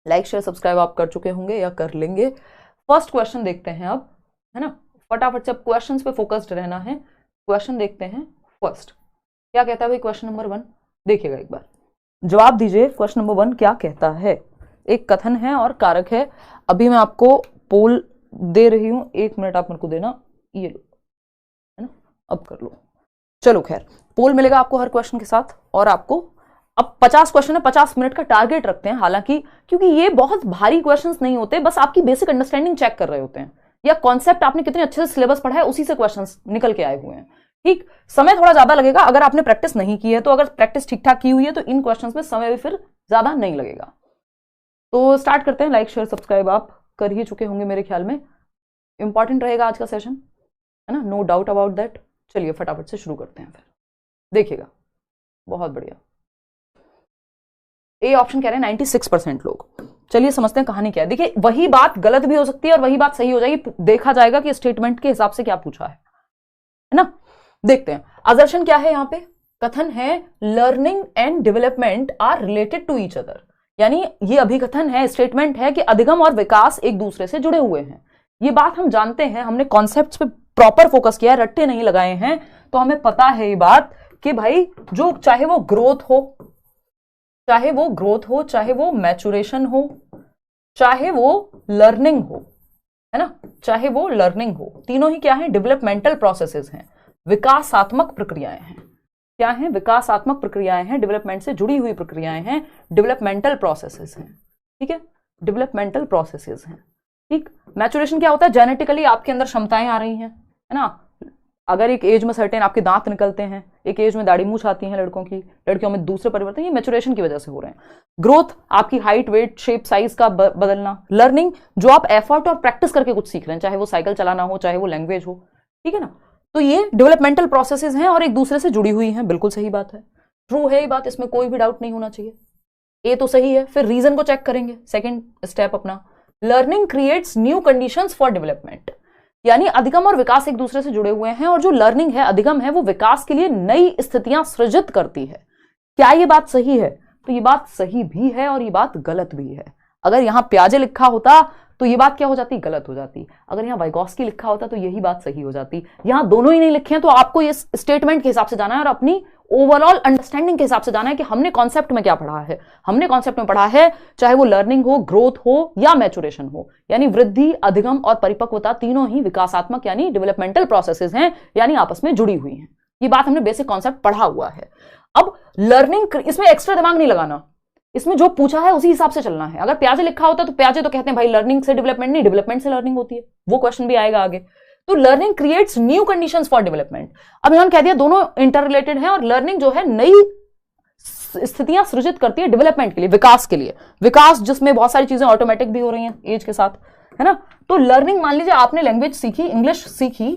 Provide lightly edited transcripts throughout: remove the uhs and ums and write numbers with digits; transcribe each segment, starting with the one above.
Like share subscribe आप कर चुके होंगे या कर लेंगे। फर्स्ट क्वेश्चन देखते हैं अब, है ना, फटाफट से अब क्वेश्चंस पे फोकस्ड रहना है। क्वेश्चन देखते हैं फर्स्ट, क्या कहता है भाई क्वेश्चन नंबर 1, देखिएगा एक बार, जवाब दीजिए। क्वेश्चन नंबर 1 क्या कहता है? एक कथन है और कारक है। अभी मैं आपको पोल दे रही हूं, 1 मिनट आप मेरे को देना, ये लो, है ना, अब कर लो। चलो खैर, पोल मिलेगा आपको हर क्वेश्चन के साथ, और आपको अब 50 क्वेश्चन है, 50 मिनट का टारगेट रखते हैं। हालांकि क्योंकि ये बहुत भारी क्वेश्चंस नहीं होते, बस आपकी बेसिक अंडरस्टैंडिंग चेक कर रहे होते हैं, या कॉन्सेप्ट आपने कितने अच्छे से सिलेबस पढ़ा है उसी से क्वेश्चंस निकल के आए हुए हैं। ठीक, समय थोड़ा ज्यादा लगेगा अगर आपने प्रैक्टिस नहीं की है, तो अगर प्रैक्टिस ठीक ठाक की हुई है तो इन क्वेश्चंस में समय भी फिर ज्यादा नहीं लगेगा। तो स्टार्ट करते हैं। लाइक शेयर सब्सक्राइब आप कर ही चुके होंगे मेरे ख्याल में। इंपॉर्टेंट रहेगा आज का सेशन, है ना, नो डाउट अबाउट दैट। चलिए फटाफट से शुरू करते हैं फिर, देखिएगा। बहुत बढ़िया, ए ऑप्शन कह रहे हैं 96% लोग। चलिए समझते हैं कहानी क्या है। देखिए, वही बात गलत भी हो सकती है और वही बात सही हो जाएगी, देखा जाएगा कि स्टेटमेंट के हिसाब से क्या पूछा है ना। देखते हैं असर्शन क्या है। यहां पे कथन है learning and development are related to each other, यानी ये अभिकथन है, स्टेटमेंट है कि अधिगम और विकास एक दूसरे से जुड़े हुए हैं। ये बात हम जानते हैं, हमने कॉन्सेप्ट्स पे प्रॉपर फोकस किया है, रट्टे नहीं लगाए हैं, तो हमें पता है ये बात कि भाई जो चाहे वो ग्रोथ हो, चाहे वो मैचुरेशन हो, चाहे वो लर्निंग हो, है ना, चाहे वो लर्निंग हो, तीनों ही क्या है? डेवलपमेंटल प्रोसेसेस हैं, विकासात्मक प्रक्रियाएं हैं। क्या है? विकासात्मक प्रक्रियाएं हैं, डेवलपमेंट से जुड़ी हुई प्रक्रियाएं हैं, डेवलपमेंटल प्रोसेसेस हैं। ठीक है, डेवलपमेंटल प्रोसेसेस हैं। ठीक, मैचुरेशन क्या होता है? जेनेटिकली आपके अंदर क्षमताएं आ रही हैं, है ना। अगर एक एज में सर्टेन आपके दांत निकलते हैं, एक एज में दाढ़ी मूछ आती है लड़कों की, लड़कियों में दूसरे परिवर्तन, ये मैचुरेशन की वजह से हो रहे हैं। ग्रोथ आपकी हाइट, वेट, शेप, साइज का बदलना। लर्निंग जो आप एफर्ट और प्रैक्टिस करके कुछ सीख रहे हैं, चाहे वो साइकिल चलाना हो, चाहे वो लैंग्वेज हो, ठीक है ना। तो ये डेवलपमेंटल प्रोसेसेस हैं और एक दूसरे से जुड़ी हुई हैं। बिल्कुल सही बात है, ट्रू है ये बात, इसमें कोई भी डाउट नहीं होना चाहिए। ए तो सही है। फिर रीजन को चेक करेंगे, सेकेंड स्टेप अपना, learning creates new conditions for development, यानी अधिगम और विकास एक दूसरे से जुड़े हुए हैं, और जो लर्निंग है, अधिगम है, वो विकास के लिए नई स्थितियां सृजित करती है। क्या ये बात सही है? तो ये बात सही भी है और ये बात गलत भी है। अगर यहां प्याजे लिखा होता तो ये बात क्या हो जाती? गलत हो जाती। अगर यहां वाइगॉस्की लिखा होता तो यही बात सही हो जाती। यहां दोनों ही नहीं लिखे हैं, तो आपको इस स्टेटमेंट के हिसाब से जाना है और अपनी ओवरऑल अंडरस्टैंडिंग के हिसाब से जाना है कि हमने कॉन्सेप्ट में क्या पढ़ा है। हमने कॉन्सेप्ट में पढ़ा है, चाहे वो लर्निंग हो, ग्रोथ हो या मैचुरेशन हो, यानी वृद्धि, अधिगम और परिपक्वता तीनों ही विकासात्मक यानी डेवलपमेंटल प्रोसेसेस हैं, यानी आपस में जुड़ी हुई हैं। ये बात हमने बेसिक कॉन्सेप्ट पढ़ा हुआ है। अब लर्निंग, इसमें एक्स्ट्रा दिमाग नहीं लगाना, इसमें जो पूछा है उसी हिसाब से चलना है। अगर प्याजे लिखा होता तो प्याजे तो कहते हैं भाई लर्निंग से डेवलपमेंट नहीं, डेवलपमेंट से लर्निंग होती है, वो क्वेश्चन भी आएगा आगे। तो learning creates new conditions for development, अब इन्होंने कह दिया दोनों इंटर रिलेटेड हैं, और लर्निंग जो है नई स्थितियां सृजित करती है डेवलपमेंट के लिए, विकास के लिए। विकास जिसमें बहुत सारी चीजें ऑटोमेटिक भी हो रही हैं एज के साथ, है ना। तो लर्निंग, मान लीजिए आपने लैंग्वेज सीखी, इंग्लिश सीखी,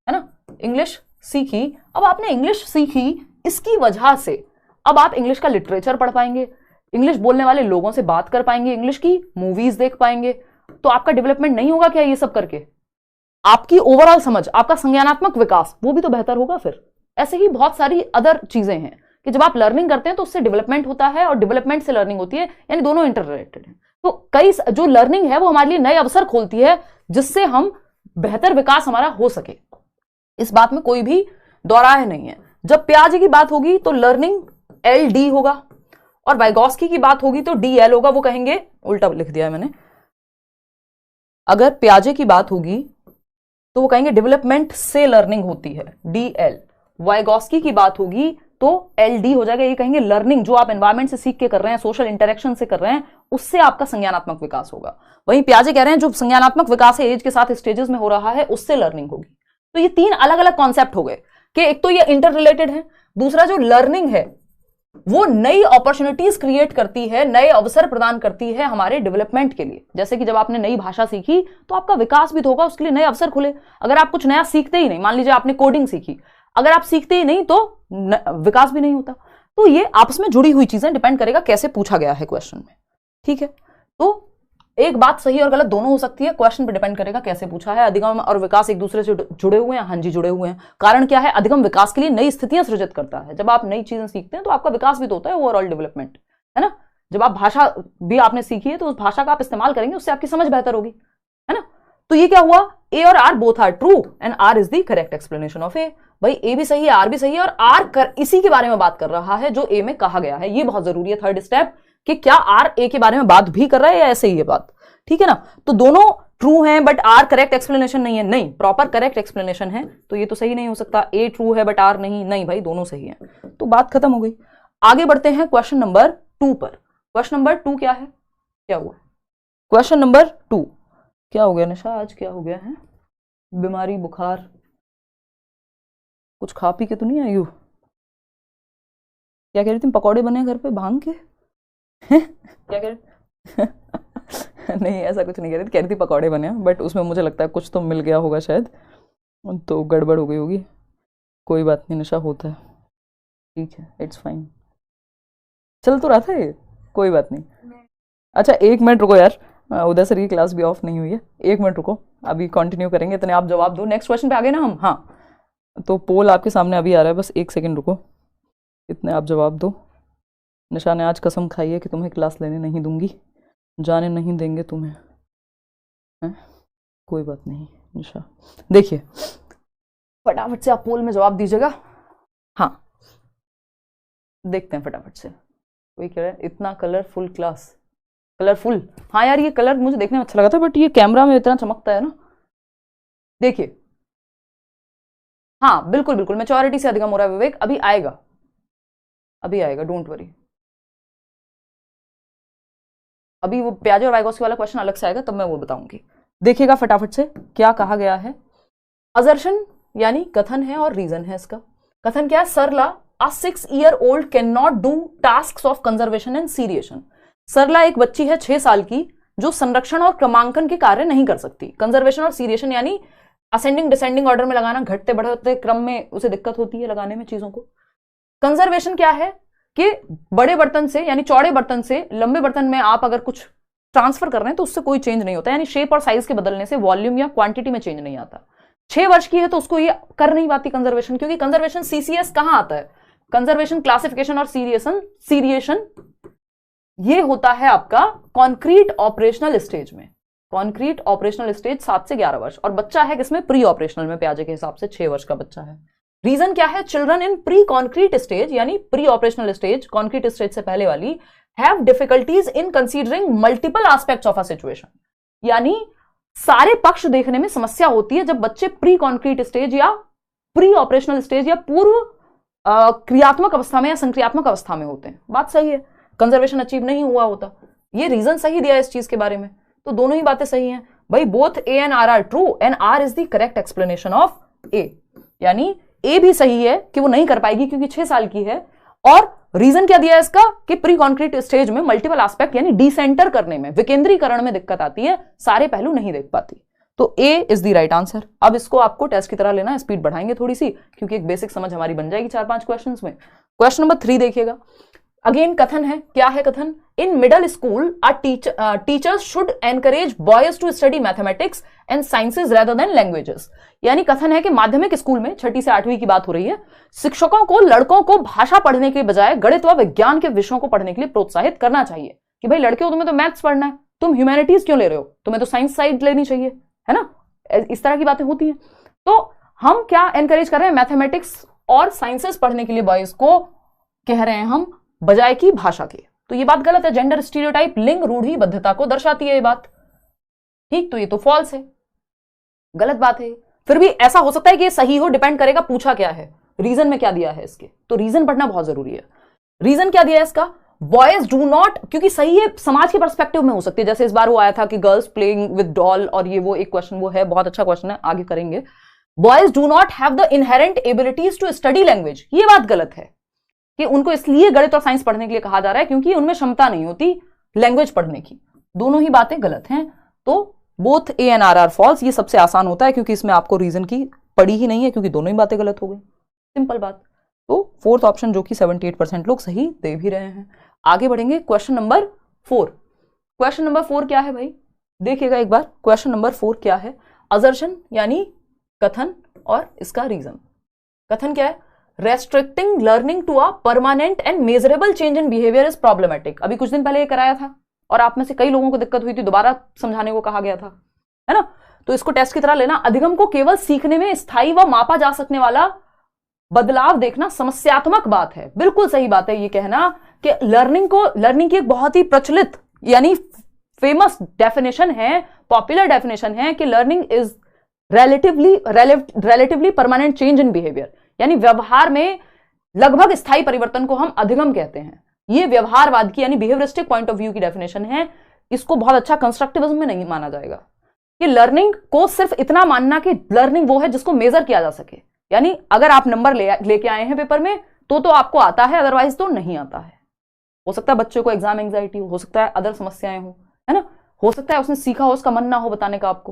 है ना, इंग्लिश सीखी। अब आपने इंग्लिश सीखी, इसकी वजह से अब आप इंग्लिश का लिटरेचर पढ़ पाएंगे, इंग्लिश बोलने वाले लोगों से बात कर पाएंगे, इंग्लिश की मूवीज देख पाएंगे। तो आपका डेवलपमेंट नहीं होगा क्या ये सब करके? आपकी ओवरऑल समझ, आपका संज्ञानात्मक विकास, वो भी तो बेहतर होगा। फिर ऐसे ही बहुत सारी अदर चीजें हैं कि जब आप लर्निंग करते हैं तो उससे डेवलपमेंट होता है और डेवलपमेंट से लर्निंग होती है, यानी दोनों इंटर रिलेटेड है। तो कई जो लर्निंग है वो हमारे लिए नए अवसर खोलती है, जिससे हम बेहतर विकास हमारा हो सके। इस बात में कोई भी दोराहे नहीं है। जब प्याजे की बात होगी तो लर्निंग LD होगा, और वाइगॉस्की की बात होगी तो DL होगा। वो कहेंगे, उल्टा लिख दिया है मैंने, अगर प्याजे की बात होगी तो वो कहेंगे डेवलपमेंट से लर्निंग होती है, DL। वाइगॉस्की की बात होगी तो LD हो जाएगा, ये कहेंगे लर्निंग जो आप एनवायरमेंट से सीख के कर रहे हैं, सोशल इंटरेक्शन से कर रहे हैं, उससे आपका संज्ञानात्मक विकास होगा। वहीं प्याजे कह रहे हैं जो संज्ञानात्मक विकास है एज के साथ स्टेजेस में हो रहा है, उससे लर्निंग होगी। तो ये तीन अलग अलग कॉन्सेप्ट हो गए कि एक तो ये इंटर रिलेटेड है, दूसरा जो लर्निंग है वो नई अपॉर्चुनिटीज क्रिएट करती है, नए अवसर प्रदान करती है हमारे डेवलपमेंट के लिए। जैसे कि जब आपने नई भाषा सीखी तो आपका विकास भी तो होगा, उसके लिए नए अवसर खुले। अगर आप कुछ नया सीखते ही नहीं, मान लीजिए आपने कोडिंग सीखी, अगर आप सीखते ही नहीं तो विकास भी नहीं होता। तो ये आपस में जुड़ी हुई चीजें, डिपेंड करेगा कैसे पूछा गया है क्वेश्चन में। ठीक है, तो एक बात सही और गलत दोनों हो सकती है, क्वेश्चन पे डिपेंड करेगा कैसे पूछा है। अधिगम और विकास एक दूसरे से जुड़े हुए हैं? हाँ जी, जुड़े हुए हैं। कारण क्या है? अधिगम विकास के लिए नई स्थितियां सृजित करता है। जब आप नई चीजें सीखते हैं तो आपका विकास भी तो होता है, ओवरऑल डेवलपमेंट, है ना। जब आप भाषा भी आपने सीखी है तो उस भाषा का आप इस्तेमाल करेंगे, उससे आपकी समझ बेहतर होगी, है ना। तो ये क्या हुआ, ए और R both are true and R is the correct explanation of A. भाई ए भी सही है, आर भी सही है, और आर इसी के बारे में बात कर रहा है जो ए में कहा गया है। ये बहुत जरूरी है थर्ड स्टेप, कि क्या आर ए के बारे में बात भी कर रहा है या ऐसे ही है बात, ठीक है ना। तो दोनों ट्रू हैं बट आर करेक्ट एक्सप्लेनेशन नहीं है, नहीं, प्रॉपर करेक्ट एक्सप्लेनेशन है, तो ये तो सही नहीं हो सकता। ए ट्रू है बट आर नहीं, नहीं भाई दोनों सही है, तो बात खत्म हो गई। आगे बढ़ते हैं क्वेश्चन नंबर 2 पर। क्वेश्चन नंबर 2 क्या है, क्या हुआ, क्वेश्चन नंबर 2 क्या हो गया निशा, आज क्या हो गया है, बीमारी बुखार, कुछ खा पी के तो नहीं आई हो? क्या कह रही थी, पकौड़े बने घर पे भांग के? क्या कह रही? नहीं ऐसा कुछ नहीं कह रही थी पकौड़े बने, बट उसमें मुझे लगता है कुछ तो मिल गया होगा शायद, तो गड़बड़ हो गई होगी। कोई बात नहीं निशा, होता है, ठीक है, इट्स फाइन, चल तो रहा था ये, कोई बात नहीं। अच्छा 1 मिनट रुको यार, उधर सर की क्लास भी ऑफ नहीं हुई है, 1 मिनट रुको, अभी कंटिन्यू करेंगे, इतने आप जवाब दो। नेक्स्ट क्वेश्चन पे आ गए ना हम, हाँ तो पोल आपके सामने अभी आ रहा है, बस 1 सेकेंड रुको, इतने आप जवाब दो। निशा ने आज कसम खाई है कि तुम्हें क्लास लेने नहीं दूंगी, जाने नहीं देंगे तुम्हें, है? कोई बात नहीं निशा, देखिए फटाफट से आप पोल में जवाब दीजिएगा। हाँ देखते हैं फटाफट से, कोई कह रहा है इतना कलरफुल क्लास, कलरफुल, हाँ यार ये कलर मुझे देखने में अच्छा लगा था, बट ये कैमरा में इतना चमकता है ना, देखिए हाँ बिल्कुल बिल्कुल, मैच्योरिटी से अधिगम हो रहा है विवेक, अभी आएगा, अभी आएगा, डोंट वरी, अभी वो प्याजे और वाइगोस्की वाला क्वेश्चन अलग से आएगा, तब मैं वो बताऊंगी। देखिएगा फटाफट से क्या कहा गया है। असर्शन यानी कथन है और रीजन है इसका। कथन क्या है, Sarla a 6 year old can not do task of conservation and seriation. Sarla एक बच्ची है 6 साल की जो संरक्षण और क्रमांकन के कार्य नहीं कर सकती। कंजर्वेशन और सीरिएशन यानी असेंडिंग डिसेंडिंग ऑर्डर में लगाना, घटते बढ़ते क्रम में उसे दिक्कत होती है लगाने में चीजों को। कंजर्वेशन क्या है कि बड़े बर्तन से यानी चौड़े बर्तन से लंबे बर्तन में आप अगर कुछ ट्रांसफर कर रहे हैं तो उससे कोई चेंज नहीं होता, यानी शेप और साइज के बदलने से वॉल्यूम या क्वांटिटी में चेंज नहीं आता। 6 वर्ष की है तो उसको ये कर नहीं पाती कंजर्वेशन, क्योंकि कंजर्वेशन सीसीएस कहां आता है, कंजर्वेशन क्लासिफिकेशन और सीरिएशन ये होता है आपका कॉन्क्रीट ऑपरेशनल स्टेज में। कॉन्क्रीट ऑपरेशनल स्टेज 7 से 11 वर्ष, और बच्चा है किसमें, प्री ऑपरेशनल में, प्याजे के हिसाब से 6 वर्ष का बच्चा है। रीजन क्या है, children in pre concrete stage यानी pre operational stage, concrete stage से पहले वाली, have difficulties in considering multiple aspects of a situation, यानी सारे पक्ष देखने में समस्या होती है जब बच्चे प्री कॉन्क्रीट स्टेज या प्री ऑपरेशनल स्टेज या पूर्व क्रियात्मक अवस्था में या संक्रियात्मक अवस्था में होते हैं। बात सही है, कंजर्वेशन अचीव नहीं हुआ होता, ये रीजन सही दिया इस चीज के बारे में, तो दोनों ही बातें सही हैं भाई। Both A and R are true and R is the correct explanation of A, यानी ए भी सही है कि वो नहीं कर पाएगी क्योंकि 6 साल की है, और रीजन क्या दिया है इसका कि प्री कॉन्क्रीट स्टेज में मल्टीपल एस्पेक्ट यानी डिसेंटर करने में, विकेंद्रीकरण में दिक्कत आती है, सारे पहलू नहीं देख पाती, तो A is the right answer. अब इसको आपको टेस्ट की तरह लेना, स्पीड बढ़ाएंगे थोड़ी सी क्योंकि एक बेसिक समझ हमारी बन जाएगी 4-5 क्वेश्चन में। क्वेश्चन नंबर 3 देखिएगा, अगेन कथन है, क्या है कथन, in middle school teachers should encourage boys to study mathematics and sciences rather than languages, यानी कथन है कि माध्यमिक स्कूल में 6ठी से 8वीं की बात हो रही है, शिक्षकों को लड़कों को भाषा पढ़ने के बजाय गणित व विज्ञान के विषयों को पढ़ने के लिए प्रोत्साहित करना चाहिए, कि भाई लड़के हो तुम्हें तो मैथ्स पढ़ना है, तुम ह्यूमैनिटीज क्यों ले रहे हो, तुम्हें तो साइंस साइड लेनी चाहिए, है ना, इस तरह की बातें होती हैं। तो हम क्या एनकरेज कर रहे हैं, मैथमेटिक्स और साइंसेस पढ़ने के लिए बॉयज को कह रहे हैं हम, बजाय की भाषा के, तो ये बात गलत है। जेंडर स्टीरियोटाइप लिंग रूढ़िबद्धता को दर्शाती है ये बात, ठीक, तो ये तो फॉल्स है, गलत बात है। फिर भी ऐसा हो सकता है कि ये सही हो, डिपेंड करेगा पूछा क्या है, रीजन में क्या दिया है इसके, तो रीजन पढ़ना बहुत जरूरी है। रीजन क्या दिया है इसका, बॉयज डू नॉट, क्योंकि सही है समाज के पर्सपेक्टिव में हो सकती है, जैसे इस बार वो आया था कि गर्ल्स प्लेइंग विद डॉल, और ये वो एक क्वेश्चन वो है, बहुत अच्छा क्वेश्चन है, आगे करेंगे। Boys do not have the inherent abilities to study language, ये बात गलत है कि उनको इसलिए गणित और साइंस पढ़ने के लिए कहा जा रहा है क्योंकि उनमें क्षमता नहीं होती लैंग्वेज पढ़ने की, दोनों ही बातें गलत हैं। तो both A and R are false, ये सबसे आसान होता है क्योंकि इसमें आपको रीजन की पड़ी ही नहीं है, क्योंकि दोनों ही बातें गलत हो गई, सिंपल बात। तो 4th ऑप्शन जो कि 78% लोग सही दे भी रहे हैं। आगे बढ़ेंगे, क्वेश्चन नंबर 4। क्वेश्चन नंबर 4 क्या है भाई, देखिएगा एक बार, क्वेश्चन नंबर 4 क्या है, असर्शन यानी कथन और इसका रीजन। कथन क्या है, restricting learning to a permanent and measurable change in behaviour is problematic. अभी कुछ दिन पहले ये कराया था और आप में से कई लोगों को दिक्कत हुई थी, दोबारा समझाने को कहा गया था, है ना। तो इसको टेस्ट की तरह लेना। अधिगम को केवल सीखने में स्थायी व मापा जा सकने वाला बदलाव देखना समस्यात्मक बात है। बिल्कुल सही बात है ये कहना कि लर्निंग की एक बहुत ही प्रचलित यानी फेमस डेफिनेशन है, पॉपुलर डेफिनेशन है कि learning is relatively permanent change in behaviour, यानी व्यवहार में लगभग स्थायी परिवर्तन को हम अधिगम कहते हैं। ये व्यवहारवाद की यानी बिहेवियरिस्टिक पॉइंट ऑफ व्यू की डेफिनेशन है। इसको बहुत अच्छा कंस्ट्रक्टिविज्म में नहीं माना जाएगा कि लर्निंग को सिर्फ इतना मानना कि लर्निंग वो है जिसको मेजर किया जा सके, यानी अगर आप नंबर लेके आए हैं पेपर में तो आपको आता है, अदरवाइज तो नहीं आता है। हो सकता है बच्चे को एग्जाम एंग्जाइटी हो सकता है अदर समस्याएं हो, है ना, हो सकता है उसने सीखा हो, उसका मन ना हो बताने का आपको।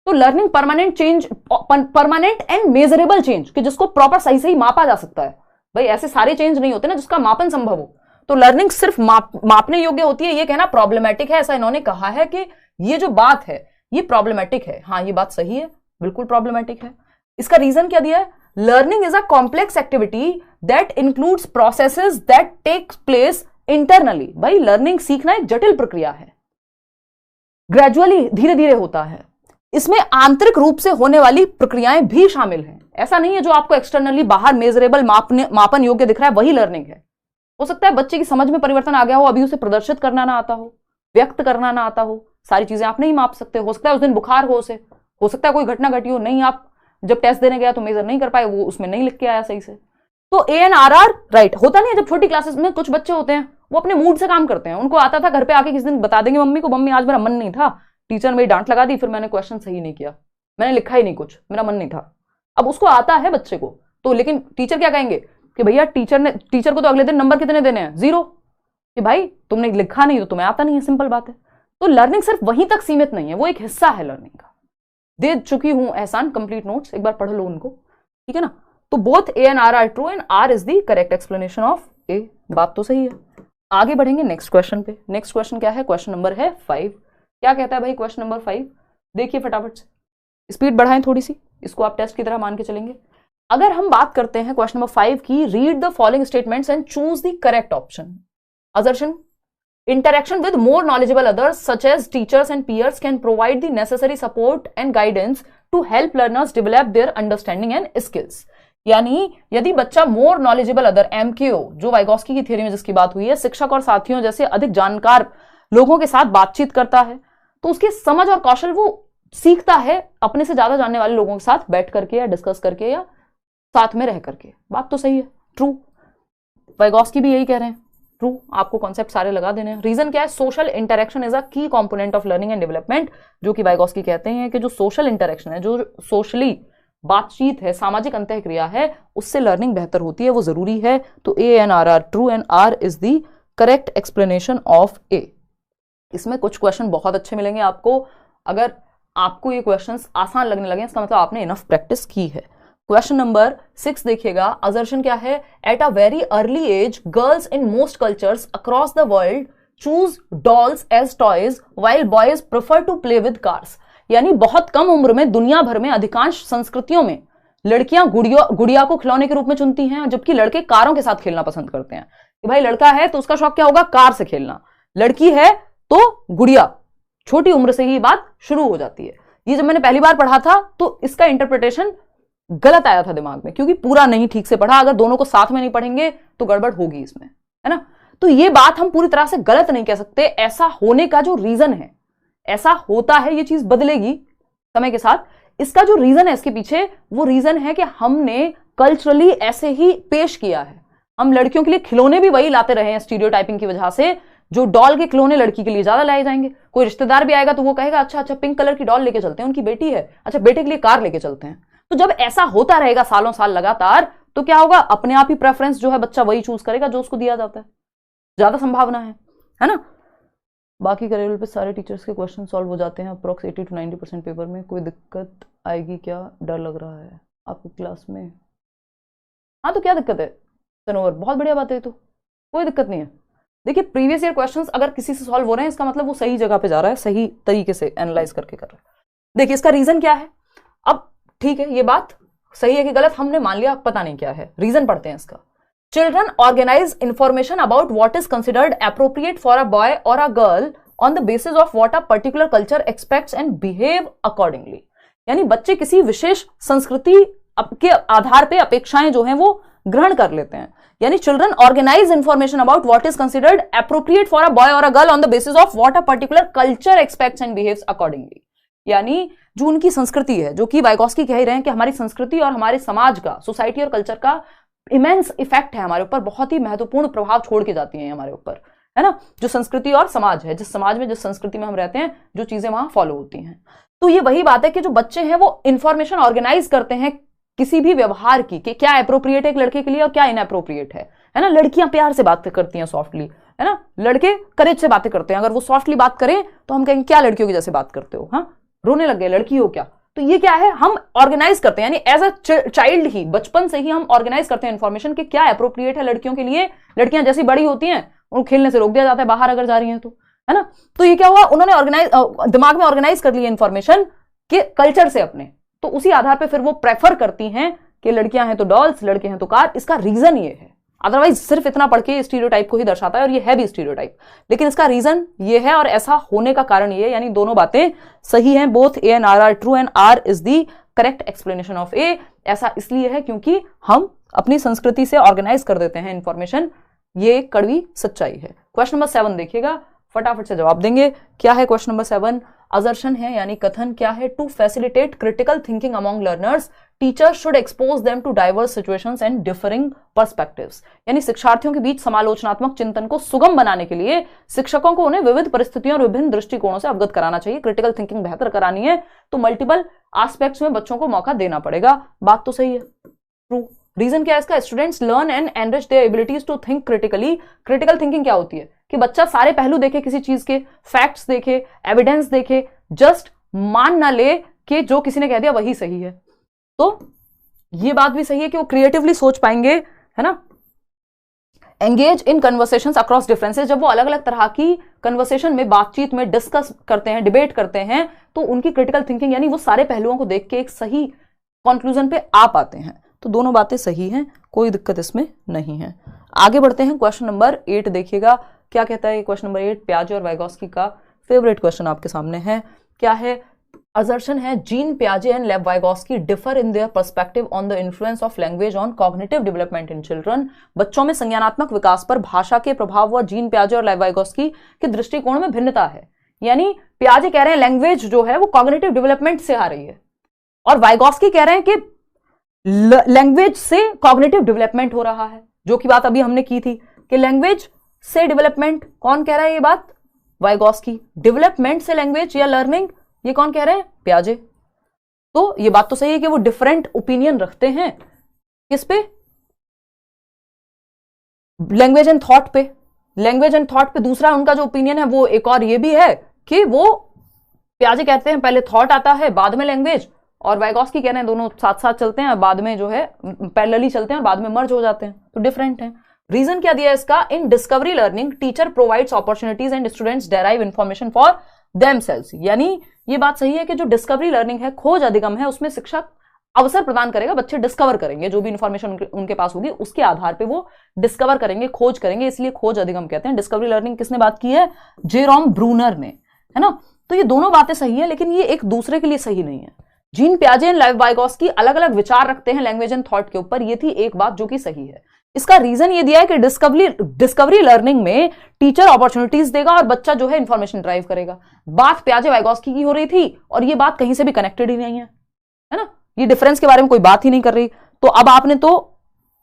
तो learning permanent and measurable change कि जिसको प्रॉपर सही मापा जा सकता है। भाई ऐसे सारे चेंज नहीं होते ना जिसका मापन संभव हो। तो लर्निंग सिर्फ मापने योग्य होती है, ये कहना प्रॉब्लमेटिक है। ऐसा इन्होंने कहा है कि ये जो बात है ये प्रॉब्लमेटिक है। हाँ ये बात सही है, बिल्कुल प्रॉब्लमेटिक है। इसका रीजन क्या दिया है? Learning is a complex activity that includes processes that take place internally. भाई लर्निंग सीखना एक जटिल प्रक्रिया है, ग्रेजुअली धीरे धीरे होता है। इसमें आंतरिक रूप से होने वाली प्रक्रियाएं भी शामिल हैं। ऐसा नहीं है जो आपको एक्सटर्नली बाहर मेजरेबल मापन योग्य दिख रहा है वही लर्निंग है। हो सकता है बच्चे की समझ में परिवर्तन आ गया हो, अभी उसे प्रदर्शित करना ना आता हो, व्यक्त करना ना आता हो, सारी चीजें आप नहीं माप सकते। हो सकता है उस दिन बुखार हो उसे, हो सकता है कोई घटना घटी हो, नहीं आप जब टेस्ट देने गया तो मेजर नहीं कर पाए, वो उसमें नहीं लिख के आया सही से। तो ANRR राइट होता नहीं है। जब छोटी क्लासेस में कुछ बच्चे होते हैं वो अपने मूड से काम करते हैं, उनको आता था घर पे आके किसी दिन बता देंगे मम्मी को, मम्मी आज मेरा मन नहीं था, टीचर मेरी डांट लगा दी, फिर मैंने क्वेश्चन सही नहीं किया, मैंने लिखा ही नहीं कुछ, मेरा मन नहीं था। अब उसको आता है बच्चे को तो, लेकिन टीचर क्या कहेंगे कि भैया टीचर को तो अगले दिन नंबर कितने देने हैं? 0, कि भाई तुमने लिखा नहीं तो तुम्हें आता नहीं है, सिंपल बात है। तो लर्निंग सिर्फ वहीं तक सीमित नहीं है, वो एक हिस्सा है लर्निंग का। दे चुकी हूं एहसान कंप्लीट नोट्स, एक बार पढ़ लो उनको, ठीक है ना। तो both ANR are true and R is the correct explanation of A। बात तो सही है। आगे बढ़ेंगे नेक्स्ट क्वेश्चन पे। नेक्स्ट क्वेश्चन क्या है? क्वेश्चन नंबर है 5। क्या कहता है भाई क्वेश्चन नंबर 5? देखिए फटाफट से, स्पीड बढ़ाएं थोड़ी सी, इसको आप टेस्ट की तरह मान के चलेंगे। अगर हम बात करते हैं क्वेश्चन नंबर 5 की, read the following statements and choose the correct option. Assertion, interaction with more knowledgeable others such as teachers and peers can provide the necessary support and guidance to help learners develop their understanding and skills। यानी यदि बच्चा more knowledgeable other, MKO जो Vygotsky की theory में जिसकी बात हुई है, शिक्षक और साथियों जैसे अधिक जानकार लोगों के साथ बातचीत करता है तो उसकी समझ और कौशल वो सीखता है अपने से ज्यादा जानने वाले लोगों के साथ बैठ करके या डिस्कस करके या साथ में रह करके। बात तो सही है, ट्रू। वाइगोस्की भी यही कह रहे हैं, ट्रू। आपको कॉन्सेप्ट सारे लगा देने हैं। रीजन क्या है? सोशल इंटरेक्शन इज अ की component of learning and development, जो कि वाइगोस्की कहते हैं कि जो सोशल इंटरेक्शन है, जो सोशली बातचीत है, सामाजिक अंतःक्रिया है, उससे लर्निंग बेहतर होती है, वो जरूरी है। तो ANRR true and R is the correct explanation of A। इसमें कुछ क्वेश्चन बहुत अच्छे मिलेंगे आपको। अगर आपको ये क्वेश्चंस आसान लगने लगे इसका मतलब आपने इनफ प्रैक्टिस की है। क्वेश्चन नंबर 6 देखिएगा। असर्शन क्या है? At a very early age girls in most cultures across the world choose dolls as toys while boys prefer to play with cars. यानी बहुत कम उम्र में दुनिया भर में अधिकांश संस्कृतियों में लड़कियां गुड़िया को खिलौने के रूप में चुनती हैं, जबकि लड़के कारों के साथ खेलना पसंद करते हैं। कि भाई लड़का है तो उसका शौक क्या होगा? कार से खेलना, लड़की है तो गुड़िया। छोटी उम्र से ही बात शुरू हो जाती है। ये जब मैंने पहली बार पढ़ा था तो इसका इंटरप्रिटेशन गलत आया था दिमाग में, क्योंकि पूरा नहीं ठीक से पढ़ा। अगर दोनों को साथ में नहीं पढ़ेंगे तो गड़बड़ होगी इसमें, है ना। तो ये बात हम पूरी तरह से गलत नहीं कह सकते। ऐसा होने का जो रीजन है, ऐसा होता है, ये चीज बदलेगी समय के साथ। इसका जो रीजन है इसके पीछे, वो रीजन है कि हमने कल्चरली ऐसे ही पेश किया है। हम लड़कियों के लिए खिलौने भी वही लाते रहे हैं स्टीरियोटाइपिंग की वजह से। जो डॉल के खिलौने लड़की के लिए ज्यादा लाए जाएंगे। कोई रिश्तेदार भी आएगा तो वो कहेगा अच्छा अच्छा पिंक कलर की डॉल लेके चलते हैं, उनकी बेटी है, अच्छा बेटे के लिए कार लेके चलते हैं। तो जब ऐसा होता रहेगा सालों साल लगातार, तो क्या होगा? अपने आप ही प्रेफरेंस जो है बच्चा वही चूज करेगा जो उसको दिया जाता है। ज्यादा संभावना है ना। बाकी के लेवल पे सारे टीचर्स के क्वेश्चन सॉल्व हो जाते हैं अप्रोक्स 80 to 90% पेपर में। कोई दिक्कत आएगी क्या? डर लग रहा है आपको क्लास में? हाँ तो क्या दिक्कत है सनोवर? बहुत बढ़िया बात है, तो कोई दिक्कत नहीं है। देखिए प्रीवियस ईयर क्वेश्चंस अगर किसी से सॉल्व हो रहे हैं इसका मतलब वो सही जगह पे जा रहा है, सही तरीके से एनालाइज करके कर रहा है। देखिए इसका रीजन क्या है। अब ठीक है, ये बात सही है कि गलत हमने मान लिया, पता नहीं क्या है, रीजन पढ़ते हैं इसका। Children organize information about what is considered appropriate for a boy or a girl on the basis of what a particular culture expects and behave accordingly। यानी बच्चे किसी विशेष संस्कृति के आधार पे अपेक्षाएं जो हैं वो ग्रहण कर लेते हैं। यानी children organize information about what is considered appropriate for a boy or a girl on the basis of what a particular culture expects and behaves accordingly। यानी जो उनकी संस्कृति है, जो कि वाइगॉस्की कह रहे हैं कि हमारी संस्कृति और हमारे समाज का, सोसाइटी और कल्चर का इमेंस इफेक्ट है हमारे ऊपर, बहुत ही महत्वपूर्ण प्रभाव छोड़ के जाती हैं हमारे ऊपर, है ना। जो संस्कृति और समाज है, जिस समाज में, जिस संस्कृति में हम रहते हैं, जो चीजें वहां फॉलो होती हैं। तो ये वही बात है कि जो बच्चे हैं वो इंफॉर्मेशन ऑर्गेनाइज करते हैं किसी भी व्यवहार की, कि क्या अप्रोप्रिएट है एक लड़के के लिए और क्या इनअप्रोप्रिएट है ना। लड़कियां प्यार से बात करती हैं सॉफ्टली, है ना, लड़के करेज से बातें करते हैं। अगर वो सॉफ्टली बात करें तो हम कहेंगे क्या लड़कियों की जैसे बात करते हो, हाँ रोने लग गए, लड़की हो क्या। तो ये क्या है, हम ऑर्गेनाइज करते हैं, यानी एज अ चाइल्ड ही, बचपन से ही हम ऑर्गेनाइज करते हैं इन्फॉर्मेशन कि क्या अप्रोप्रिएट है लड़कियों के लिए। लड़कियां जैसी बड़ी होती हैं उनको खेलने से रोक दिया जाता है बाहर अगर जा रही हैं तो, है ना। तो ये क्या हुआ, उन्होंने ऑर्गेनाइज, दिमाग में ऑर्गेनाइज कर लिया इन्फॉर्मेशन के कल्चर से अपने, तो उसी आधार पर फिर वो प्रेफर करती हैं कि लड़कियां हैं तो डॉल्स, लड़के हैं तो कार। इसका रीजन ये है, अदरवाइज सिर्फ इतना पढ़ के स्टीरियोटाइप को ही दर्शाता है, और ये है भी स्टीरियोटाइप, लेकिन इसका रीजन ये है और ऐसा होने का कारण ये है, यानी दोनों बातें सही हैं, both A and R are true and R is the correct explanation of A. ऐसा इसलिए है क्योंकि हम अपनी संस्कृति से ऑर्गेनाइज कर देते हैं इंफॉर्मेशन, ये कड़वी सच्चाई है। क्वेश्चन नंबर 7 देखिएगा, फटाफट से जवाब देंगे। क्या है क्वेश्चन नंबर 7? असर्शन है यानी कथन। क्या है? To facilitate critical thinking among learners teachers should expose them to diverse situations and differing perspectives. यानी शिक्षार्थियों के बीच समालोचनात्मक चिंतन को सुगम बनाने के लिए शिक्षकों को उन्हें विविध परिस्थितियों और विभिन्न दृष्टिकोणों से अवगत कराना चाहिए। क्रिटिकल थिंकिंग बेहतर करानी है तो मल्टीपल एस्पेक्ट्स में बच्चों को मौका देना पड़ेगा। बात तो सही है, ट्रू। रीजन क्या है इसका? Students learn and enrich their abilities to think critically. Critical thinking क्या होती है कि बच्चा सारे पहलू देखे किसी चीज के, फैक्ट्स देखे, एविडेंस देखे, जस्ट मान ना ले कि जो किसी ने कह दिया वही सही है। तो ये बात भी सही है कि वो क्रिएटिवली सोच पाएंगे, है ना। Engage in conversations across differences. जब वो अलग अलग तरह की कन्वर्सेशन में, बातचीत में डिस्कस करते हैं, डिबेट करते हैं, तो उनकी क्रिटिकल थिंकिंग यानी वो सारे पहलुओं को देख के एक सही कंक्लूजन पे आ पाते हैं। तो दोनों बातें सही हैं, कोई दिक्कत इसमें नहीं है। आगे बढ़ते हैं, क्वेश्चन नंबर 8 देखिएगा क्या कहता है। क्वेश्चन नंबर 8 पियाजे और वाइगॉस्की का फेवरेट क्वेश्चन आपके सामने है। क्या है? असर्शन है जीन पियाजे and Lev Vygotsky differ in their perspective on the influence of language on cognitive development in children. बच्चों में संज्ञानात्मक विकास पर भाषा के प्रभाव व जीन पियाजे और लेव वाइगॉस्की के दृष्टिकोण में भिन्नता है। यानी पियाजे कह रहे हैं लैंग्वेज जो है वो कॉग्निटिव डेवलपमेंट से आ रही है, और वाइगॉस्की कह रहे हैं कि लैंग्वेज से कॉग्निटिव डेवलपमेंट हो रहा है। जो की बात अभी हमने की थी कि लैंग्वेज से डेवलपमेंट, कौन कह रहा है ये बात? वाइगॉस्की। डेवलपमेंट से लैंग्वेज या लर्निंग, ये कौन कह रहे हैं? पियाजे। तो ये बात तो सही है कि वो डिफरेंट ओपिनियन रखते हैं किस पे? लैंग्वेज एंड थॉट पे। लैंग्वेज एंड थॉट पे दूसरा उनका जो ओपिनियन है वो एक और ये भी है कि वो पियाजे कहते हैं पहले थॉट आता है बाद में लैंग्वेज, और वाइगॉस्की कह रहे हैं दोनों साथ साथ चलते हैं, बाद में जो है पैरेलली चलते हैं और बाद में मर्ज हो जाते हैं, तो डिफरेंट है। रीजन क्या दिया इसका? In discovery learning teacher provides opportunities and students derive information for themselves. यानी ये बात सही है कि जो डिस्कवरी लर्निंग है, खोज अधिगम है, उसमें शिक्षक अवसर प्रदान करेगा, बच्चे डिस्कवर करेंगे, जो भी इंफॉर्मेशन उनके पास होगी उसके आधार पे वो डिस्कवर करेंगे, खोज करेंगे, इसलिए खोज अधिगम कहते हैं। डिस्कवरी लर्निंग किसने बात की है? जेरोम ब्रूनर ने, है ना। तो ये दोनों बातें सही है, लेकिन ये एक दूसरे के लिए सही नहीं है। जीन पियाजे एंड लेव वाइगॉस्की अलग अलग विचार रखते हैं लैंग्वेज एंड थॉट के ऊपर, ये थी एक बात जो कि सही है। इसका रीजन ये दिया है कि डिस्कवरी लर्निंग में टीचर अपॉर्चुनिटीज देगा और बच्चा जो है इंफॉर्मेशन ड्राइव करेगा। बात पियाजे वाइगॉस्की की हो रही थी और ये बात कहीं से भी कनेक्टेड ही नहीं है ना। ये डिफरेंस के बारे में कोई बात ही नहीं कर रही। तो अब आपने तो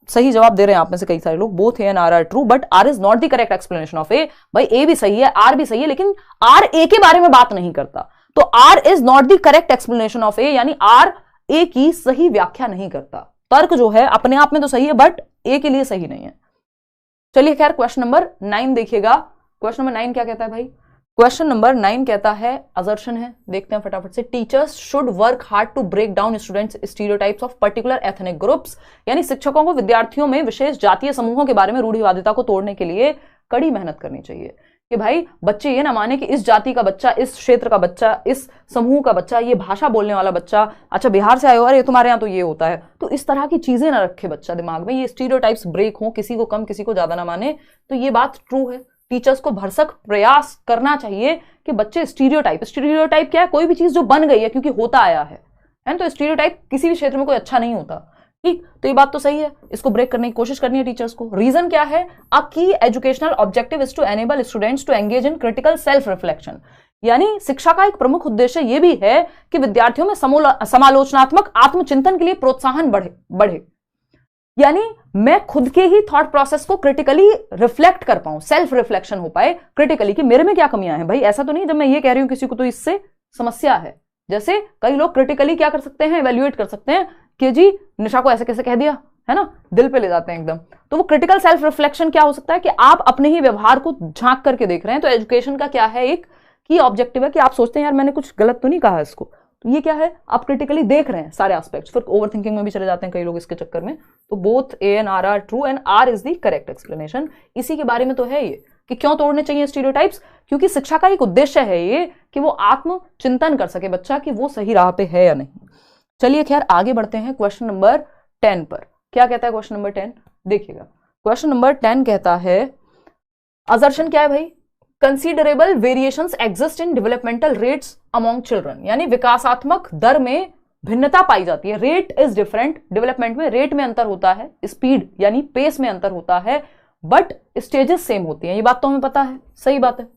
सही जवाब दे रहे हैं आप में से कई सारे लोग, both A and R are true, but R is not the correct explanation of A. भाई ए भी सही है, आर भी सही है, लेकिन आर ए के बारे में बात नहीं करता, तो R is not the correct explanation of A, यानी आर ए की सही व्याख्या नहीं करता। तर्क जो है अपने आप में तो सही है, बट ए के लिए सही नहीं है। चलिए खैर, क्वेश्चन नंबर 9 देखिएगा। क्वेश्चन नंबर 9 क्या कहता है भाई? क्वेश्चन नंबर 9 कहता है, असर्शन है, देखते हैं फटाफट से। Teachers should work hard to break down students stereotypes of particular ethnic groups. यानी शिक्षकों को विद्यार्थियों में विशेष जातीय समूहों के बारे में रूढ़िवादिता को तोड़ने के लिए कड़ी मेहनत करनी चाहिए। कि भाई बच्चे ये ना माने कि इस जाति का बच्चा, इस क्षेत्र का बच्चा, इस समूह का बच्चा, ये भाषा बोलने वाला बच्चा, अच्छा बिहार से आए हो, अरे तुम्हारे यहाँ तो ये होता है, तो इस तरह की चीजें ना रखे बच्चा दिमाग में, ये स्टीरियोटाइप्स ब्रेक हो, किसी को कम किसी को ज्यादा ना माने। तो ये बात ट्रू है, टीचर्स को भरसक प्रयास करना चाहिए कि बच्चे स्टीरियोटाइप क्या है, कोई भी चीज जो बन गई है क्योंकि होता आया है ना, तो स्टीरियोटाइप किसी भी क्षेत्र में कोई अच्छा नहीं होता, ठीक। तो ये बात तो सही है, इसको ब्रेक करने की कोशिश करनी है टीचर्स को। रीजन क्या है, a key educational objective is to enable students to engage in critical self reflection, यानी शिक्षा का एक प्रमुख उद्देश्य यह भी है कि विद्यार्थियों में समालोचनात्मक आत्मचिंतन के लिए प्रोत्साहन बढ़े, यानी मैं खुद के ही थॉट प्रोसेस को क्रिटिकली रिफ्लेक्ट कर पाऊं, सेल्फ रिफ्लेक्शन हो पाए क्रिटिकली कि मेरे में क्या कमियां हैं। भाई ऐसा तो नहीं जब मैं ये कह रही हूं किसी को तो इससे समस्या है, जैसे कई लोग क्रिटिकली क्या कर सकते हैं, इवेल्युएट कर सकते हैं कि जी निशा को ऐसे कैसे कह दिया, है ना, दिल पे ले जाते हैं एकदम। तो वो क्रिटिकल सेल्फ रिफ्लेक्शन क्या हो सकता है कि आप अपने ही व्यवहार को झांक करके देख रहे हैं। तो एजुकेशन का क्या है, एक की ऑब्जेक्टिव है कि आप सोचते हैं यार मैंने कुछ गलत तो नहीं कहा इसको, तो ये क्या है, आप क्रिटिकली देख रहे हैं सारे एस्पेक्ट्स, फिर ओवर थिंकिंग में भी चले जाते हैं कई लोग इसके चक्कर में। तो both A and R are true and R is the correct explanation. इसी के बारे में तो है ये कि क्यों तोड़ने चाहिए स्टीरियोटाइप्स, क्योंकि शिक्षा का एक उद्देश्य है ये कि वो आत्मचिंतन कर सके बच्चा कि वो सही राह पे है या नहीं। चलिए खैर आगे बढ़ते हैं क्वेश्चन नंबर 10 पर। क्या कहता है क्वेश्चन नंबर 10, देखिएगा क्वेश्चन नंबर 10 कहता है, असर्शन क्या है भाई, considerable variations exist in developmental rates among children, यानी विकासात्मक दर में भिन्नता पाई जाती है। रेट इज डिफरेंट, डेवलपमेंट में रेट में अंतर होता है, स्पीड यानी पेस में अंतर होता है, बट स्टेजेस सेम होती हैं। ये बात तो हमें पता है, सही बात है।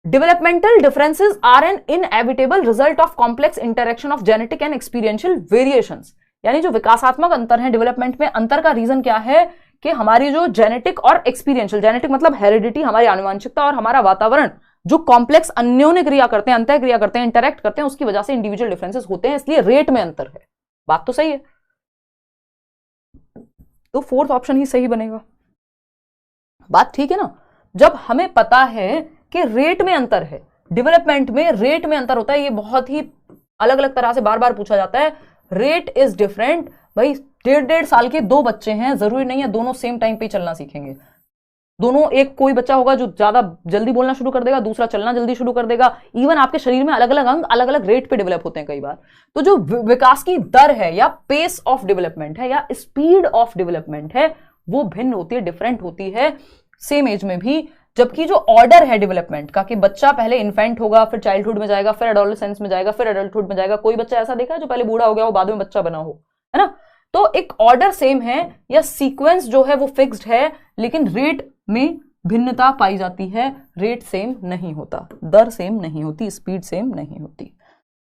Developmental differences are an inevitable result of complex interaction of genetic and experiential variations, यानी जो विकासात्मक अंतर है डेवलपमेंट में, अंतर का रीजन क्या है कि हमारी जो जेनेटिक और एक्सपीरियंशियल, जेनेटिक मतलब हेरिडिटी, हमारी आनुवंशिकता, और हमारा वातावरण जो कॉम्प्लेक्स अन्योन्य क्रिया करते हैं, अंतः क्रिया करते हैं, इंटरेक्ट करते हैं, उसकी वजह से इंडिविजुअल डिफरेंसेस होते हैं, इसलिए रेट में अंतर है। बात तो सही है, तो फोर्थ ऑप्शन ही सही बनेगा। बात ठीक है ना, जब हमें पता है कि रेट में अंतर है, डेवलपमेंट में रेट में अंतर होता है, ये बहुत ही अलग अलग तरह से बार बार पूछा जाता है, रेट इज डिफरेंट। भाई 1.5 साल के दो बच्चे हैं, जरूरी नहीं है दोनों सेम टाइम पे चलना सीखेंगे, दोनों, एक कोई बच्चा होगा जो ज्यादा जल्दी बोलना शुरू कर देगा, दूसरा चलना जल्दी शुरू कर देगा। इवन आपके शरीर में अलग अलग अंग अलग अलग रेट पे डेवलप होते हैं कई बार। तो जो विकास की दर है या पेस ऑफ डेवलपमेंट है या स्पीड ऑफ डेवलपमेंट है, वो भिन्न होती है, डिफरेंट होती है सेम एज में भी। जबकि जो ऑर्डर है डेवलपमेंट का कि बच्चा पहले इन्फेंट होगा, फिर चाइल्डहुड में जाएगा, फिर एडोलेसेंस में जाएगा, फिर एडल्टहुड में जाएगा। कोई बच्चा ऐसा देखा है जो पहले बूढ़ा हो गया वो बाद में बच्चा बना हो, है ना। तो एक ऑर्डर सेम है या सीक्वेंस जो है वो फिक्स्ड है, लेकिन रेट में भिन्नता पाई जाती है, रेट सेम नहीं होता, दर सेम नहीं होती, स्पीड सेम नहीं होती।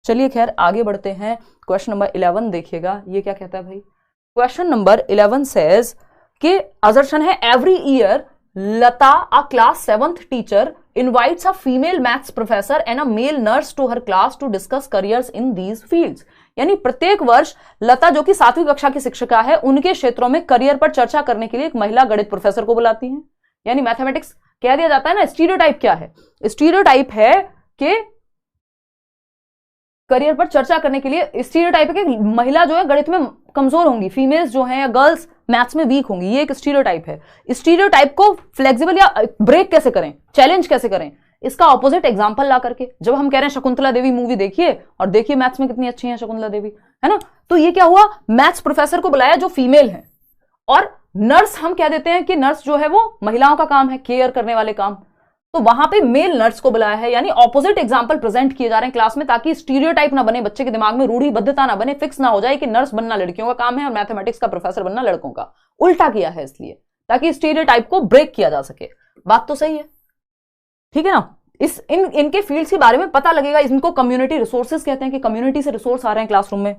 चलिए खैर आगे बढ़ते हैं। क्वेश्चन नंबर 11 देखिएगा, ये क्या कहता है भाई। क्वेश्चन नंबर 11 सेज कि असर्शन है, every year Lata, a class 7th teacher, invites a female maths professor and a male nurse to her class to discuss careers in these fields, यानी प्रत्येक वर्ष लता जो कि 7वीं कक्षा की शिक्षिका है, उनके क्षेत्रों में करियर पर चर्चा करने के लिए एक महिला गणित प्रोफेसर को बुलाती हैं। यानी मैथमेटिक्स कह दिया जाता है ना, स्टीरियोटाइप क्या है, स्टीरियोटाइप है कि करियर पर चर्चा करने के लिए, स्टीरियोटाइप है कि महिला जो है गणित में कमजोर होंगी, फीमेल्स जो हैं या गर्ल्स मैथ्स में वीक होंगी, ये एक स्टीरियोटाइप है। स्टीरियोटाइप को फ्लेक्सिबल या ब्रेक कैसे करें, चैलेंज कैसे करें, इसका ऑपोजिट एग्जांपल ला करके। जब हम कह रहे हैं शकुंतला देवी मूवी देखिए और देखिए मैथ्स में कितनी अच्छी है शकुंतला देवी, है ना, तो ये क्या हुआ, मैथ्स प्रोफेसर को बुलाया जो फीमेल है, और नर्स हम कह देते हैं कि नर्स जो है वो महिलाओं का काम है, केयर करने वाले काम, तो वहां पे मेल नर्स को बुलाया है। यानी ऑपोजिट एग्जांपल प्रेजेंट किए जा रहे हैं क्लास में, ताकि स्टीरियोटाइप ना बने, बच्चे के दिमाग में रूढ़िबद्धता ना बने, फिक्स ना हो जाए कि नर्स बनना लड़कियों का काम है और मैथमेटिक्स का प्रोफेसर बनना लड़कों का। उल्टा किया है इसलिए ताकि स्टीरियोटाइप को ब्रेक किया जा सके। बात तो सही है, ठीक है ना। इनके फील्ड्स के बारे में पता लगेगा। इनको कम्युनिटी रिसोर्सेज कहते हैं कि कम्युनिटी से रिसोर्स आ रहे हैं क्लासरूम में।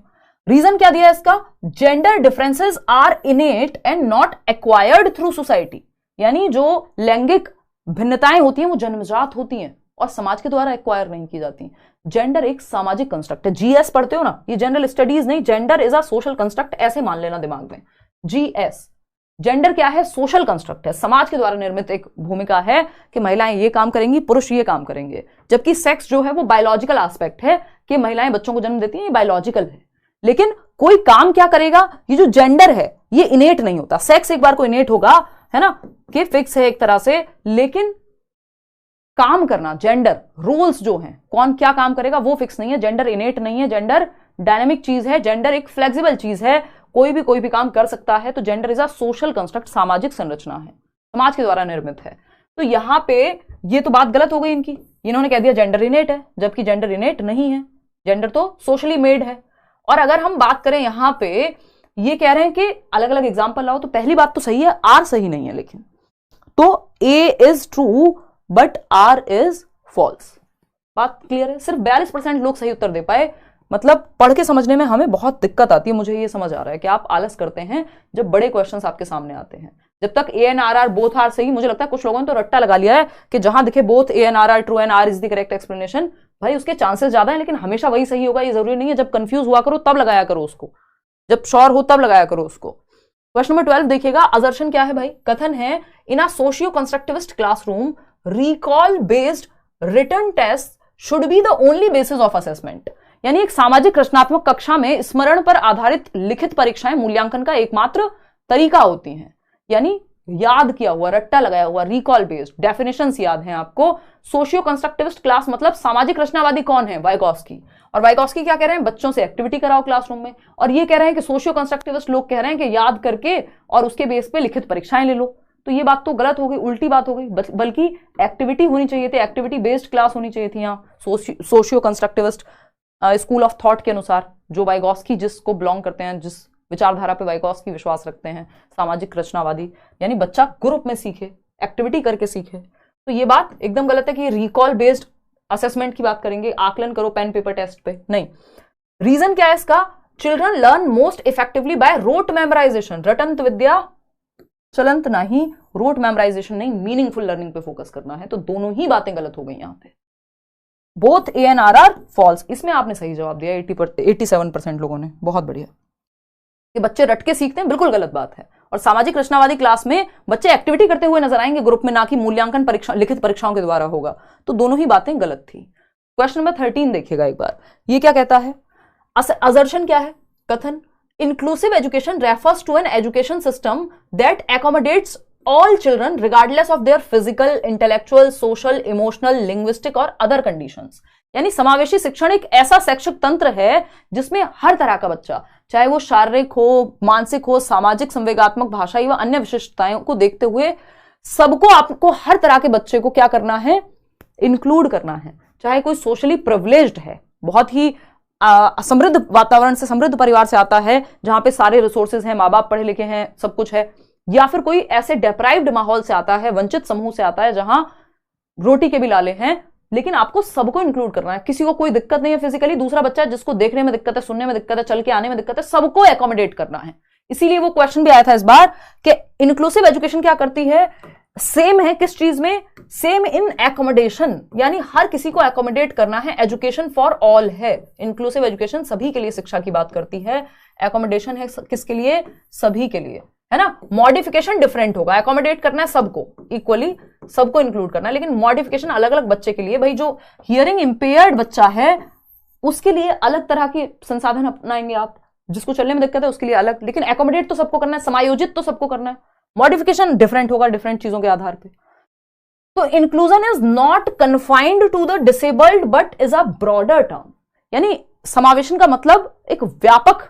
रीजन क्या दिया है इसका, gender differences are innate and not acquired through society, यानी जो लैंगिक भिन्नताएं होती हैं वो जन्मजात होती हैं और समाज के द्वारा एक्वायर नहीं की जाती। जेंडर एक सामाजिक कंस्ट्रक्ट है, जीएस पढ़ते हो ना, ये जनरल स्टडीज नहीं, gender is a social construct, ऐसे मान लेना दिमाग में। जीएस, जेंडर क्या है, सोशल कंस्ट्रक्ट है, समाज के द्वारा निर्मित एक भूमिका है कि महिलाएं ये काम करेंगी, पुरुष ये काम करेंगे। जबकि सेक्स जो है वो बायोलॉजिकल एस्पेक्ट है कि महिलाएं बच्चों को जन्म देती हैं, ये बायोलॉजिकल है। लेकिन कोई काम क्या करेगा, ये जो जेंडर है ये इनेट नहीं होता। सेक्स एक बार को इनेट होगा, है ना, कि फिक्स है एक तरह से, लेकिन काम करना, जेंडर रोल्स जो हैं, कौन क्या काम करेगा वो फिक्स नहीं है, जेंडर इनेट नहीं है, जेंडर डायनेमिक चीज है, जेंडर एक फ्लेक्सिबल चीज है, कोई भी काम कर सकता है। तो gender is a social construct, सामाजिक संरचना है, समाज के द्वारा निर्मित है। तो यहां पे ये तो बात गलत हो गई इनकी, इन्होंने कह दिया जेंडर इनेट है, जबकि जेंडर इनेट नहीं है, जेंडर तो सोशली मेड है। और अगर हम बात करें यहां पे, ये कह रहे हैं कि अलग अलग एग्जाम्पल लाओ, तो पहली बात तो सही है, आर सही नहीं है, लेकिन तो A is true but R is false. बात क्लियर है? सिर्फ 42% लोग सही उत्तर दे पाए। मतलब पढ़ के समझने में हमें बहुत दिक्कत आती है, मुझे ये समझ आ रहा है कि आप आलस करते हैं जब बड़े क्वेश्चंस आपके सामने आते हैं। जब तक A and R are both are सही, मुझे लगता है कुछ लोगों ने तो रट्टा लगा लिया है कि जहां दिखे both A and R are true and R is the correct explanation, भाई उसके चांसेस ज्यादा है, लेकिन हमेशा वही सही होगा ये जरूरी नहीं है। जब कंफ्यूज हुआ करो तब लगाया करो उसको, जब श्योर हो तब लगाया करो उसको। क्वेश्चन नंबर 12 देखिएगा, असर्शन क्या है भाई? कथन है in a socio constructivist classroom recall based written test should be the only basis of assessment. यानी एक सामाजिक रचनात्मक कक्षा में स्मरण पर आधारित लिखित परीक्षाएं मूल्यांकन का एकमात्र तरीका होती हैं। यानी याद किया हुआ, रट्टा लगाया हुआ, रिकॉल बेस्ड, डेफिनेशंस याद हैं आपको। सोशियो कंस्ट्रक्टिविस्ट क्लास मतलब सामाजिक रचनावादी कौन है? वाइगॉस्की। और वाइगॉस्की क्या कह रहे हैं? बच्चों से एक्टिविटी कराओ क्लासरूम में। और ये कह रहे हैं कि सोशियो कंस्ट्रक्टिविस्ट लोग कह रहे हैं कि याद करके और उसके बेस पे लिखित परीक्षाएं ले लो। तो ये बात तो गलत हो गई, उल्टी बात हो गई, बल्कि एक्टिविटी होनी चाहिए थी, एक्टिविटी बेस्ड क्लास होनी चाहिए थी यहाँ socio constructivist school of thought के अनुसार, जो वाइगॉस्की जिसको बिलोंग करते हैं, जिस विचारधारा पे वाइगॉस्की विश्वास रखते हैं, सामाजिक रचनावादी। यानी बच्चा ग्रुप में सीखे, एक्टिविटी करके सीखे। तो ये बात एकदम गलत है कि रिकॉल बेस्ड असेसमेंट की बात करेंगे, आकलन करो पेन पेपर टेस्ट पे, नहीं। रीजन क्या है इसका? Children learn most effectively by rote memorization. रटंत विद्या चलंत नहीं, रोट मेमोराइजेशन नहीं, मीनिंगफुल लर्निंग पे फोकस करना है। तो दोनों ही बातें गलत हो गई यहां पे। Both A and R are false. इसमें आपने सही जवाब दिया 87% लोगों ने, बहुत बढ़िया। कि बच्चे रट के सीखते हैं, बिल्कुल गलत बात है। और सामाजिक रचनावादी क्लास में बच्चे एक्टिविटी करते हुए नजर आएंगे ग्रुप में, ना कि मूल्यांकन परीक्षा लिखित परीक्षाओं के द्वारा होगा। तो दोनों ही बातें गलत थी। क्वेश्चन नंबर 13 देखिएगा एक बार, ये क्या कहता है? असर्शन क्या है? कथन inclusive education refers to an education system that accommodates all children regardless of their physical, intellectual, social, emotional, linguistic और other conditions। यानी समावेशी शिक्षण एक ऐसा शैक्षिक तंत्र है जिसमें हर तरह का बच्चा, चाहे वो शारीरिक हो, मानसिक हो, सामाजिक, संवेगात्मक, भाषाई व अन्य विशिष्टताओं को देखते हुए सबको, आपको हर तरह के बच्चे को क्या करना है? इंक्लूड करना है। चाहे कोई सोशली प्रिविलेज्ड है, बहुत ही समृद्ध वातावरण से, समृद्ध परिवार से आता है, जहां पे सारे रिसोर्सेज हैं, माँ बाप पढ़े लिखे हैं, सब कुछ है, या फिर कोई ऐसे डेप्राइव्ड माहौल से आता है, वंचित समूह से आता है, जहां रोटी के भी लाले हैं, लेकिन आपको सबको इंक्लूड करना है। किसी को कोई दिक्कत नहीं है फिजिकली, दूसरा बच्चा जिसको देखने में दिक्कत है, सुनने में दिक्कत है, चल के आने में दिक्कत है, सबको एकोमोडेट करना है। इसीलिए वो क्वेश्चन भी आया था इस बार कि इंक्लूसिव एजुकेशन क्या करती है? सेम है किस चीज में? सेम इन एकोमोडेशन, यानी हर किसी को एकोमोडेट करना है। एजुकेशन फॉर ऑल है, इंक्लूसिव एजुकेशन सभी के लिए शिक्षा की बात करती है। एकोमोडेशन है किसके लिए? सभी के लिए, है ना। मॉडिफिकेशन डिफरेंट होगा, एकोमोडेट करना है सबको, इक्वली सबको इंक्लूड करना है, लेकिन मॉडिफिकेशन अलग अलग बच्चे के लिए। भाई जो हियरिंग इंपेयर्ड बच्चा है उसके लिए अलग तरह के संसाधन अपनाएंगे आप, जिसको चलने में दिक्कत है उसके लिए अलग, लेकिन एकोमोडेट तो सबको करना है, समायोजित तो सबको करना है। मॉडिफिकेशन डिफरेंट होगा डिफरेंट चीजों के आधार पे। तो inclusion is not confined to the disabled but is a broader term. यानी समावेशन का मतलब एक व्यापक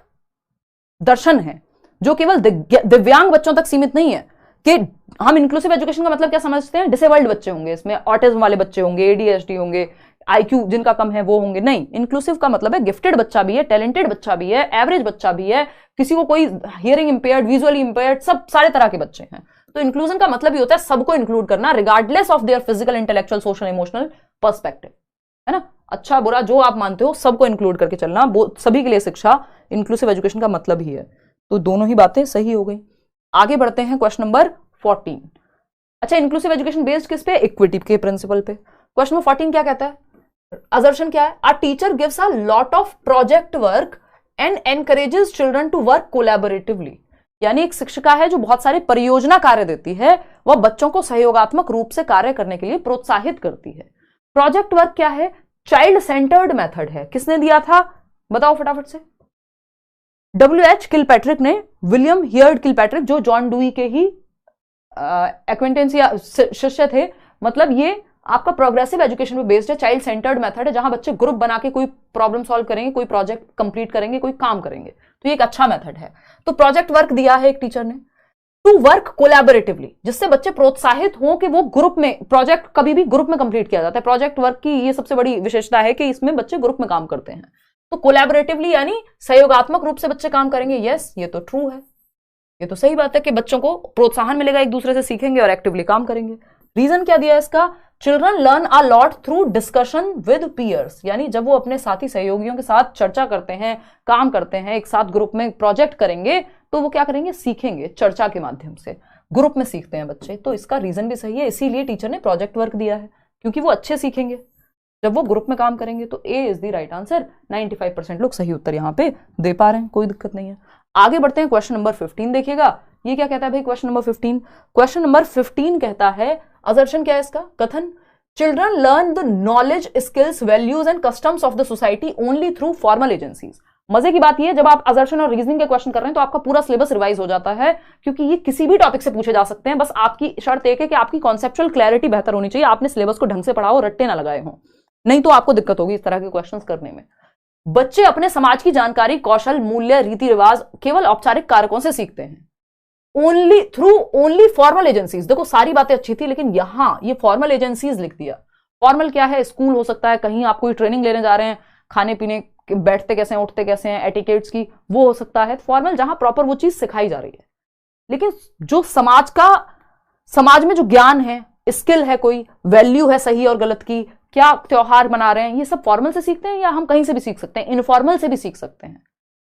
दर्शन है जो केवल दिव्यांग बच्चों तक सीमित नहीं है। कि हम इंक्लूसिव एजुकेशन का मतलब क्या समझते हैं? डिसेबल्ड बच्चे होंगे, इसमें ऑटिज्म वाले बच्चे होंगे, एडीएचडी होंगे, आईक्यू जिनका कम है वो होंगे, नहीं। इंक्लूसिव का मतलब है गिफ्टेड बच्चा भी है, टैलेंटेड बच्चा भी है, एवरेज बच्चा भी है, किसी को कोई हियरिंग इंपेयर्ड, विजुअली इंपेयर्ड, सब सारे तरह के बच्चे हैं। तो इंक्लूजन का मतलब ही होता है सबको इंक्लूड करना, regardless of their physical, intellectual, social, emotional perspective, है ना। अच्छा बुरा जो आप मानते हो सबको इंक्लूड करके चलना, सभी के लिए शिक्षा, इंक्लूसिव एजुकेशन का मतलब ही है। तो दोनों ही बातें सही हो गई। आगे बढ़ते हैं क्वेश्चन नंबर 14। अच्छा, इंक्लूसिव एजुकेशन बेस्ड किस पे? इक्विटी के प्रिंसिपल पे। क्वेश्चन नंबर 14 क्या कहता है? असर्शन क्या है? A teacher gives a lot of project work and encourages children to work collaboratively. यानी एक शिक्षिका है जो बहुत सारे परियोजना कार्य देती है, वह बच्चों को सहयोगात्मक रूप से कार्य करने के लिए प्रोत्साहित करती है। प्रोजेक्ट वर्क क्या है? चाइल्ड सेंटर्ड मेथड है। किसने दिया था बताओ फटाफट से? W.H. किलपैट्रिक ने, विलियम हियर्ड किलपैट्रिक जो जॉन डुई के ही एक्वेंटेंस या शिष्य थे, मतलब ये आपका प्रोग्रेसिव एजुकेशन पे बेस्ड है, चाइल्ड सेंटर्ड मेथड है, जहां बच्चे ग्रुप बना के कोई प्रॉब्लम सॉल्व करेंगे, कोई प्रोजेक्ट कंप्लीट करेंगे, कोई काम करेंगे, तो ये एक अच्छा मेथड है। तो प्रोजेक्ट वर्क दिया है एक टीचर ने, टू वर्क कोलैबोरेटिवली, जिससे बच्चे प्रोत्साहित हों कि वो ग्रुप में, प्रोजेक्ट कभी भी ग्रुप में कंप्लीट किया जाता है, प्रोजेक्ट वर्क की ये सबसे बड़ी विशेषता है कि इसमें बच्चे ग्रुप में काम करते हैं। तो कोलैबोरेटिवली यानी सहयोगात्मक रूप से बच्चे काम करेंगे। यस, ये तो ट्रू है, ये तो सही बात है कि बच्चों को प्रोत्साहन मिलेगा, एक दूसरे से सीखेंगे और एक्टिवली काम करेंगे। रीजन क्या दिया है इसका? Children learn a lot through discussion with peers, यानी जब वो अपने साथी सहयोगियों के साथ चर्चा करते हैं, काम करते हैं, एक साथ ग्रुप में प्रोजेक्ट करेंगे, तो वो क्या करेंगे? सीखेंगे चर्चा के माध्यम से, ग्रुप में सीखते हैं बच्चे। तो इसका रीजन भी सही है, इसीलिए टीचर ने प्रोजेक्ट वर्क दिया है, क्योंकि वो अच्छे सीखेंगे जब वो ग्रुप में काम करेंगे। तो A is the right answer. 95% लोग सही उत्तर यहां पे दे पा रहे हैं, कोई दिक्कत नहीं है। आगे बढ़ते हैं, क्वेश्चन नंबर 15 देखिएगा। ये क्या कहता है भाई क्वेश्चन नंबर 15? क्वेश्चन नंबर 15 कहता है, असर्शन क्या है इसका? कथन, children learn the knowledge, skills, values and customs of the society only through formal agencies. मजे की बात यह, जब आप असर्शन और रीजनिंग के क्वेश्चन कर रहे हैं तो आपका पूरा सिलेबस रिवाइज हो जाता है, क्योंकि ये किसी भी टॉपिक से पूछे जा सकते हैं। बस आपकी शर्त एक है कि आपकी कॉन्सेप्चुअल क्लैरिटी बेहतर होनी चाहिए, आपने सिलेबस को ढंग से पढ़ा हो, रट्टे ना लगाए हों, नहीं तो आपको दिक्कत होगी इस तरह के क्वेश्चन करने में। बच्चे अपने समाज की जानकारी, कौशल, मूल्य, रीति रिवाज केवल औपचारिक कारकों से सीखते हैं, ओनली फॉर्मल एजेंसीज। देखो सारी बातें अच्छी थी, लेकिन यहां ये फॉर्मल एजेंसीज लिख दिया। फॉर्मल क्या है? स्कूल हो सकता है, कहीं आप कोई ट्रेनिंग लेने जा रहे हैं, खाने पीने, बैठते कैसे हैं, उठते कैसे हैं, एटिकेट्स की, वो हो सकता है फॉर्मल, जहां प्रॉपर वो चीज सिखाई जा रही है। लेकिन जो समाज में जो ज्ञान है, स्किल है, कोई वैल्यू है सही और गलत की, क्या त्योहार मना रहे हैं, ये सब फॉर्मल से सीखते हैं या हम कहीं से भी सीख सकते हैं? इनफॉर्मल से भी सीख सकते हैं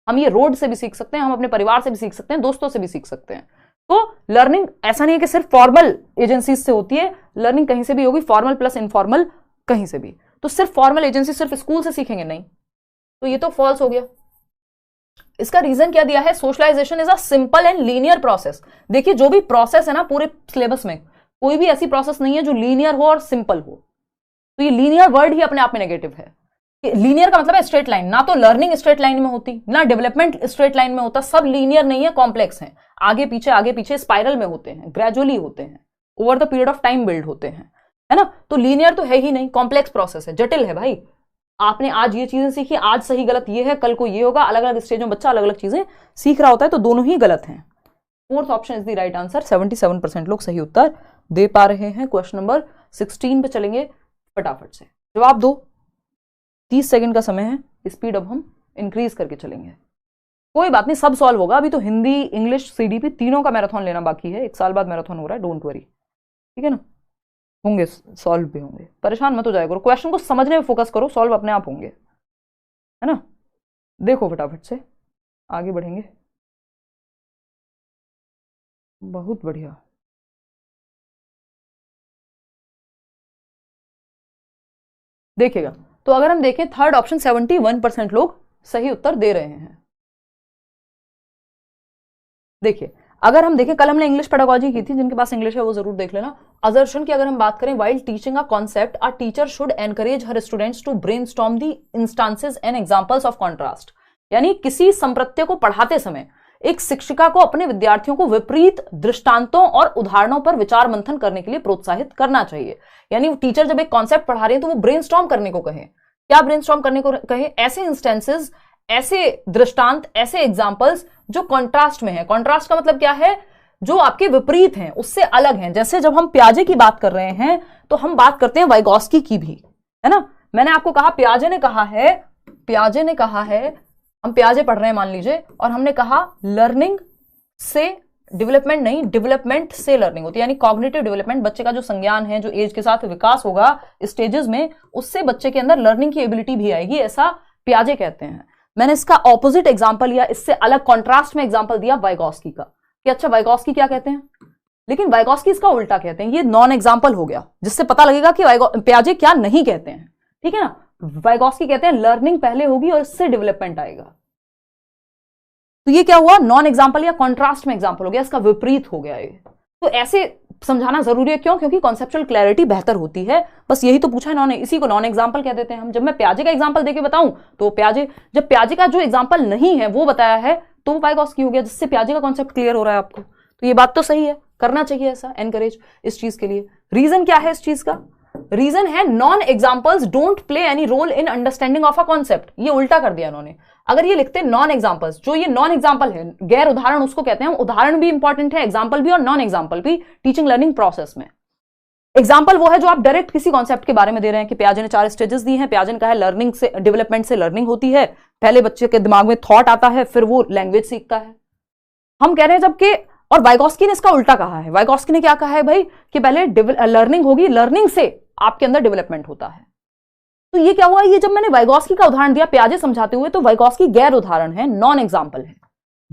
हम, ये रोड से भी सीख सकते हैं, हम अपने परिवार से भी सीख सकते हैं, दोस्तों से भी सीख सकते हैं। तो लर्निंग ऐसा नहीं है कि सिर्फ फॉर्मल एजेंसीज से होती है, लर्निंग कहीं से भी होगी, फॉर्मल प्लस इनफॉर्मल कहीं से भी। तो सिर्फ फॉर्मल एजेंसी सिर्फ स्कूल से सीखेंगे नहीं, तो ये तो फॉल्स हो गया। इसका रीजन क्या दिया है? Socialisation is a simple and linear process. देखिए जो भी प्रोसेस है ना पूरे सिलेबस में, कोई भी ऐसी प्रोसेस नहीं है जो लीनियर हो और सिंपल हो। तो ये लीनियर वर्ड ही अपने आप में नेगेटिव है। लीनियर का मतलब है स्ट्रेट लाइन, ना तो लर्निंग स्ट्रेट लाइन में होती, ना डेवलपमेंट स्ट्रेट लाइन में होता, सब लीनियर नहीं है, कॉम्प्लेक्स है, आगे पीछे स्पाइरल में होते हैं, ग्रेजुअली होते हैं, over the period of time build होते हैं, है ना। तो लीनियर तो है ही नहीं, कॉम्प्लेक्स प्रोसेस है, जटिल है भाई। आपने आज ये चीजें सीखी, आज सही गलत ये है, कल को ये होगा, अलग अलग स्टेज में बच्चा अलग अलग चीजें सीख रहा होता है, तो दोनों ही गलत हैं। Fourth option is the right answer. 77% लोग सही उत्तर दे पा रहे हैं। क्वेश्चन नंबर 16 पे चलेंगे, फटाफट से जवाब दो। 30 सेकंड का समय है, स्पीड अब हम इंक्रीज करके चलेंगे। कोई बात नहीं, सब सॉल्व होगा। अभी तो हिंदी, इंग्लिश, सीडीपी तीनों का मैराथन लेना बाकी है, 1 साल बाद मैराथन हो रहा है, डोंट वरी, ठीक है ना। होंगे, सॉल्व भी होंगे, परेशान मत हो जाया करो, क्वेश्चन को समझने में फोकस करो, सॉल्व अपने आप होंगे, है ना। देखो फटाफट से आगे बढ़ेंगे, बहुत बढ़िया। देखिएगा, तो अगर हम देखें थर्ड ऑप्शन 71% लोग सही उत्तर दे रहे हैं। देखिए अगर हम देखें, कल हमने इंग्लिश पेडागोजी की थी, जिनके पास इंग्लिश है वो जरूर देख लेना। असर्शन की अगर हम बात करें, while teaching a concept a teacher should encourage her students to brainstorm the instances and examples of contrast. यानी किसी संप्रत्य को पढ़ाते समय एक शिक्षिका को अपने विद्यार्थियों को विपरीत दृष्टांतों और उदाहरणों पर विचार मंथन करने के लिए प्रोत्साहित करना चाहिए। यानी टीचर जब एक कॉन्सेप्ट पढ़ा रहे हैं तो वो ब्रेनस्टॉर्म करने को कहे। क्या ब्रेनस्टॉर्म करने को कहे? ऐसे इंस्टेंसेस, ऐसे दृष्टांत, ऐसे एग्जाम्पल्स जो कॉन्ट्रास्ट में है। कॉन्ट्रास्ट का मतलब क्या है? जो आपके विपरीत हैं, उससे अलग हैं। जैसे जब हम प्याजे की बात कर रहे हैं तो हम बात करते हैं वाइगोस्की की भी, है ना। मैंने आपको कहा प्याजे ने कहा है, हम प्याजे पढ़ रहे हैं मान लीजिए, और हमने कहा लर्निंग से डेवलपमेंट नहीं, डेवलपमेंट से लर्निंग होती है। यानी कॉग्निटिव डेवलपमेंट, बच्चे का जो संज्ञान है, जो एज के साथ विकास होगा स्टेजेस में, उससे बच्चे के अंदर लर्निंग की एबिलिटी भी आएगी, ऐसा प्याजे कहते हैं। मैंने इसका ऑपोजिट एग्जांपल लिया, इससे अलग कॉन्ट्रास्ट में एग्जांपल दिया वाइगोस्की का, कि अच्छा वाइगोस्की क्या कहते हैं, लेकिन वाइगोस्की इसका उल्टा कहते हैं। ये नॉन एग्जांपल हो गया, जिससे पता लगेगा कि प्याजे क्या नहीं कहते हैं, ठीक है ना। वाइगोस्की कहते हैं लर्निंग पहले होगी और इससे डेवलपमेंट आएगा। तो ये क्या हुआ? नॉन एग्जांपल या कॉन्ट्रास्ट में एग्जांपल हो गया, इसका विपरीत हो गया ये। तो ऐसे समझाना जरूरी है, क्यों? क्योंकि कॉन्सेप्चुअल क्लैरिटी बेहतर होती है। बस यही तो पूछा है, इसी को नॉन एग्जांपल कह देते हैं हम। जब मैं प्याजे का एग्जांपल देके बताऊं तो जब प्याजे का जो एग्जांपल नहीं है वो बताया है तो वो वाइगोस्की हो गया, जिससे प्याजे का कॉन्सेप्ट क्लियर हो रहा है आपको। तो ये बात तो सही है, करना चाहिए ऐसा, एनकरेज इस चीज के लिए। रीजन क्या है इस चीज का? रीजन है non examples don't play any role in understanding of a concept. ये उल्टा कर दिया इन्होंने। अगर ये लिखते नॉन एग्जाम्पल्स, जो ये नॉन एग्जाम्पल है, गैर उदाहरण उसको कहते हैं, उदाहरण भी इंपॉर्टेंट है, एग्जाम्पल भी और नॉन एग्जाम्पल भी टीचिंग लर्निंग प्रोसेस में। एग्जाम्पल वो है जो आप डायरेक्ट किसी कॉन्सेप्ट के बारे में दे रहे हैं कि पियाजे ने 4 स्टेजेस दी हैं। पियाजे ने कहा है लर्निंग से, डेवलपमेंट से लर्निंग होती है, पहले बच्चे के दिमाग में थॉट आता है, फिर वो लैंग्वेज सीखता है। हम कह रहे हैं जबकि, और वाइगॉस्की ने इसका उल्टा कहा है। वाइगॉस्की ने क्या कहा है भाई कि पहले लर्निंग होगी, लर्निंग से आपके अंदर डेवलपमेंट होता है। तो ये क्या हुआ, ये जब मैंने वाइगॉस्की का उदाहरण दिया पियाजे समझाते हुए, तो वाइगॉस्की गैर उदाहरण है, नॉन एग्जाम्पल है,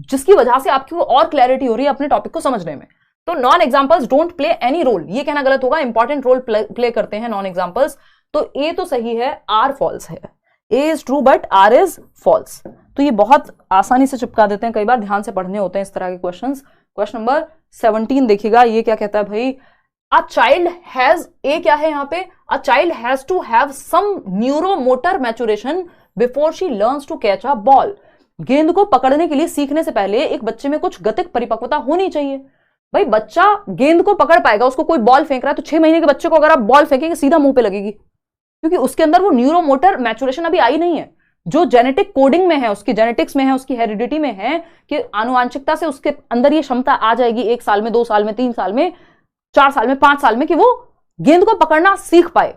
जिसकी वजह से आपकी और क्लैरिटी हो रही है अपने टॉपिक को समझने में। तो non examples don't play any role, ये कहना गलत होगा, इंपॉर्टेंट रोल प्ले करते हैं नॉन एग्जाम्पल्स। तो ए तो सही है, आर फॉल्स है। A is true but R is false. तो ये बहुत आसानी से चिपका देते हैं, कई बार ध्यान से पढ़ने होते हैं इस तरह के क्वेश्चंस। क्वेश्चन नंबर 17 देखिएगा, ये क्या कहता है भाई, अ चाइल्ड हैज, ए क्या है यहां पे, a child has to have some neuromotor maturation before she learns to catch a ball. गेंद को पकड़ने के लिए सीखने से पहले एक बच्चे में कुछ गतिक परिपक्वता होनी चाहिए। भाई बच्चा गेंद को पकड़ पाएगा, उसको कोई बॉल फेंक रहा है तो 6 महीने के बच्चे को अगर आप बॉल फेंकेंगे सीधा मुंह पे लगेगी, क्योंकि उसके अंदर वो न्यूरोमोटर मैच्योरेशन अभी आई नहीं है, जो जेनेटिक कोडिंग में है, उसकी जेनेटिक्स में है, उसकी हेरिडिटी में है, कि आनुवांशिकता से उसके अंदर ये क्षमता आ जाएगी 1 साल में, 2 साल में, 3 साल में, 4 साल में, 5 साल में, कि वो गेंद को पकड़ना सीख पाए।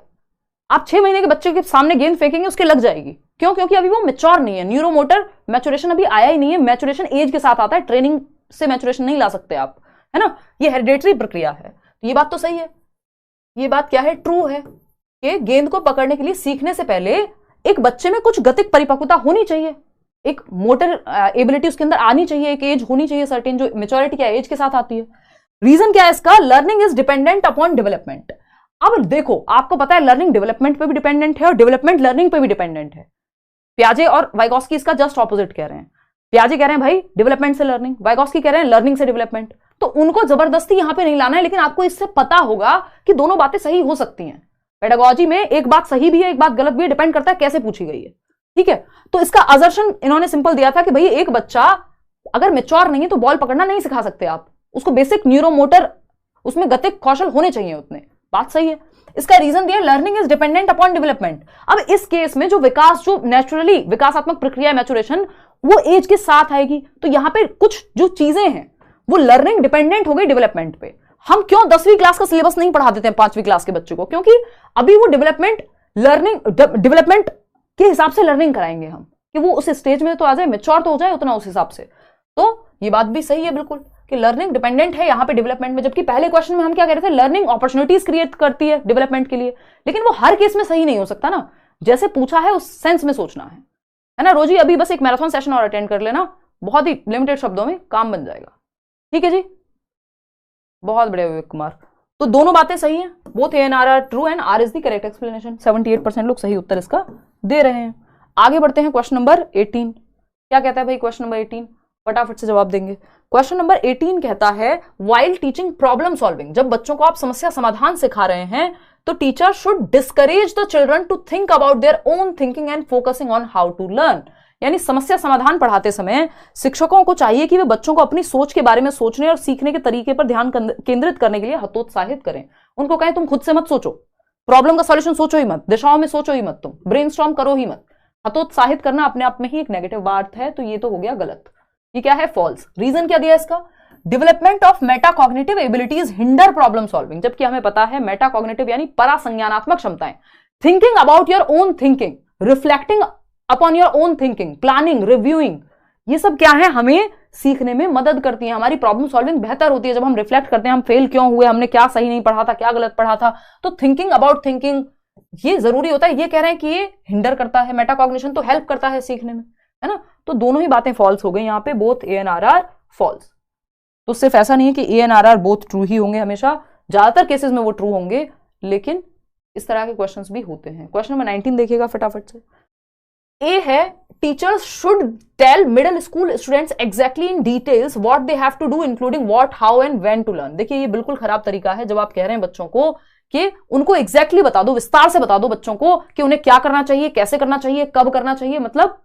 आप 6 महीने के बच्चे के सामने गेंद फेंकेंगे उसके लग जाएगी, क्यों? क्योंकि अभी वो मैच्योर नहीं है, न्यूरोमोटर मैच्योरेशन अभी आया ही नहीं है। मैच्योरेशन एज के साथ आता है, ट्रेनिंग से मैच्योरेशन नहीं ला सकते आप, है ना, ये हेरिडेटरी प्रक्रिया है। तो ये बात तो सही है, ये बात क्या है, ट्रू है, कि गेंद को पकड़ने के लिए सीखने से पहले एक बच्चे में कुछ गतिक परिपक्वता होनी चाहिए, एक मोटर एबिलिटी उसके अंदर आनी चाहिए, एक एज होनी चाहिए सर्टेन, जो मेच्योरिटी क्या एज के साथ आती है। रीजन क्या है इसका, learning is dependent upon development. अब देखो, आपको पता है लर्निंग डेवलपमेंट पे भी डिपेंडेंट है और डेवलपमेंट लर्निंग पे भी डिपेंडेंट है। पियाजे और वाइगॉस्की इसका जस्ट ऑपोजिट कह रहे हैं। पियाजे कह रहे हैं भाई डेवलपमेंट से लर्निंग, वाइगॉस्की कह रहे हैं लर्निंग से डेवलपमेंट। तो उनको जबरदस्ती यहां पे नहीं लाना है, लेकिन आपको इससे पता होगा कि दोनों बातें सही हो सकती हैं। पेडागोजी में एक बात सही भी है, एक बात गलत भी है, डिपेंड करता है कैसे पूछी गई है, ठीक है। तो इसका असर्शन इन्होंने सिंपल दिया था कि भाई एक बच्चा अगर मैच्योर नहीं है तो बॉल पकड़ना नहीं सिखा सकते आप, उसको बेसिक न्यूरोमोटर, उसमें गतिक कौशल होने चाहिए उतने, बात सही है। इसका रीजन दिया learning is dependent upon development. अब इस केस में जो विकास, जो नेचुरली विकासात्मक प्रक्रिया मैच्योरेशन, वो एज के साथ आएगी। तो यहां पे कुछ जो चीजें हैं वो लर्निंग डिपेंडेंट हो गई डेवलपमेंट पे। हम क्यों 10वीं क्लास का सिलेबस नहीं पढ़ा देते हैं 5वीं क्लास के बच्चे को, क्योंकि अभी वो डेवलपमेंट, लर्निंग डेवलपमेंट के हिसाब से लर्निंग कराएंगे हम, कि वो उस स्टेज में तो आ जाए, मैच्योर तो हो जाए उतना, उस हिसाब से। तो ये बात भी सही है बिल्कुल कि लर्निंग डिपेंडेंट है यहां पे डेवलपमेंट में, जबकि पहले क्वेश्चन में हम क्या कह रहे थे, लर्निंग अपॉर्चुनिटीज क्रिएट करती है डेवलपमेंट के लिए। लेकिन वो हर केस में सही नहीं हो सकता ना, जैसे पूछा है उस सेंस में सोचना है ना। रोजी अभी बस एक मैराथन सेशन और अटेंड कर लेना, बहुत ही लिमिटेड शब्दों में काम बन जाएगा, ठीक है जी। बहुत बढ़िया विवेक कुमार। तो दोनों बातें सही हैं, both A and R are true and R is the correct explanation. 78% लोग सही उत्तर इसका दे रहे हैं। आगे बढ़ते हैं, क्वेश्चन नंबर 18 क्या कहता है भाई, क्वेश्चन नंबर 18 फटाफट से जवाब देंगे। क्वेश्चन नंबर 18 कहता है वाइल टीचिंग प्रॉब्लम सॉल्विंग, जब बच्चों को आप समस्या समाधान सिखा रहे हैं तो teacher should discourage the children to think about their own thinking and focusing on how to learn. यानी समस्या समाधान पढ़ाते समय शिक्षकों को चाहिए कि वे बच्चों को अपनी सोच के बारे में सोचने और सीखने के तरीके पर ध्यान केंद्रित करने के लिए हतोत्साहित करें। उनको कहें तुम खुद से मत सोचो, प्रॉब्लम का सॉल्यूशन सोचो ही मत, दिशाओं में सोचो ही मत, तुम ब्रेनस्टॉर्म करो ही मत। हतोत्साहित करना अपने आप में ही एक नेगेटिव बात है, तो ये तो हो गया गलत। ये क्या है, फॉल्स। रीजन क्या दिया इसका, development of metacognitive abilities hinder problem solving, जबकि हमें पता है मेटाकॉग्निटिव यानी परासंज्ञानात्मक क्षमताएं, thinking about your own thinking, reflecting upon your own thinking, planning, reviewing, ये सब क्या है, हमें सीखने में मदद करती है। हमारी प्रॉब्लम सॉल्विंग बेहतर होती है जब हम रिफ्लेक्ट करते हैं, हम फेल क्यों हुए, हमने क्या सही नहीं पढ़ा था, क्या गलत पढ़ा था। तो थिंकिंग अबाउट थिंकिंग ये जरूरी होता है। ये कह रहे हैं कि ये हिंडर करता है, मेटाकॉग्निशन तो हेल्प करता है सीखने में, है ना। तो दोनों ही बातें फॉल्स हो गई यहाँ पे, both A and R are false. तो सिर्फ ऐसा नहीं है कि A and R are both true ही होंगे हमेशा, ज्यादातर केसेस में वो ट्रू होंगे, लेकिन इस तरह के क्वेश्चंस भी होते हैं। क्वेश्चन नंबर 19 देखिएगा फटाफट से। ए है teachers should tell middle school students exactly in details what they have to do including what, how and when to learn. देखिए ये बिल्कुल खराब तरीका है जब आप कह रहे हैं बच्चों को कि उनको एग्जैक्टली बता दो, विस्तार से बता दो बच्चों को कि उन्हें क्या करना चाहिए, कैसे करना चाहिए, कब करना चाहिए, मतलब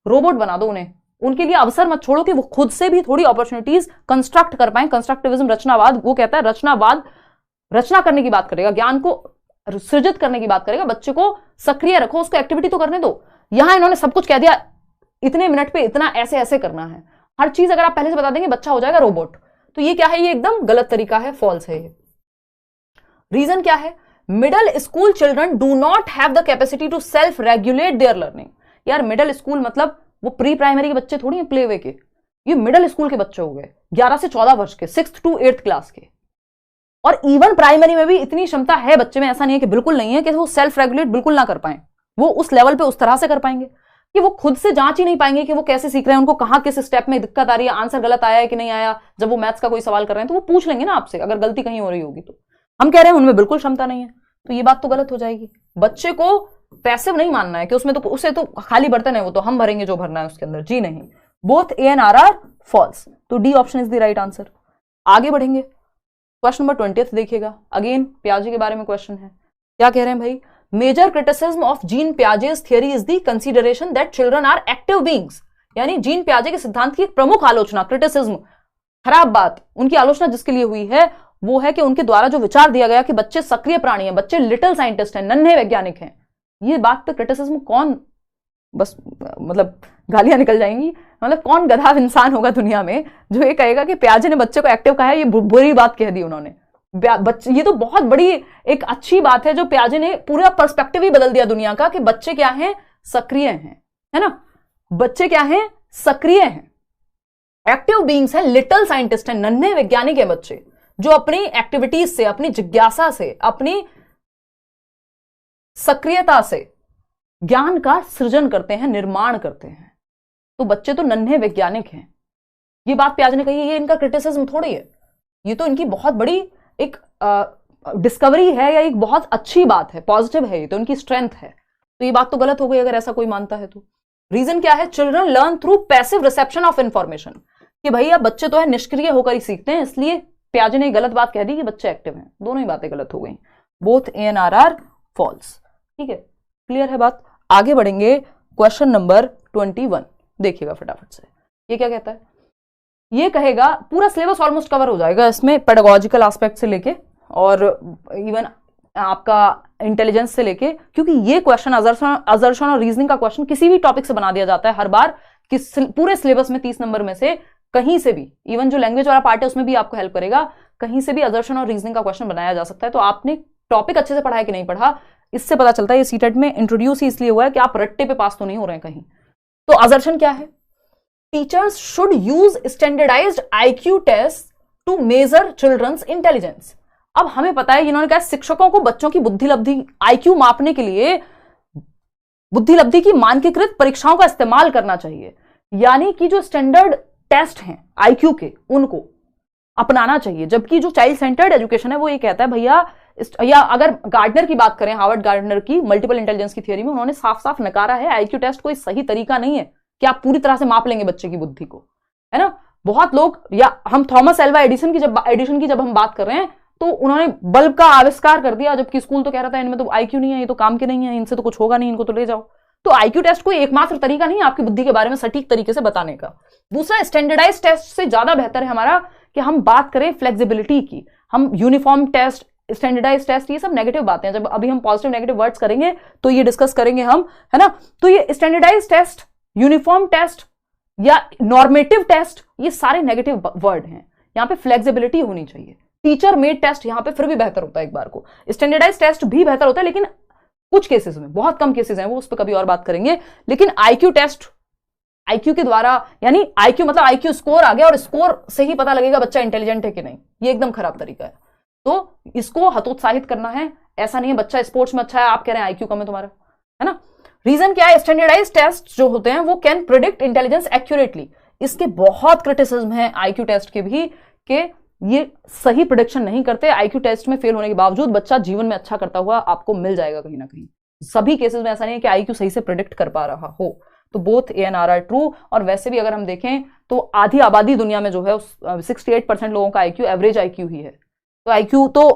रोबोट बना दो उन्हें। उनके लिए अवसर मत छोड़ो कि वो खुद से भी थोड़ी अपॉर्चुनिटीज कंस्ट्रक्ट कर पाए। कंस्ट्रक्टिविज्म रचनावाद, वो कहता है रचनावाद रचना करने की बात करेगा, ज्ञान को सृजित करने की बात करेगा, बच्चे को सक्रिय रखो, उसको एक्टिविटी तो करने दो। यहां इन्होंने सब कुछ कह दिया, इतने मिनट पे इतना ऐसे ऐसे करना है, हर चीज अगर आप पहले से बता देंगे बच्चा हो जाएगा रोबोट। तो ये क्या है, ये एकदम गलत तरीका है, फॉल्स है ये। रीजन क्या है, middle school children do not have the capacity to self regulate their learning. यार मिडिल स्कूल मतलब वो प्री प्राइमरी के बच्चे थोड़ी हैं, प्ले वे के, ये मिडिल स्कूल के बच्चे हो गए, 11 से 14 वर्ष के, 6th to 8th क्लास के। और इवन प्राइमरी में भी इतनी क्षमता है बच्चे में, ऐसा नहीं है कि बिल्कुल नहीं है, कि वो सेल्फ रेगुलेट बिल्कुल ना कर पाए, वो उस लेवल पे उस तरह से कर पाएंगे कि वो खुद से जांच ही नहीं पाएंगे कि वो कैसे सीख रहे हैं, उनको कहां किस स्टेप में दिक्कत आ रही है, आंसर गलत आया है कि नहीं आया। जब वो मैथ्स का कोई सवाल कर रहे हैं तो वो पूछ लेंगे ना आपसे, अगर गलती कहीं हो रही होगी तो। हम कह रहे हैं उनमें बिल्कुल क्षमता नहीं है, तो ये बात तो गलत हो जाएगी। बच्चे को पैसिव नहीं मानना है कि उसमें तो उसे तो खाली बर्तन है, वो तो हम भरेंगे जो भरना है उसके अंदर, जी नहीं। Both A and R are false, तो D option is the right answer. आगे बढ़ेंगे, क्वेश्चन नंबर 20 देखिएगा, अगेन पियाजे के बारे में क्वेश्चन है। क्या कह रहे हैं भाई, major criticism of Jean Piaget's theory is the consideration that children are active beings. यानी जीन पियाजे के सिद्धांत की एक प्रमुख आलोचना, क्रिटिसिज्म, खराब बात, उनकी आलोचना जिसके लिए हुई है वो है कि उनके द्वारा जो विचार दिया गया कि बच्चे सक्रिय प्राणी हैं, बच्चे लिटिल साइंटिस्ट हैं, नन्हे वैज्ञानिक हैं। ये बात पे क्रिटिसिज्म कौन, बस मतलब गालियां निकल जाएंगी, मतलब कौन गधा इंसान होगा दुनिया में जो ये कहेगा कि पियाजे ने बच्चे को एक्टिव कहा है, ये बुरी बात कह दी उन्होंने। बच्चे, ये तो बहुत बड़ी एक अच्छी बात है जो पियाजे ने पूरा पर्सपेक्टिव ही बदल दिया दुनिया का, कि बच्चे क्या हैं, सक्रिय हैं, है ना, बच्चे क्या हैं, सक्रिय हैं, एक्टिव बीइंग्स हैं, लिटिल साइंटिस्ट हैं, नन्हे वैज्ञानिक हैं बच्चे, जो अपनी एक्टिविटीज से, अपनी जिज्ञासा से, अपनी सक्रियता से ज्ञान का सृजन करते हैं, निर्माण करते हैं। तो बच्चे तो नन्हे वैज्ञानिक हैं, ये बात पियाजे ने कही है, ये इनका क्रिटिसिज्म थोड़ी है, ये तो इनकी बहुत बड़ी एक डिस्कवरी है, या एक बहुत अच्छी बात है, पॉजिटिव है, ये तो इनकी स्ट्रेंथ है। तो ये बात तो गलत हो गई अगर ऐसा कोई मानता है तो। रीजन क्या है, children learn through passive reception of information, कि भैया बच्चे तो है निष्क्रिय होकर ही सीखते हैं, इसलिए पियाजे ने गलत बात कह दी कि बच्चे एक्टिव हैं। दोनों ही बातें गलत हो गई, both A and R are false. ठीक है, क्लियर है बात। आगे बढ़ेंगे, क्वेश्चन नंबर 21 देखिएगा फटाफट से। ये क्या कहता है, ये कहेगा, पूरा सिलेबस ऑलमोस्ट कवर हो जाएगा इसमें, पेडागोजिकल एस्पेक्ट से लेके और इवन आपका इंटेलिजेंस से लेके, क्योंकि ये क्वेश्चन अजर्शन और रीजनिंग का क्वेश्चन किसी भी टॉपिक से बना दिया जाता है हर बार, कि पूरे सिलेबस में 30 नंबर में से कहीं से भी, इवन जो लैंग्वेज वाला पार्ट है उसमें भी आपको हेल्प करेगा, कहीं से भी अजर्शन और रीजनिंग का क्वेश्चन बनाया जा सकता है। तो आपने टॉपिक अच्छे से पढ़ा है कि नहीं पढ़ा, इससे पता चलता है। ये सीटेट में इंट्रोड्यूस ही इसलिए हुआ है कि आप रट्टे पे पास तो नहीं हो रहे हैं कहीं। तो अजर्शन क्या है, teachers should use standardised IQ test to measure children's intelligence. अब हमें पता है, इन्होंने कहा शिक्षकों को बच्चों की बुद्धिलब्धि, आईक्यू मापने के लिए बुद्धिलब्धि की मानकीकृत परीक्षाओं का इस्तेमाल करना चाहिए, यानी कि जो स्टैंडर्ड टेस्ट हैं आईक्यू के, उनको अपनाना चाहिए। जबकि जो चाइल्ड सेंटर्ड एजुकेशन है वो ये कहता है भैया, या अगर गार्डनर की बात करें, हार्वर्ड गार्डनर की मल्टीपल इंटेलिजेंस की थ्योरी में, उन्होंने साफ साफ नकारा है आईक्यू टेस्ट कोई सही तरीका नहीं है कि आप पूरी तरह से माप लेंगे बच्चे की बुद्धि को, है ना। बहुत लोग, या हम थॉमस एल्वा एडिसन की जब हम बात कर रहे हैं, तो उन्होंने बल्ब का आविष्कार कर दिया, जबकि स्कूल तो कह रहा था इनमें तो आईक्यू नहीं है, ये तो काम के नहीं है, इनसे तो कुछ होगा नहीं, इनको तो ले जाओ। तो आईक्यू टेस्ट कोई एकमात्र तरीका नहीं है आपकी बुद्धि के बारे में सटीक तरीके से बताने का। दूसरा, स्टैंडर्डाइज टेस्ट से ज्यादा बेहतर है हमारा कि हम बात करें फ्लेक्सिबिलिटी की। हम यूनिफॉर्म टेस्ट, स्टैंडर्डाइज टेस्ट, ये सब नेगेटिव बातें हैं। जब अभी हम पॉजिटिव नेगेटिव वर्ड्स करेंगे तो ये डिस्कस करेंगे हम, है ना। तो ये स्टैंडर्डाइज टेस्ट, यूनिफॉर्म टेस्ट या नॉर्मेटिव टेस्ट, ये सारे नेगेटिव वर्ड हैं। यहां पे फ्लेक्सिबिलिटी होनी चाहिए। टीचर मेड टेस्ट यहां पे फिर भी बेहतर होता है, एक बार को स्टैंडर्डाइज टेस्ट भी बेहतर होता है, लेकिन कुछ केसेस में, बहुत कम केसेस हैं वो, उस पर कभी और बात करेंगे। लेकिन आईक्यू टेस्ट, आईक्यू के द्वारा, यानी आईक्यू मतलब आईक्यू स्कोर आ गया और स्कोर से ही पता लगेगा बच्चा इंटेलिजेंट है कि नहीं, ये एकदम खराब तरीका है। तो इसको हतोत्साहित करना है। ऐसा नहीं है बच्चा स्पोर्ट्स में अच्छा है, आप कह रहे हैं आईक्यू कम है तुम्हारा, है ना। रीजन क्या है, स्टैंडर्डाइज टेस्ट जो होते हैं वो कैन प्रिडिक्ट इंटेलिजेंस एक्यूरेटली। इसके बहुत क्रिटिसिज्म है आईक्यू टेस्ट के भी, कि ये सही प्रिडिक्शन नहीं करते। आईक्यू टेस्ट में फेल होने के बावजूद बच्चा जीवन में अच्छा करता हुआ आपको मिल जाएगा कहीं ना कहीं। सभी केसेस में ऐसा नहीं है कि आईक्यू सही से प्रिडिक्ट कर पा रहा हो। तो both A and R are true. और वैसे भी अगर हम देखें तो आधी आबादी दुनिया में जो है 68% लोगों का आईक्यू एवरेज आईक्यू ही है। तो आईक्यू तो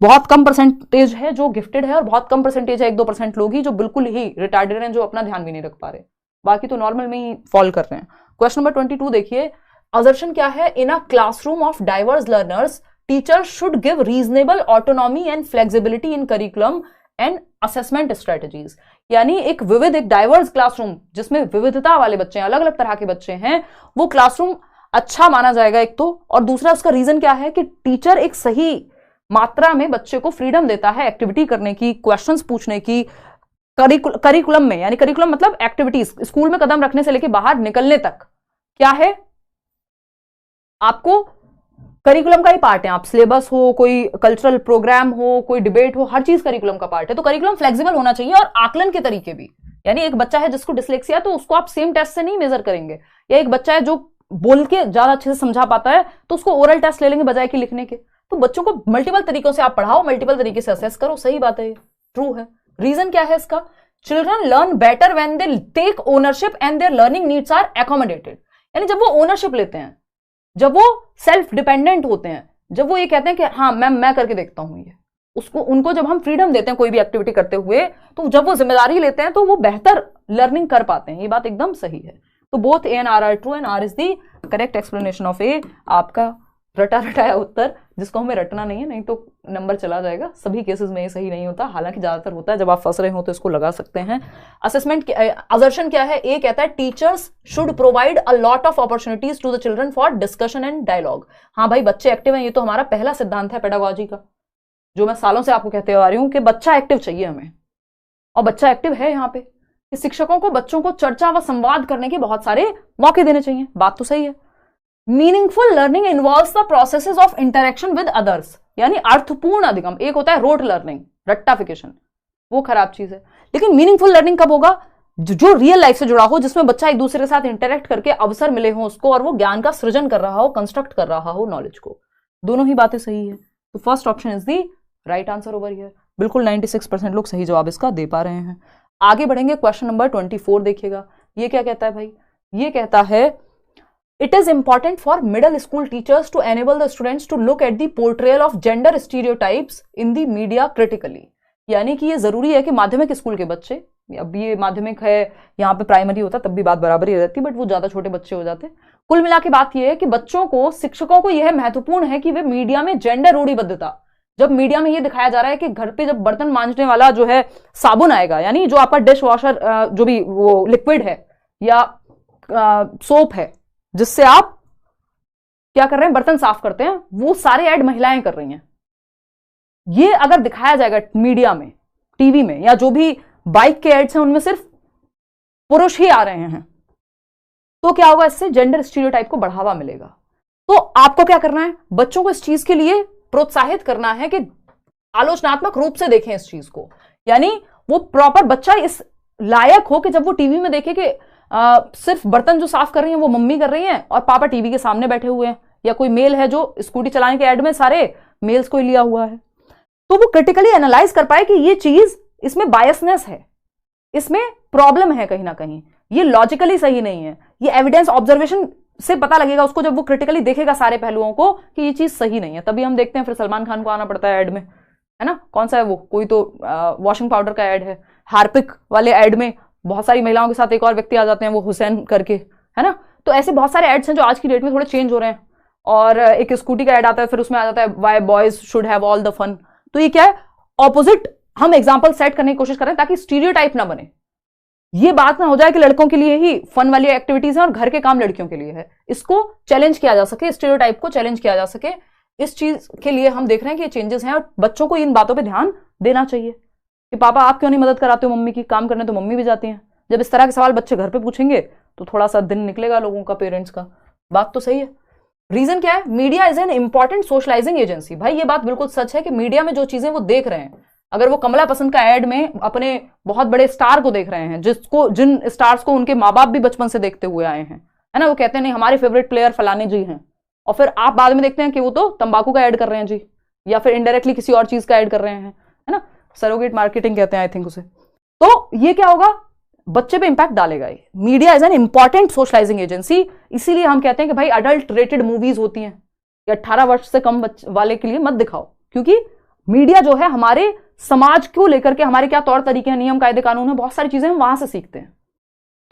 बहुत कम परसेंटेज है जो गिफ्टेड है, और बहुत कम परसेंटेज है 1-2% लोग ही जो बिल्कुल ही रिटार्डेड हैं, जो अपना ध्यान भी नहीं रख पा रहे, बाकी तो नॉर्मल में ही फॉल कर रहे हैं। क्वेश्चन नंबर 22 देखिए, असर्शन क्या है, in a classroom of diverse learners teacher should give reasonable autonomy and flexibility in curriculum and assessment strategies. यानी एक विविध, एक डाइवर्स क्लासरूम जिसमें विविधता वाले बच्चे हैं, अलग अलग तरह के बच्चे हैं, वो क्लासरूम अच्छा माना जाएगा एक तो। और दूसरा उसका रीजन क्या है कि टीचर एक सही मात्रा में बच्चे को फ्रीडम देता है एक्टिविटी करने की, क्वेश्चंस पूछने की, करिकुलम में, यानी करिकुलम मतलब एक्टिविटीज, स्कूल में कदम रखने से लेकर बाहर निकलने तक क्या है, आपको करिकुलम का ही पार्ट है। आप सिलेबस हो, कोई कल्चरल प्रोग्राम हो, कोई डिबेट हो, हर चीज करिकुलम का पार्ट है। तो करिकुलम फ्लेक्सिबल होना चाहिए और आकलन के तरीके भी, यानी एक बच्चा है जिसको डिसलेक्सिया, तो उसको आप सेम टेस्ट से नहीं मेजर करेंगे, या एक बच्चा है जो बोल के ज्यादा अच्छे से समझा पाता है तो उसको ओरल टेस्ट ले लेंगे बजाय कि लिखने के। तो बच्चों को मल्टीपल तरीकों से आप पढ़ाओ, मल्टीपल तरीके से असेस करो। सही बात है, ट्रू है। रीजन क्या है इसका? Children learn better when they take ownership and their learning needs are accommodated. यानी जब वो ओनरशिप लेते हैं, जब वो सेल्फ डिपेंडेंट होते हैं, जब वो ये कहते हैं कि हाँ मैं करके देखता हूं ये, उसको उनको जब हम फ्रीडम देते हैं कोई भी एक्टिविटी करते हुए, तो जब वो जिम्मेदारी लेते हैं तो वो बेहतर लर्निंग कर पाते हैं। ये बात एकदम सही है। तो both A and R are true and R is the correct explanation of A. आपका रटा रटाया उत्तर, जिसको हमें रटना नहीं है, नहीं तो नंबर चला जाएगा। सभी केसेस में ये सही नहीं होता, हालांकि ज्यादातर होता है। जब आप फंस रहे हो तो इसको लगा सकते हैं। असेसमेंट असर्शन क्या है? ए कहता है teachers should provide a lot of opportunities to the children for discussion and dialogue. हाँ भाई, बच्चे एक्टिव हैं, ये तो हमारा पहला सिद्धांत है पेडागोजी का, जो मैं सालों से आपको कहते आ रही हूं कि बच्चा एक्टिव चाहिए हमें, और बच्चा एक्टिव है यहाँ पे कि शिक्षकों को बच्चों को चर्चा व संवाद करने के बहुत सारे मौके देने चाहिए। बात तो सही है। Meaningful learning involves the processes of interaction with others, यानी अर्थपूर्ण अधिगम। एक होता है रोट लर्निंग, रट्टाफिकेशन, वो खराब चीज है। लेकिन मीनिंगफुल लर्निंग कब होगा? जो रियल लाइफ से जुड़ा हो, जिसमें बच्चा एक दूसरे के साथ इंटरेक्ट करके अवसर मिले हो उसको, और वो ज्ञान का सृजन कर रहा हो, कंस्ट्रक्ट कर रहा हो नॉलेज को। दोनों ही बातें सही है। तो first option is the right answer over here. बिल्कुल 96% लोग सही जवाब इसका दे पा रहे हैं। आगे बढ़ेंगे, क्वेश्चन नंबर 24 देखिएगा। ये क्या कहता है भाई? ये कहता है It is important for middle school teachers to enable the students to look at the portrayal of gender stereotypes in the media critically। यानी कि ये जरूरी है कि माध्यमिक स्कूल के बच्चे, अब ये माध्यमिक है, यहाँ पे प्राइमरी होता तब भी बात बराबर ही रहती, बट वो ज्यादा छोटे बच्चे हो जाते। कुल मिला के बात ये है कि बच्चों को, शिक्षकों को यह महत्वपूर्ण है कि वे मीडिया में जेंडर रूढ़िबद्धता, जब मीडिया में ये दिखाया जा रहा है कि घर पे जब बर्तन मांजने वाला जो है साबुन आएगा, यानी जो आपका डिश वॉशर जो भी वो लिक्विड है या सोप है जिससे आप क्या कर रहे हैं, बर्तन साफ करते हैं, वो सारे ऐड महिलाएं कर रही हैं। ये अगर दिखाया जाएगा मीडिया में, टीवी में, या जो भी बाइक के एड्स हैं उनमें सिर्फ पुरुष ही आ रहे हैं, तो क्या होगा? इससे जेंडर स्टीरियोटाइप को बढ़ावा मिलेगा। तो आपको क्या करना है? बच्चों को इस चीज के लिए प्रोत्साहित करना है कि आलोचनात्मक रूप से देखें इस चीज को, यानी वो प्रॉपर बच्चा इस लायक हो कि जब वो टीवी में देखे कि सिर्फ बर्तन जो साफ कर रही हैं वो मम्मी कर रही हैं और पापा टीवी के सामने बैठे हुए हैं, या कोई मेल है जो स्कूटी चलाने के ऐड में सारे मेल्स को ही लिया हुआ है, तो वो क्रिटिकली एनालाइज कर पाए कि ये चीज, इसमें बायसनेस है, इसमें प्रॉब्लम है कहीं ना कहीं, ये लॉजिकली सही नहीं है। ये एविडेंस ऑब्जर्वेशन से पता लगेगा उसको, जब वो क्रिटिकली देखेगा सारे पहलुओं को कि ये चीज सही नहीं है। तभी हम देखते हैं फिर सलमान खान को आना पड़ता है ऐड में, है ना? कौन सा है वो? कोई तो वॉशिंग पाउडर का ऐड है, हार्पिक वाले ऐड में बहुत सारी महिलाओं के साथ एक और व्यक्ति आ जाते हैं, वो हुसैन करके, है ना? तो ऐसे बहुत सारे एड्स हैं जो आज की डेट में थोड़े चेंज हो रहे हैं। और एक स्कूटी का ऐड आता है, फिर उसमें आ जाता है why boys should have all the fun. तो ये क्या है? ऑपोजिट हम एग्जांपल सेट करने की कोशिश कर रहे हैं ताकि स्टीरियोटाइप ना बने। ये बात ना हो जाए कि लड़कों के लिए ही फन वाली एक्टिविटीज है और घर के काम लड़कियों के लिए है। इसको चैलेंज किया जा सके, स्टीरियोटाइप को चैलेंज किया जा सके, इस चीज के लिए हम देख रहे हैं कि ये चेंजेस हैं और बच्चों को इन बातों पर ध्यान देना चाहिए कि पापा आप क्यों नहीं मदद कराते हो मम्मी की, काम करने तो मम्मी भी जाती हैं। जब इस तरह के सवाल बच्चे घर पे पूछेंगे तो थोड़ा सा दिन निकलेगा लोगों का, पेरेंट्स का। बात तो सही है। रीजन क्या है? Media is an important socialising agency. भाई ये बात बिल्कुल सच है कि मीडिया में जो चीजें वो देख रहे हैं, अगर वो कमला पसंद का ऐड में अपने बहुत बड़े स्टार को देख रहे हैं, जिन स्टार्स को उनके माँ बाप भी बचपन से देखते हुए आए हैं, है ना, वो कहते हैं नहीं हमारे फेवरेट प्लेयर फलाने जी हैं, और फिर आप बाद में देखते हैं कि वो तो तंबाकू का ऐड कर रहे हैं जी, या फिर इनडायरेक्टली किसी और चीज का ऐड कर रहे हैं, है ना, सरोगेट मार्केटिंग कहते हैं आई थिंक उसे। तो ये क्या होगा? बच्चे पे इंपैक्ट डालेगा। ये media is an important socialising agency, इसीलिए हम कहते हैं कि भाई अडल्ट रेटेड मूवीज होती हैं, या 18 वर्ष से कम वाले के लिए मत दिखाओ, क्योंकि मीडिया जो है हमारे समाज को लेकर के, हमारे क्या तौर तरीके हैं, नियम कायदे कानून है, बहुत सारी चीजें हम वहां से सीखते हैं।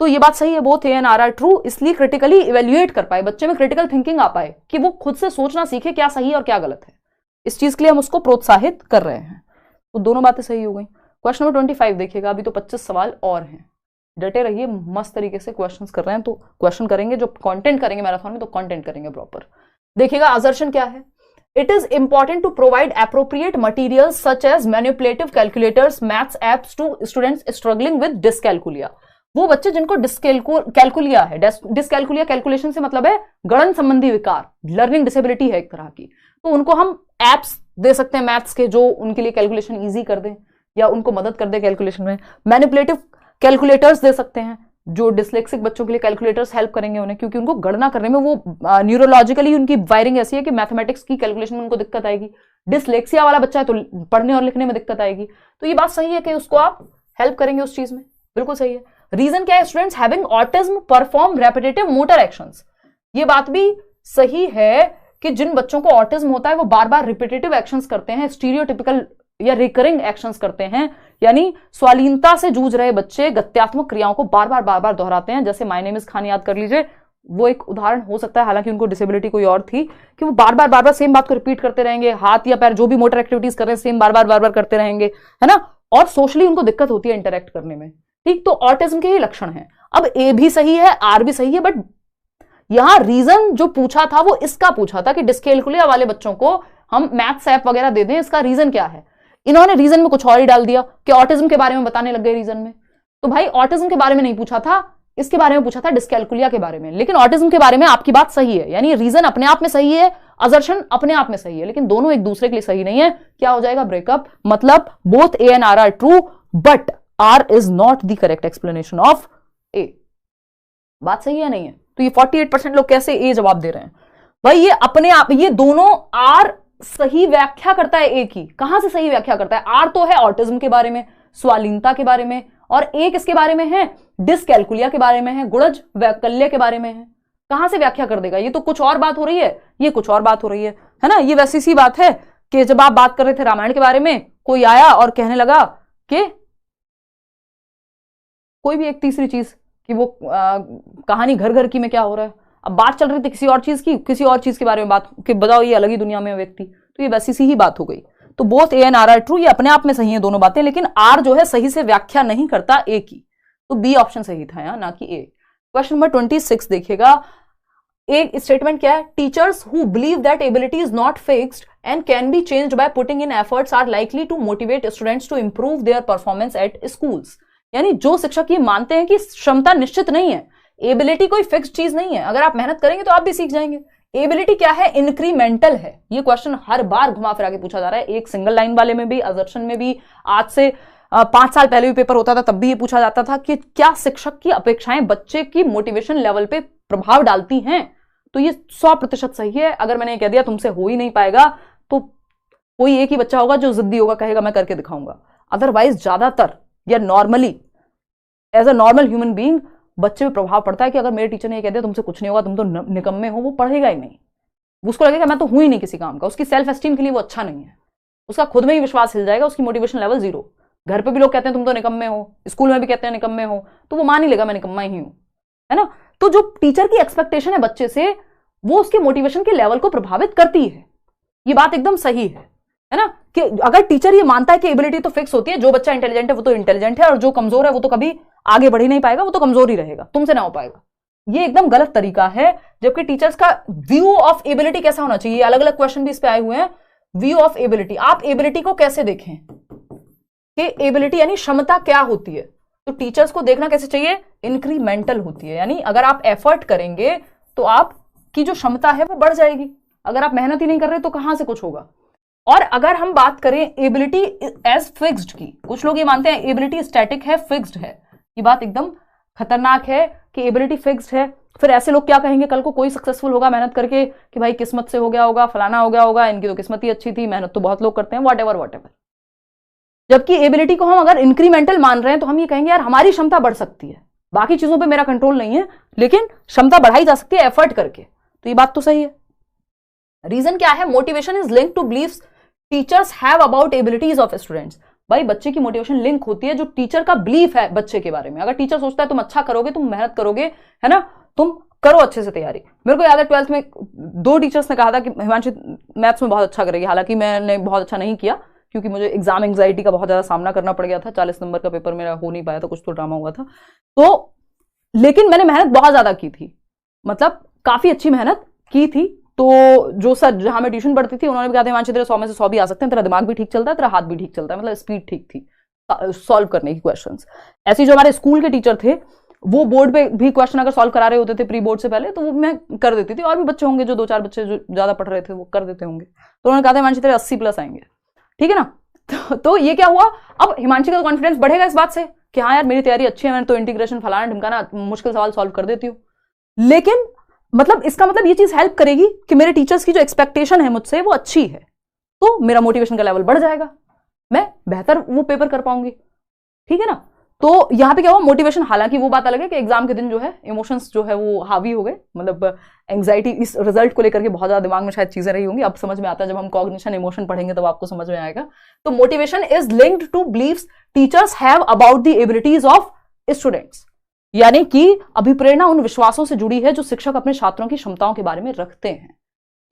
तो ये बात सही है, both A and R are true. इसलिए क्रिटिकली इवेल्युएट कर पाए, बच्चे में क्रिटिकल थिंकिंग आ पाए कि वो खुद से सोचना सीखे क्या सही और क्या गलत है। इस चीज के लिए हम उसको प्रोत्साहित कर रहे हैं। तो दोनों बातें सही हो गई। क्वेश्चन नंबर 25 देखिएगा, अभी तो 25 सवाल और हैं, डटे रहिए, मस्त तरीके से क्वेश्चंस कर रहे हैं तो क्वेश्चन करेंगे, जो कंटेंट करेंगे मैराथन में तो कंटेंट करेंगे प्रॉपर। देखिएगा असर्शन क्या है, it is important to provide appropriate materials such as manipulative calculators, maths apps to students struggling with dyscalculia. वो बच्चे जिनको डिस्कैलकुलिया है, डिस्कैलकुलिया कैलकुलेशन से मतलब है गणन संबंधी विकार, लर्निंग डिसेबिलिटी है एक तरह की, तो उनको हम एप्स दे सकते हैं मैथ्स के जो उनके लिए कैलकुलेशन ईजी कर दें या उनको मदद कर दे कैलकुलेशन में। मैनिपुलेटिव कैलकुलेटर्स दे सकते हैं जो डिसलेक्सिक बच्चों के लिए कैलकुलेटर्स हेल्प करेंगे उन्हें, क्योंकि उनको गणना करने में वो न्यूरोलॉजिकली उनकी वायरिंग ऐसी है कि मैथमेटिक्स की कैलकुलेशन में उनको दिक्कत आएगी। डिसलेक्सिया वाला बच्चा है तो पढ़ने और लिखने में दिक्कत आएगी। तो ये बात सही है कि उसको आप हेल्प करेंगे उस चीज में, बिल्कुल सही है। रीजन क्या है, students having autism perform repetitive motor actions. ये बात भी सही है कि जिन बच्चों को ऑटिज्म होता है वो बार बार रिपीटेटिव एक्शंस करते हैं, स्टीरियोटिपिकल या रिकरिंग एक्शंस करते हैं, यानी स्वालीनता से जूझ रहे बच्चे गत्यात्मक क्रियाओं को बार बार दोहराते हैं। जैसे माय नेम इज खान याद कर लीजिए, वो एक उदाहरण हो सकता है, हालांकि उनको डिसेबिलिटी कोई और थी, कि वो बार बार सेम बात को रिपीट करते रहेंगे, हाथ या पैर जो भी मोटर एक्टिविटीज कर रहे हैं सेम बार बार करते रहेंगे, है ना, और सोशली उनको दिक्कत होती है इंटरेक्ट करने में। ठीक, तो ऑटिज्म के ये लक्षण हैं। अब ए भी सही है, आर भी सही है, बट यहां रीजन जो पूछा था वो इसका पूछा था कि डिस्कैलकुलिया वाले बच्चों को हम मैथ्स ऐप वगैरह दे दें, इसका रीजन क्या है। इन्होंने रीजन में कुछ और ही डाल दिया कि ऑटिज्म के बारे में बताने लग गए रीजन में। तो भाई ऑटिज्म के बारे में नहीं पूछा था, इसके बारे में पूछा था, डिस्कैलकुलिया के बारे में। लेकिन ऑटिज्म के बारे में आपकी बात सही है, यानी रीजन अपने आप में सही है, असर्शन अपने आप में सही है, लेकिन दोनों एक दूसरे के लिए सही नहीं है। क्या हो जाएगा, ब्रेकअप। मतलब both A and R are true but R is not the correct explanation of A. बात सही है नहीं है? तो ये 48% लोग कैसे ए जवाब दे रहे हैं भाई? ये अपने आप, ये दोनों आर सही व्याख्या करता है ए की। कहां से सही व्याख्या करता है? आर तो है ऑटिज्म के बारे में, स्वालीनता के बारे में, और ए किसके बारे में है? डिस्कैलकुलिया के बारे में है, गुणज वैकल्य के बारे में है। कहां से व्याख्या कर देगा? ये तो कुछ और बात हो रही है, ये कुछ और बात हो रही है ना। ये वैसी सी बात है कि जब आप बात कर रहे थे रामायण के बारे में, कोई आया और कहने लगा कि कोई भी एक तीसरी चीज कि वो कहानी घर घर की में क्या हो रहा है। अब बात चल रही थी किसी और चीज की, किसी और चीज के बारे में बात कि बताओ ये अलग ही दुनिया में व्यक्ति, तो ये वैसी सी ही बात हो गई। तो both A and R are true, ये अपने आप में सही है दोनों बातें, लेकिन आर जो है सही से व्याख्या नहीं करता ए की, तो बी ऑप्शन सही था यहाँ, ना कि ए। क्वेश्चन नंबर 26 देखिएगा, एक स्टेटमेंट क्या है? Teachers who believe that ability is not fixed and can be changed by putting in efforts are likely to motivate students to improve their performance at schools. यानी जो शिक्षक ये मानते हैं कि क्षमता निश्चित नहीं है, एबिलिटी कोई फिक्स्ड चीज नहीं है, अगर आप मेहनत करेंगे तो आप भी सीख जाएंगे। एबिलिटी क्या है? इंक्रीमेंटल है। ये क्वेश्चन हर बार घुमा फिरा के पूछा जा रहा है, एक सिंगल लाइन वाले में भी, असर्शन में भी, आज से 5 साल पहले भी पेपर होता था तब भी ये पूछा जाता था कि क्या शिक्षक की अपेक्षाएं बच्चे की मोटिवेशन लेवल पे प्रभाव डालती हैं। तो ये 100% सही है। अगर मैंने कह दिया तुमसे हो ही नहीं पाएगा तो कोई एक ही बच्चा होगा जो जिद्दी होगा, कहेगा मैं करके दिखाऊंगा। अदरवाइज ज्यादातर या normally as a normal human being बच्चे पे प्रभाव पड़ता है कि अगर मेरे टीचर ने कह दिया तुमसे कुछ नहीं होगा, तुम तो निकम्मे हो, वो पढ़ेगा ही नहीं। उसको लगेगा मैं तो हूं ही नहीं किसी काम का, उसकी सेल्फ एस्टीम के लिए वो अच्छा नहीं है, उसका खुद में ही विश्वास हिल जाएगा, उसकी मोटिवेशन लेवल 0। घर पे भी लोग कहते हैं तुम तो निकम्मे हो, स्कूल में भी कहते हैं निकम्मे हो, तो वो मान ही लेगा मैं निकम्मा ही हूं, है ना। तो जो टीचर की एक्सपेक्टेशन है बच्चे से, वो उसके मोटिवेशन के लेवल को प्रभावित करती है। ये बात एकदम सही है ना, कि अगर टीचर ये मानता है कि एबिलिटी तो फिक्स होती है, जो बच्चा इंटेलिजेंट है वो तो इंटेलिजेंट है और जो कमजोर है वो तो कभी आगे बढ़ ही नहीं पाएगा, वो तो कमजोर ही रहेगा, तुमसे ना हो पाएगा, ये एकदम गलत तरीका है। जबकि टीचर्स का व्यू ऑफ एबिलिटी कैसा होना चाहिए, अलग अलग क्वेश्चन भी इस पे आए हुए हैं। व्यू ऑफ एबिलिटी, आप एबिलिटी को कैसे देखें कि एबिलिटी यानी क्षमता क्या होती है, तो टीचर्स को देखना कैसे चाहिए? इंक्रीमेंटल होती है, यानी अगर आप एफर्ट करेंगे तो आपकी जो क्षमता है वो बढ़ जाएगी। अगर आप मेहनत ही नहीं कर रहे तो कहां से कुछ होगा। और अगर हम बात करें एबिलिटी एज फिक्स्ड की, कुछ लोग ये मानते हैं एबिलिटी स्टैटिक है, फिक्स्ड है। ये बात एकदम खतरनाक है कि एबिलिटी फिक्स्ड है। फिर ऐसे लोग क्या कहेंगे कल को कोई सक्सेसफुल होगा मेहनत करके कि भाई किस्मत से हो गया होगा, फलाना हो गया होगा, इनकी तो किस्मत ही अच्छी थी, मेहनत तो बहुत लोग करते हैं, व्हाटएवर। जबकि एबिलिटी को हम अगर इंक्रीमेंटल मान रहे हैं तो हम ये कहेंगे यार हमारी क्षमता बढ़ सकती है, बाकी चीजों पे मेरा कंट्रोल नहीं है, लेकिन क्षमता बढ़ाई जा सकती है एफर्ट करके। तो ये बात तो सही है। रीजन क्या है? Motivation is link to beliefs teachers have about abilities of students. भाई बच्चे की मोटिवेशन लिंक होती है जो टीचर का बिलीफ है बच्चे के बारे में। अगर टीचर सोचता है तुम अच्छा करोगे, तुम मेहनत करोगे, है ना, तुम करो अच्छे से तैयारी। मेरे को याद है 12th में 2 टीचर्स ने कहा था कि हिमांशी मैथ्स में बहुत अच्छा करेगी, हालांकि मैंने बहुत अच्छा नहीं किया क्योंकि मुझे एग्जाम एंग्जाइटी का बहुत ज्यादा सामना करना पड़ गया था। 40 नंबर का पेपर मेरा हो नहीं पाया था, कुछ तो ड्रामा हुआ था। तो लेकिन मैंने मेहनत बहुत ज्यादा की थी, मतलब काफी अच्छी मेहनत की थी। तो जो सर जहां मैं ट्यूशन पढ़ती थी उन्होंने भी कहा था हिमांशी तेरे 100 में से 100 भी आ सकते हैं, तेरा दिमाग भी ठीक चलता है, तेरा हाथ भी ठीक चलता है, मतलब स्पीड ठीक थी सॉल्व करने की क्वेश्चंस। ऐसे जो हमारे स्कूल के टीचर थे वो बोर्ड पे भी क्वेश्चन अगर सॉल्व करा रहे होते थे प्री बोर्ड से पहले, तो वो मैं कर देती थी। और भी बच्चे होंगे जो 2-4 बच्चे जो ज्यादा पढ़ रहे थे वो कर देते होंगे। तो उन्होंने कहा था हिमांशी तेरे 80+ आएंगे, ठीक है ना। तो ये क्या हुआ, अब हिमांशी का कॉन्फिडेंस बढ़ेगा इस बात से कि हाँ यार मेरी तैयारी अच्छी है, मैंने तो इंटीग्रेशन फलाना ढिमकाना मुश्किल सवाल सॉल्व कर देती हूँ। लेकिन मतलब इसका मतलब ये चीज हेल्प करेगी कि मेरे टीचर्स की जो एक्सपेक्टेशन है मुझसे वो अच्छी है, तो मेरा मोटिवेशन का लेवल बढ़ जाएगा, मैं बेहतर वो पेपर कर पाऊंगी, ठीक है ना। तो यहां पे क्या हुआ, मोटिवेशन, हालांकि वो बात अलग है कि एग्जाम के दिन जो है इमोशंस जो है वो हावी हो गए, मतलब एंग्जाइटी इस रिजल्ट को लेकर के बहुत ज्यादा दिमाग में शायद चीजें रही होंगी। अब समझ में आता है, जब हम कॉग्निशन इमोशन पढ़ेंगे तब आपको समझ में आएगा। तो motivation is linked to beliefs teachers have about the abilities of students, यानी कि अभिप्रेरणा उन विश्वासों से जुड़ी है जो शिक्षक अपने छात्रों की क्षमताओं के बारे में रखते हैं।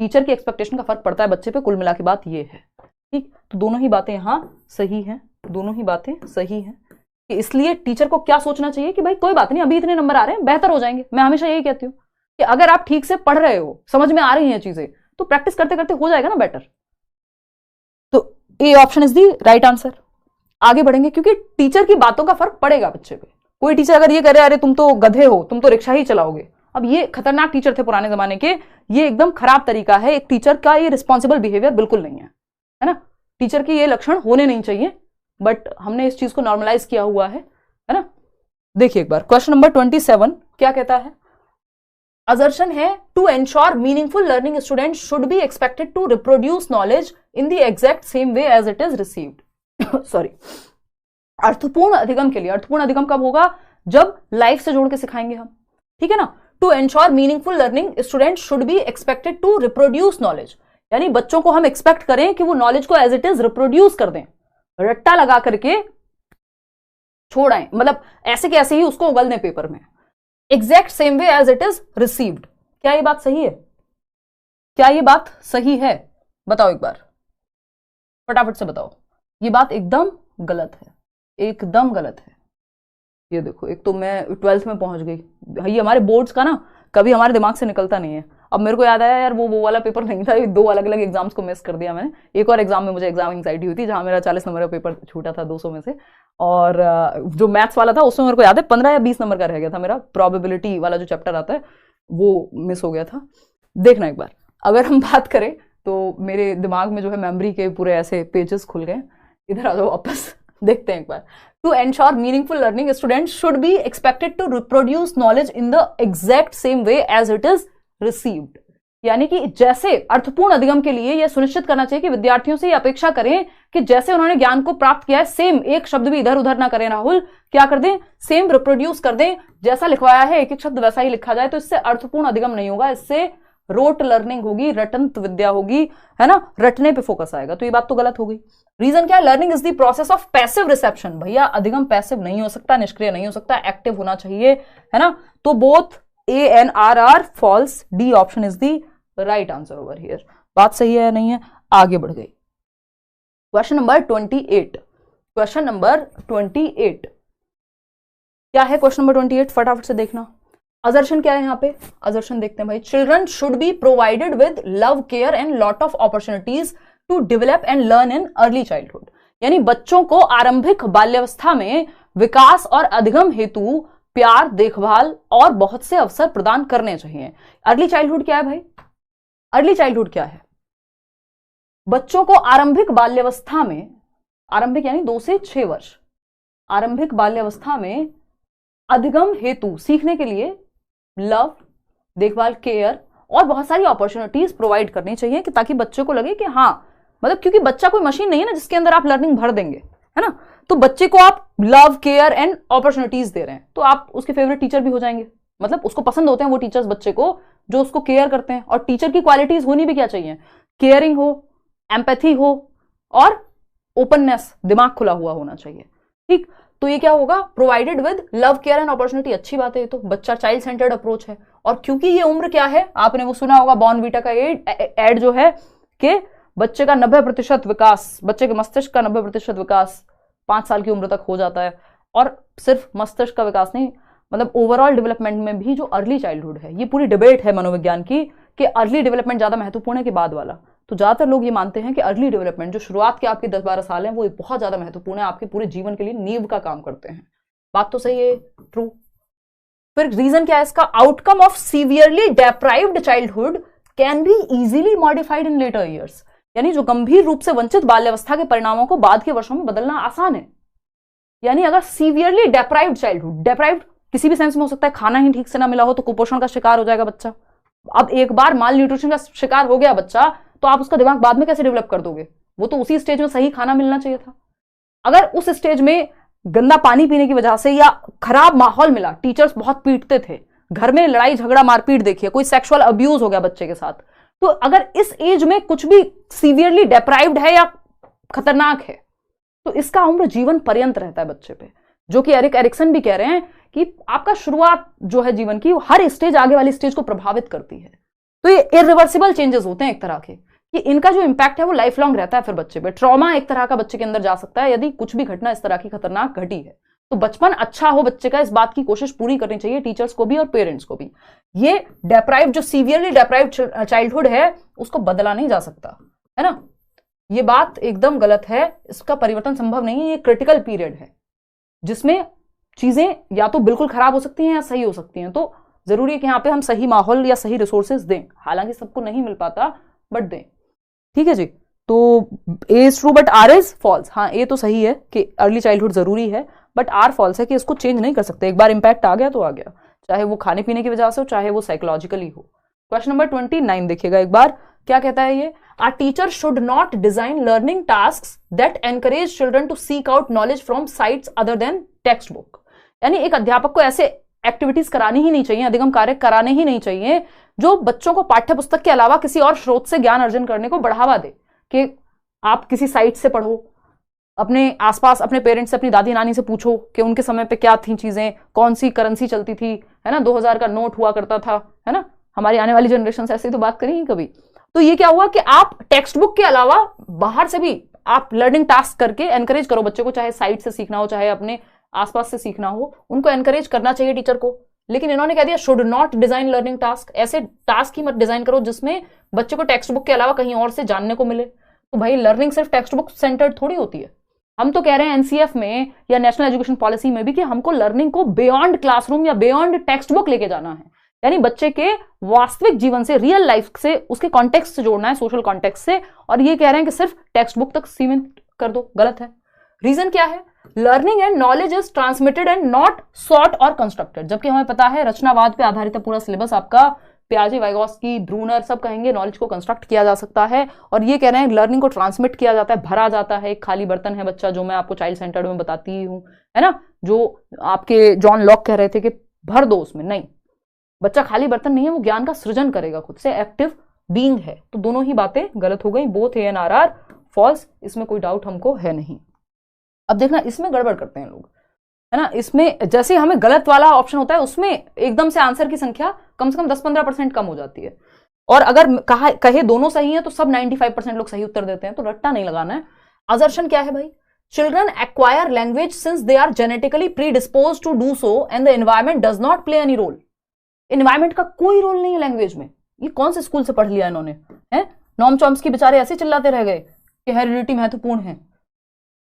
टीचर की एक्सपेक्टेशन का फर्क पड़ता है बच्चे पे, कुल मिला के बात ये है, ठीक। तो दोनों ही बातें यहां सही हैं, दोनों ही बातें सही हैं। कि इसलिए टीचर को क्या सोचना चाहिए कि भाई कोई बात नहीं, अभी इतने नंबर आ रहे हैं, बेहतर हो जाएंगे। मैं हमेशा यही कहती हूँ कि अगर आप ठीक से पढ़ रहे हो, समझ में आ रही हैं चीजें, तो प्रैक्टिस करते करते हो जाएगा ना बेटर। तो A option is the right answer. आगे बढ़ेंगे क्योंकि टीचर की बातों का फर्क पड़ेगा बच्चे पे। कोई टीचर अगर ये करे अरे तुम तो गधे हो, तुम तो रिक्शा ही चलाओगे, अब ये खतरनाक टीचर थे पुराने जमाने के, ये एकदम खराब तरीका है एक टीचर का, ये रिस्पॉन्सिबल बिहेवियर बिल्कुल नहीं है ना। टीचर के ये लक्षण होने नहीं चाहिए, बट हमने इस चीज को नॉर्मलाइज किया हुआ है ना। देखिए एक बार क्वेश्चन नंबर 27 क्या कहता है, असर्शन है to ensure meaningful learning student should be expected to reproduce knowledge in the exact same way as it is received. Sorry, अर्थपूर्ण अधिगम के लिए, अर्थपूर्ण अधिगम कब होगा, जब लाइफ से जोड़ के सिखाएंगे हम, ठीक है ना। To ensure meaningful learning student should be expected to reproduce knowledge, यानी बच्चों को हम एक्सपेक्ट करें कि वो नॉलेज को एज इट इज रिप्रोड्यूस कर दें, रट्टा लगा करके छोड़ आए, मतलब ऐसे के ऐसे ही उसको उगल दें पेपर में, exact same way as it is received. क्या ये बात सही है, क्या ये बात सही है, बताओ एक बार, फटाफट से बताओ। ये बात एकदम गलत है, एकदम गलत है। ये देखो, एक तो मैं 12th में पहुंच गई, ये हमारे बोर्ड्स का ना कभी हमारे दिमाग से निकलता नहीं है। अब मेरे को याद आया यार वो वाला पेपर नहीं था, 2 अलग अलग एग्जाम्स को मिस कर दिया मैंने। एक और एग्जाम में मुझे एग्जाम एंग्जाइटी हुई थी जहां मेरा 40 नंबर का पेपर छूटा था 200 में से, और जो मैथ्स वाला था उसमें मेरे को याद है 15 या 20 नंबर का रह गया था मेरा, प्रोबेबिलिटी वाला जो चैप्टर आता है वो मिस हो गया था। देखना एक बार, अगर हम बात करें तो मेरे दिमाग में जो है मेमोरी के पूरे ऐसे पेजेस खुल गए। इधर आ जाओ वापस, देखते हैं एक बार। To ensure meaningful learning, students should be expected to reproduce knowledge in the exact same way as it is received. यानी कि जैसे अर्थपूर्ण अधिगम के लिए यह सुनिश्चित करना चाहिए कि विद्यार्थियों से यह अपेक्षा करें कि जैसे उन्होंने ज्ञान को प्राप्त किया है, सेम एक शब्द भी इधर उधर ना करें राहुल, क्या कर दें, सेम रिप्रोड्यूस कर दें, जैसा लिखवाया है एक एक शब्द वैसा ही लिखा जाए। तो इससे अर्थपूर्ण अधिगम नहीं होगा, इससे रोट लर्निंग होगी, रटंत विद्या होगी, है ना, रटने पे फोकस आएगा। तो ये बात तो गलत हो गई। रीजन क्या है, learning is the process of passive reception. भैया अधिगम पैसिव नहीं हो सकता, निष्क्रिय नहीं हो सकता, एक्टिव होना चाहिए, है ना। तो both A and R are false, D option is the right answer over here. बात सही है या नहीं है, आगे बढ़ गई। क्वेश्चन नंबर 28, क्वेश्चन नंबर 28 क्या है, क्वेश्चन नंबर 28 फटाफट से देखना। असर्शन क्या है यहाँ पे, असर्शन देखते हैं भाई। Children should be provided with love, care and lot of opportunities to develop and learn in early childhood, यानी बच्चों को आरंभिक बाल्यावस्था में विकास और अधिगम हेतु प्यार, देखभाल और बहुत से अवसर प्रदान करने चाहिए। अर्ली चाइल्डहुड क्या है भाई, अर्ली चाइल्डहुड क्या है, बच्चों को आरंभिक बाल्यावस्था में, आरंभिक यानी 2 से 6 वर्ष, आरंभिक बाल्यावस्था में अधिगम हेतु सीखने के लिए लव, देखभाल, केयर और बहुत सारी अपॉर्चुनिटीज प्रोवाइड करनी चाहिए कि ताकि बच्चे को लगे कि हाँ, मतलब क्योंकि बच्चा कोई मशीन नहीं है ना जिसके अंदर आप लर्निंग भर देंगे, है ना। तो बच्चे को आप लव, केयर एंड अपॉर्चुनिटीज दे रहे हैं तो आप उसके फेवरेट टीचर भी हो जाएंगे, मतलब उसको पसंद होते हैं वो टीचर्स बच्चे को जो उसको केयर करते हैं। और टीचर की क्वालिटीज होनी भी क्या चाहिए, केयरिंग हो, एम्पैथी हो और ओपननेस, दिमाग खुला हुआ होना चाहिए, ठीक। तो ये क्या होगा, provided with love care and opportunity. अच्छी बात है, ये तो बच्चा चाइल्ड सेंटर्ड अप्रोच है। और क्योंकि ये उम्र क्या है, आपने वो सुना होगा बॉर्नवीटा का एड जो है कि बच्चे का 90% विकास, बच्चे के मस्तिष्क का 90% विकास 5 साल की उम्र तक हो जाता है। और सिर्फ मस्तिष्क का विकास नहीं, मतलब ओवरऑल डेवलपमेंट में भी जो अर्ली चाइल्डहुड है, ये पूरी डिबेट है मनोविज्ञान की कि अर्ली डेवलपमेंट ज्यादा महत्वपूर्ण है कि बाद वाला। तो ज्यादातर लोग ये मानते हैं कि अर्ली डेवलपमेंट, जो शुरुआत के आपके 10-12 साल हैं, वो बहुत ज्यादा महत्वपूर्ण है, आपके पूरे जीवन के लिए नींव का काम करते हैं। बात तो सही है, ट्रू। फिर रीजन क्या है इसका, outcome of severely deprived childhood can be easily modified in later years. यानी जो गंभीर रूप से वंचित बाल्यावस्था के परिणामों को बाद के वर्षों में बदलना आसान है। यानी अगर सीवियरली डेप्राइव्ड चाइल्डहुड, डेप्राइव्ड किसी भी सेंस में हो सकता है, खाना ही ठीक से ना मिला हो तो कुपोषण का शिकार हो जाएगा बच्चा। अब एक बार माल न्यूट्रिशन का शिकार हो गया बच्चा, तो आप उसका दिमाग बाद में कैसे डेवलप कर दोगे? वो तो उसी स्टेज में सही खाना मिलना चाहिए था। अगर उस स्टेज में गंदा पानी पीने की वजह से या खराब माहौल मिला, टीचर्स बहुत पीटते थे, घर में लड़ाई झगड़ा मारपीट देखिए, कोई सेक्सुअल अब्यूज हो गया बच्चे के साथ, तो अगर इस एज में कुछ भी सीवियरली डेप्राइव्ड है या खतरनाक है, तो इसका उम्र जीवन पर्यंत रहता है बच्चे पे। जो कि एरिक एरिक्सन भी कह रहे हैं कि आपका शुरुआत जो है जीवन की, हर स्टेज आगे वाली स्टेज को प्रभावित करती है। तो ये इरिवर्सिबल चेंजेस होते हैं एक तरह के, कि इनका जो इंपैक्ट है वो लाइफ लॉन्ग रहता है फिर बच्चे पे। ट्रॉमा एक तरह का बच्चे के अंदर जा सकता है यदि कुछ भी घटना इस तरह की खतरनाक घटी है। तो बचपन अच्छा हो बच्चे का, इस बात की कोशिश पूरी करनी चाहिए टीचर्स को भी और पेरेंट्स को भी। ये डेप्राइव्ड, जो सीवियरली डेप्राइव्ड चाइल्डहुड है, उसको बदला नहीं जा सकता, है ना। ये बात एकदम गलत है, इसका परिवर्तन संभव नहीं है। ये क्रिटिकल पीरियड है जिसमें चीजें या तो बिल्कुल खराब हो सकती हैं या सही हो सकती हैं। तो जरूरी है कि यहाँ पे हम सही माहौल या सही रिसोर्सेज दें, हालांकि सबको नहीं मिल पाता, बट दें। ठीक है जी। तो A is true but R is false. हाँ, ए तो सही है कि अर्ली चाइल्डहुड जरूरी है, बट आर फॉल्स है कि इसको चेंज नहीं कर सकते। एक बार इंपैक्ट आ गया तो आ गया, चाहे वो खाने पीने की वजह से हो, चाहे वो साइकोलॉजिकली हो। क्वेश्चन नंबर 29 देखिएगा एक बार, क्या कहता है ये, a teacher should not design learning tasks that encourage children to seek out knowledge from sites other than text book. यानी एक अध्यापक को ऐसे एक्टिविटीज करानी ही नहीं चाहिए, अधिगम कार्य कराने ही नहीं चाहिए जो बच्चों को पाठ्य पुस्तक के अलावा किसी और स्रोत से ज्ञान अर्जन करने को बढ़ावा दे। कि आप किसी साइट से पढ़ो, अपने आसपास अपने पेरेंट्स से, अपनी दादी नानी से पूछो कि उनके समय पे क्या थी चीजें, कौन सी करेंसी चलती थी, है ना, 2000 का नोट हुआ करता था, है ना। हमारी आने वाली जनरेशन से ऐसे तो बात करेंगे कभी। तो ये क्या हुआ कि आप टेक्स्ट बुक के अलावा बाहर से भी आप लर्निंग टास्क करके एनकरेज करो बच्चे को, चाहे साइट से सीखना हो, चाहे अपने आसपास से सीखना हो, उनको एनकरेज करना चाहिए टीचर को। लेकिन इन्होंने कह दिया should not design learning task. ऐसे टास्क ही मत डिजाइन करो जिसमें बच्चे को टेक्स्ट बुक के अलावा कहीं और से जानने को मिले। तो भाई लर्निंग सिर्फ टेक्स्ट बुक सेंटर्ड थोड़ी होती है। हम तो कह रहे हैं एनसीएफ में या नेशनल एजुकेशन पॉलिसी में भी कि हमको लर्निंग को बियॉन्ड क्लासरूम या बियॉन्ड टेक्स्ट बुक लेके जाना है। यानी बच्चे के वास्तविक जीवन से, रियल लाइफ से, उसके कॉन्टेक्स्ट से जोड़ना है, सोशल कॉन्टेक्स्ट से। और ये कह रहे हैं कि सिर्फ टेक्स्ट बुक तक सीमित कर दो, गलत है। रीजन क्या है, learning and knowledge is transmitted and not sought और कंस्ट्रक्टेड। जबकि हमें पता है रचनावाद पे आधारित है पूरा सिलेबस आपका, पियाजे, वाइगोस्की, ब्रूनर सब कहेंगे नॉलेज को कंस्ट्रक्ट किया जा सकता है। और ये कह रहे हैं लर्निंग को ट्रांसमिट किया जाता है, भरा जाता है। एक खाली बर्तन है बच्चा, जो मैं आपको चाइल्ड सेंटर्ड में बताती ही हूँ, है ना, जो आपके जॉन लॉक कह रहे थे कि भर दो उसमें। नहीं, बच्चा खाली बर्तन नहीं है, वो ज्ञान का सृजन करेगा खुद से, एक्टिव बीइंग है। तो दोनों ही बातें गलत हो गई, both A and R are false, इसमें कोई डाउट हमको है नहीं। अब देखना, इसमें गड़बड़ करते हैं लोग, है ना। इसमें जैसे हमें गलत वाला ऑप्शन होता है, उसमें एकदम से आंसर की संख्या कम से कम 10-15% कम हो जाती है। और अगर कहे दोनों सही है तो सब 95% लोग सही उत्तर देते हैं। तो रट्टा नहीं लगाना है। असर्शन क्या है भाई, children acquire language since they are genetically predisposed to do so and the environment does not play any role. Environment का कोई रोल नहीं है लैंग्वेज में। ये कौन से स्कूल से पढ़ लिया इन्होंने, है। नॉम चॉम्स्की बेचारे ऐसे चिल्लाते रह गए कि हेरिडिटी महत्वपूर्ण है।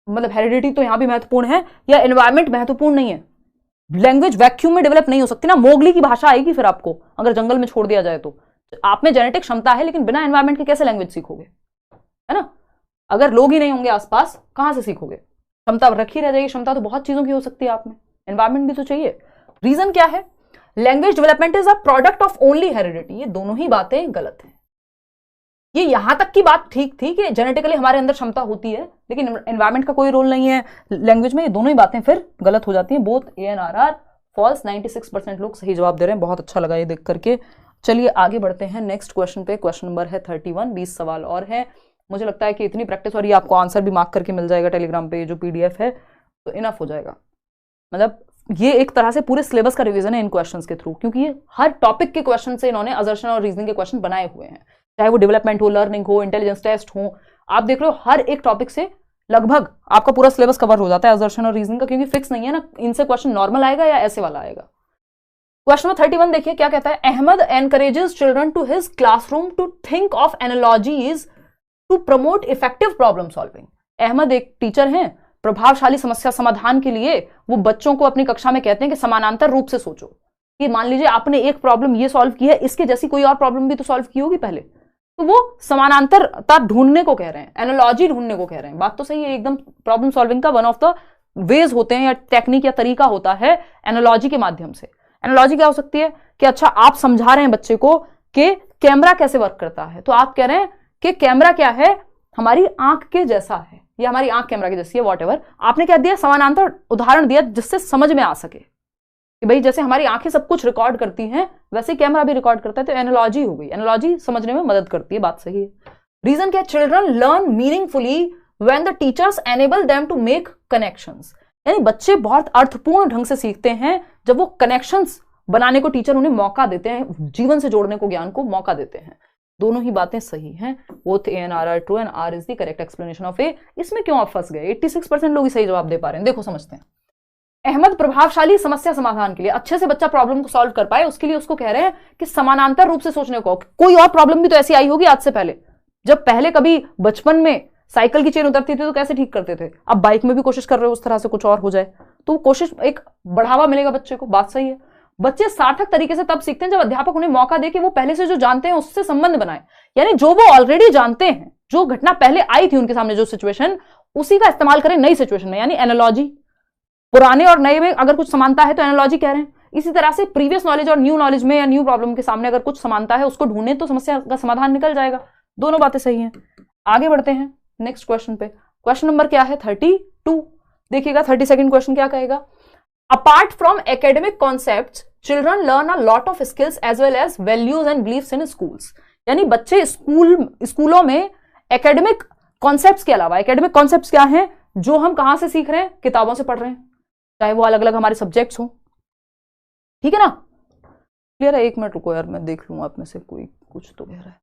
मतलब हेरिडिटी तो यहां भी महत्वपूर्ण है, या एनवायरमेंट महत्वपूर्ण नहीं है। लैंग्वेज वैक्यूम में डेवलप नहीं हो सकती ना। मोगली की भाषा आएगी फिर आपको अगर जंगल में छोड़ दिया जाए तो। आप में जेनेटिक क्षमता है, लेकिन बिना एनवायरमेंट के कैसे लैंग्वेज सीखोगे, है ना। अगर लोग ही नहीं होंगे आसपास, कहां से सीखोगे। क्षमता रखी रह जाएगी। क्षमता तो बहुत चीजों की हो सकती है आप में, एनवायरमेंट भी तो चाहिए। रीजन क्या है, language development is a product of only heredity. ये दोनों ही बातें गलत हैं। ये यहां तक की बात ठीक थी कि जेनेटिकली हमारे अंदर क्षमता होती है, लेकिन एनवायरमेंट का कोई रोल नहीं है लैंग्वेज में। ये दोनों ही बातें फिर गलत हो जाती हैं। Both A and R are false. 96% लोग सही जवाब दे रहे हैं। बहुत अच्छा लगा ये देख करके। चलिए आगे बढ़ते हैं नेक्स्ट क्वेश्चन पे। क्वेश्चन नंबर है 31। 20 सवाल और है। मुझे लगता है कि इतनी प्रैक्टिस और ये आपको आंसर भी मार्क करके मिल जाएगा टेलीग्राम पे, जो PDF है, तो इनफ हो जाएगा। मतलब ये एक तरह से पूरे सिलेबस का रिवीजन है इन क्वेश्चंस के थ्रू, क्योंकि ये हर टॉपिक के क्वेश्चन से इन्होंने असर्शन और रीजनिंग के क्वेश्चन बनाए हुए हैं, चाहे वो डेवलपमेंट हो, लर्निंग हो, इंटेलिजेंस टेस्ट हो। आप देख रहे हो हर एक टॉपिक से लगभग आपका पूरा सिलेबस कवर हो जाता है असर्शन और रीजनिंग का, क्योंकि फिक्स नहीं है ना इनसे क्वेश्चन नॉर्मल आएगा या ऐसे वाला आएगा। क्वेश्चन नंबर 31 देखिए क्या कहता है। Ahmed encourages children to his classroom to think of analogies to promote effective problem solving. Ahmed एक टीचर हैं, प्रभावशाली समस्या समाधान के लिए वो बच्चों को अपनी कक्षा में कहते हैं कि समानांतर रूप से सोचो, कि मान लीजिए आपने एक प्रॉब्लम ये सॉल्व की है, इसके जैसी कोई और प्रॉब्लम भी तो सॉल्व की होगी पहले, तो वो समानांतरता ढूंढने को कह रहे हैं, एनालॉजी ढूंढने को कह रहे हैं। बात तो सही है एकदम, प्रॉब्लम सॉल्विंग का वन ऑफ द वेज होते हैं या टेक्निक या तरीका होता है एनालॉजी के माध्यम से। एनालॉजी क्या हो सकती है कि अच्छा आप समझा रहे हैं बच्चे को कि कैमरा कैसे वर्क करता है, तो आप कह रहे हैं कि कैमरा क्या है, हमारी आंख के जैसा है, या हमारी आंख कैमरा की जैसी है, वॉटएवर। आपने क्या दिया, समानांतर उदाहरण दिया जिससे समझ में आ सके कि भाई जैसे हमारी आंखें सब कुछ रिकॉर्ड करती हैं वैसे कैमरा भी रिकॉर्ड करता है, तो एनालॉजी हो गई। एनालॉजी समझने में मदद करती है, बात सही है। रीजन क्या, children learn meaningfully when the teachers enable them to make connections, यानी बच्चे बहुत अर्थपूर्ण ढंग से सीखते हैं जब वो कनेक्शंस बनाने को टीचर उन्हें मौका देते हैं, जीवन से जोड़ने को ज्ञान को मौका देते हैं। दोनों ही बातें सही हैं, both A and R are true and R is the correct explanation of A. इसमें क्यों आप फंस गए, 86% लोग ही सही जवाब दे पा रहे हैं। देखो समझते हैं। अहमद प्रभावशाली समस्या समाधान के लिए, अच्छे से बच्चा प्रॉब्लम को सॉल्व कर पाए उसके लिए उसको कह रहे हैं कि समानांतर रूप से सोचने को। कोई और प्रॉब्लम भी तो ऐसी आई होगी आज से पहले, जब पहले कभी बचपन में साइकिल की चेन उतरती थी तो कैसे ठीक करते थे, अब बाइक में भी कोशिश कर रहे हो उस तरह से कुछ और हो जाए, तो कोशिश एक बढ़ावा मिलेगा बच्चे को, बात सही है। बच्चे सार्थक तरीके से तब सीखते हैं जब अध्यापक उन्हें मौका दे कि वो पहले से जो जानते हैं उससे संबंध बनाए, यानी जो वो ऑलरेडी जानते हैं, जो घटना पहले आई थी उनके सामने, जो सिचुएशन, उसी का इस्तेमाल करें नई सिचुएशन में, यानी एनालॉजी। पुराने और नए में अगर कुछ समानता है तो एनालॉजी कह रहे हैं। इसी तरह से प्रीवियस नॉलेज और न्यू नॉलेज में या न्यू प्रॉब्लम के सामने अगर कुछ समानता है उसको ढूंढें तो समस्या का समाधान निकल जाएगा। दोनों बातें सही हैं। आगे बढ़ते हैं नेक्स्ट क्वेश्चन पे। क्वेश्चन नंबर क्या है, 32। देखिएगा 32nd क्वेश्चन क्या कहेगा। Apart from academic concepts children learn a lot of skills as well as values and beliefs in schools, यानी बच्चे स्कूलों में एकेडमिक कॉन्सेप्ट्स के अलावा, एकेडमिक कॉन्सेप्ट्स क्या हैं, जो हम कहां से सीख रहे हैं, किताबों से पढ़ रहे हैं, चाहे वो अलग अलग हमारे सब्जेक्ट्स हो, ठीक है ना। क्लियर है, एक मिनट रुको यार मैं देख लूं आप में से कोई कुछ तो कह रहा है।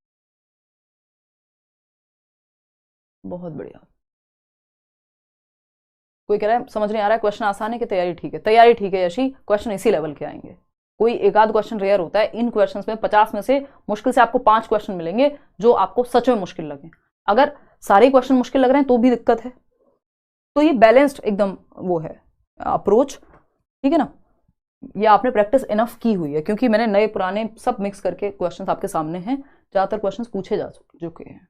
बहुत बढ़िया, कोई कह रहा है समझ नहीं आ रहा है, क्वेश्चन आसान है कि तैयारी ठीक है। तैयारी ठीक है यशी, क्वेश्चन इसी लेवल के आएंगे। कोई एक आध क्वेश्चन रेयर होता है, इन क्वेश्चंस में 50 में से मुश्किल से आपको 5 क्वेश्चन मिलेंगे जो आपको सच में मुश्किल लगे। अगर सारे क्वेश्चन मुश्किल लग रहे हैं तो भी दिक्कत है। तो ये बैलेंस्ड एकदम वो है अप्रोच, ठीक है ना। ये आपने प्रैक्टिस इनफ की हुई है, क्योंकि मैंने नए पुराने सब मिक्स करके क्वेश्चंस आपके सामने हैं, ज्यादातर क्वेश्चंस पूछे जा चुके हैं।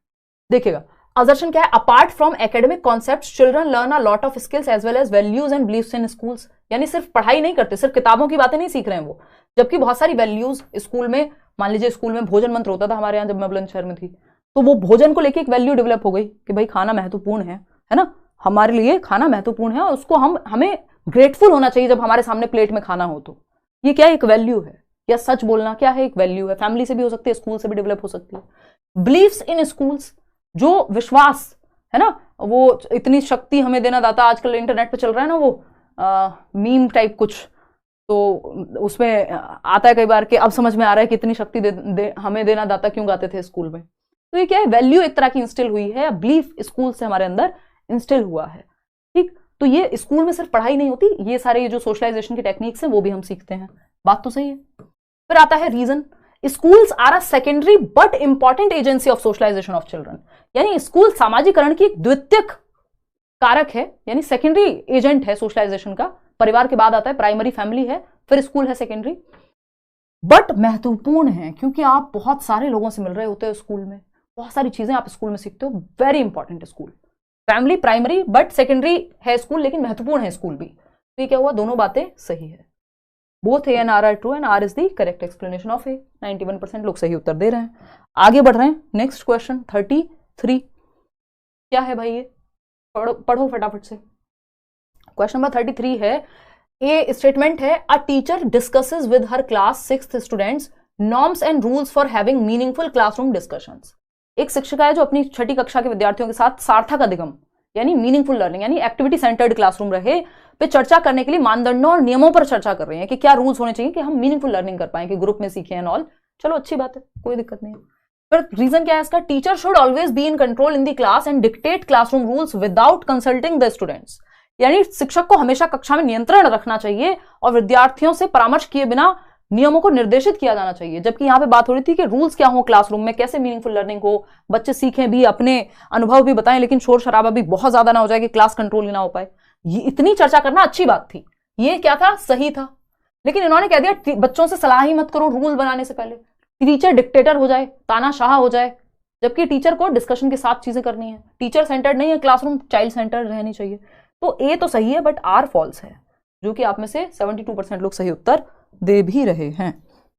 देखिएगा असर्शन क्या है, apart from academic concepts children learn a lot of skills as well as values and beliefs in schools, यानी सिर्फ पढ़ाई नहीं करते, सिर्फ किताबों की बातें नहीं सीख रहे हैं वो, जबकि बहुत सारी वैल्यूज स्कूल में, मान लीजिए स्कूल में भोजन मंत्र होता था हमारे यहाँ जब मैं बुलंदशहर में थी, तो वो भोजन को लेके एक वैल्यू डेवलप हो गई कि भाई खाना महत्वपूर्ण है ना, हमारे लिए खाना महत्वपूर्ण है और उसको हमें ग्रेटफुल होना चाहिए जब हमारे सामने प्लेट में खाना हो। तो ये क्या एक वैल्यू है, या सच बोलना क्या है, एक वैल्यू है। फैमिली से भी हो सकती है, स्कूल से भी डेवलप हो सकती है। बिलीव्स इन स्कूल्स, जो विश्वास है ना, वो इतनी शक्ति हमें देना दाता, आजकल इंटरनेट पे चल रहा है ना वो मीम टाइप कुछ, तो उसमें आता है कई बार कि अब समझ में आ रहा है कि इतनी शक्ति हमें देना दाता क्यों गाते थे स्कूल में। तो ये क्या है, वैल्यू एक तरह की इंस्टिल हुई है, या बिलीफ स्कूल से हमारे अंदर इंस्टिल हुआ है, ठीक। तो ये स्कूल में सिर्फ पढ़ाई नहीं होती, ये सारे ये जो सोशलाइजेशन की टेक्निक्स हैं वो भी हम सीखते हैं, बात तो सही है। फिर आता है reason, schools are a secondary but important agency of socialisation of children, यानी स्कूल सामाजिकरण की एक द्वितीयक कारक है, यानी सेकेंडरी एजेंट है सोशलाइजेशन का। परिवार के बाद आता है प्राइमरी फैमिली है, फिर स्कूल है सेकेंडरी, बट महत्वपूर्ण है क्योंकि आप बहुत सारे लोगों से मिल रहे होते हो स्कूल में, बहुत सारी चीजें आप स्कूल में सीखते हो। वेरी इंपॉर्टेंट है school, family primary but secondary है स्कूल, लेकिन महत्वपूर्ण है स्कूल भी। तो ये क्या हुआ, दोनों बातें सही है। Both A and R are true and R is the correct explanation of A. 91% लोग सही उत्तर दे रहे हैं। आगे बढ़ रहे हैं, नेक्स्ट क्वेश्चन 33 क्या है भाई, ये पढ़ो फटाफट से। क्वेश्चन नंबर 33 है, ए स्टेटमेंट है, a teacher discusses with her class 6th students norms and rules for having meaningful classroom discussions. एक शिक्षिका है जो अपनी 6ठी कक्षा के विद्यार्थियों के साथ सार्थक अधिगम यानी मीनिंगफुल लर्निंग, यानी एक्टिविटी सेंटर्ड क्लासरूम रहे पे चर्चा करने के लिए मानदंडों और नियमों पर चर्चा कर रहे हैं कि क्या रूल्स होने चाहिए कि हम मीनिंगफुल लर्निंग कर पाए, कि ग्रुप में सीखें एंड ऑल। चलो अच्छी बात है, कोई दिक्कत नहीं है। पर रीजन क्या है इसका? Teacher should always be in control in the class and dictate classroom rules without consulting the students. यानी शिक्षक को हमेशा कक्षा में नियंत्रण रखना चाहिए और विद्यार्थियों से परामर्श किए बिना नियमों को निर्देशित किया जाना चाहिए। जबकि यहाँ पे बात हो रही थी कि रूल्स क्या हो क्लासरूम में, कैसे मीनिंगफुल लर्निंग हो, बच्चे सीखें भी, अपने अनुभव भी बताएं, लेकिन शोर शराबा भी बहुत ज्यादा ना हो जाए कि क्लास कंट्रोल ही ना हो पाए। ये इतनी चर्चा करना अच्छी बात थी, ये क्या था? सही था। लेकिन इन्होंने कह दिया बच्चों से सलाह ही मत करो रूल बनाने से पहले, टीचर डिक्टेटर हो जाए, तानाशाह हो जाए। जबकि टीचर को डिस्कशन के साथ चीजें करनी है, टीचर सेंटर्ड नहीं है क्लासरूम, चाइल्ड सेंटर्ड रहनी चाहिए। तो ए तो सही है बट आर फॉल्स है, जो कि आप में से 72% लोग सही उत्तर दे भी रहे हैं।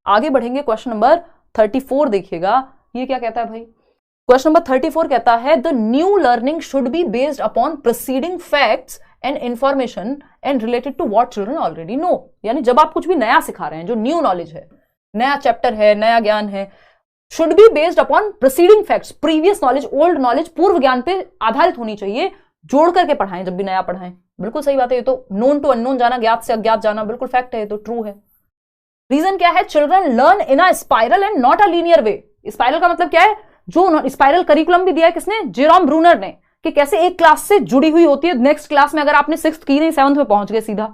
आगे बढ़ेंगे, क्वेश्चन नंबर 34 देखिएगा, ये क्या कहता है भाई? क्वेश्चन नंबर 34 कहता है the new learning should be based upon preceding facts and information and related to what children already know. यानी जब आप कुछ भी नया सिखा रहे हैं, जो न्यू नॉलेज है, नया चैप्टर है, नया ज्ञान है, should be based upon preceding facts, previous knowledge, old knowledge, पूर्व ज्ञान पे आधारित होनी चाहिए। जोड़ करके पढ़ाएं जब भी नया पढ़ाएं। बिल्कुल सही बात है, ये तो नोन टू अननोन जाना, ज्ञात से अज्ञात जाना, बिल्कुल फैक्ट है, ये तो ट्रू है। रीजन क्या है? Children learn in a spiral and not a linear way. Spiral का मतलब क्या है? जो स्पाइरल करिकुलम भी दिया है किसने? जेरोम ब्रूनर ने, कि कैसे एक क्लास से जुड़ी हुई होती है नेक्स्ट क्लास में। अगर आपने 6th की नहीं 7th में पहुंच गए सीधा,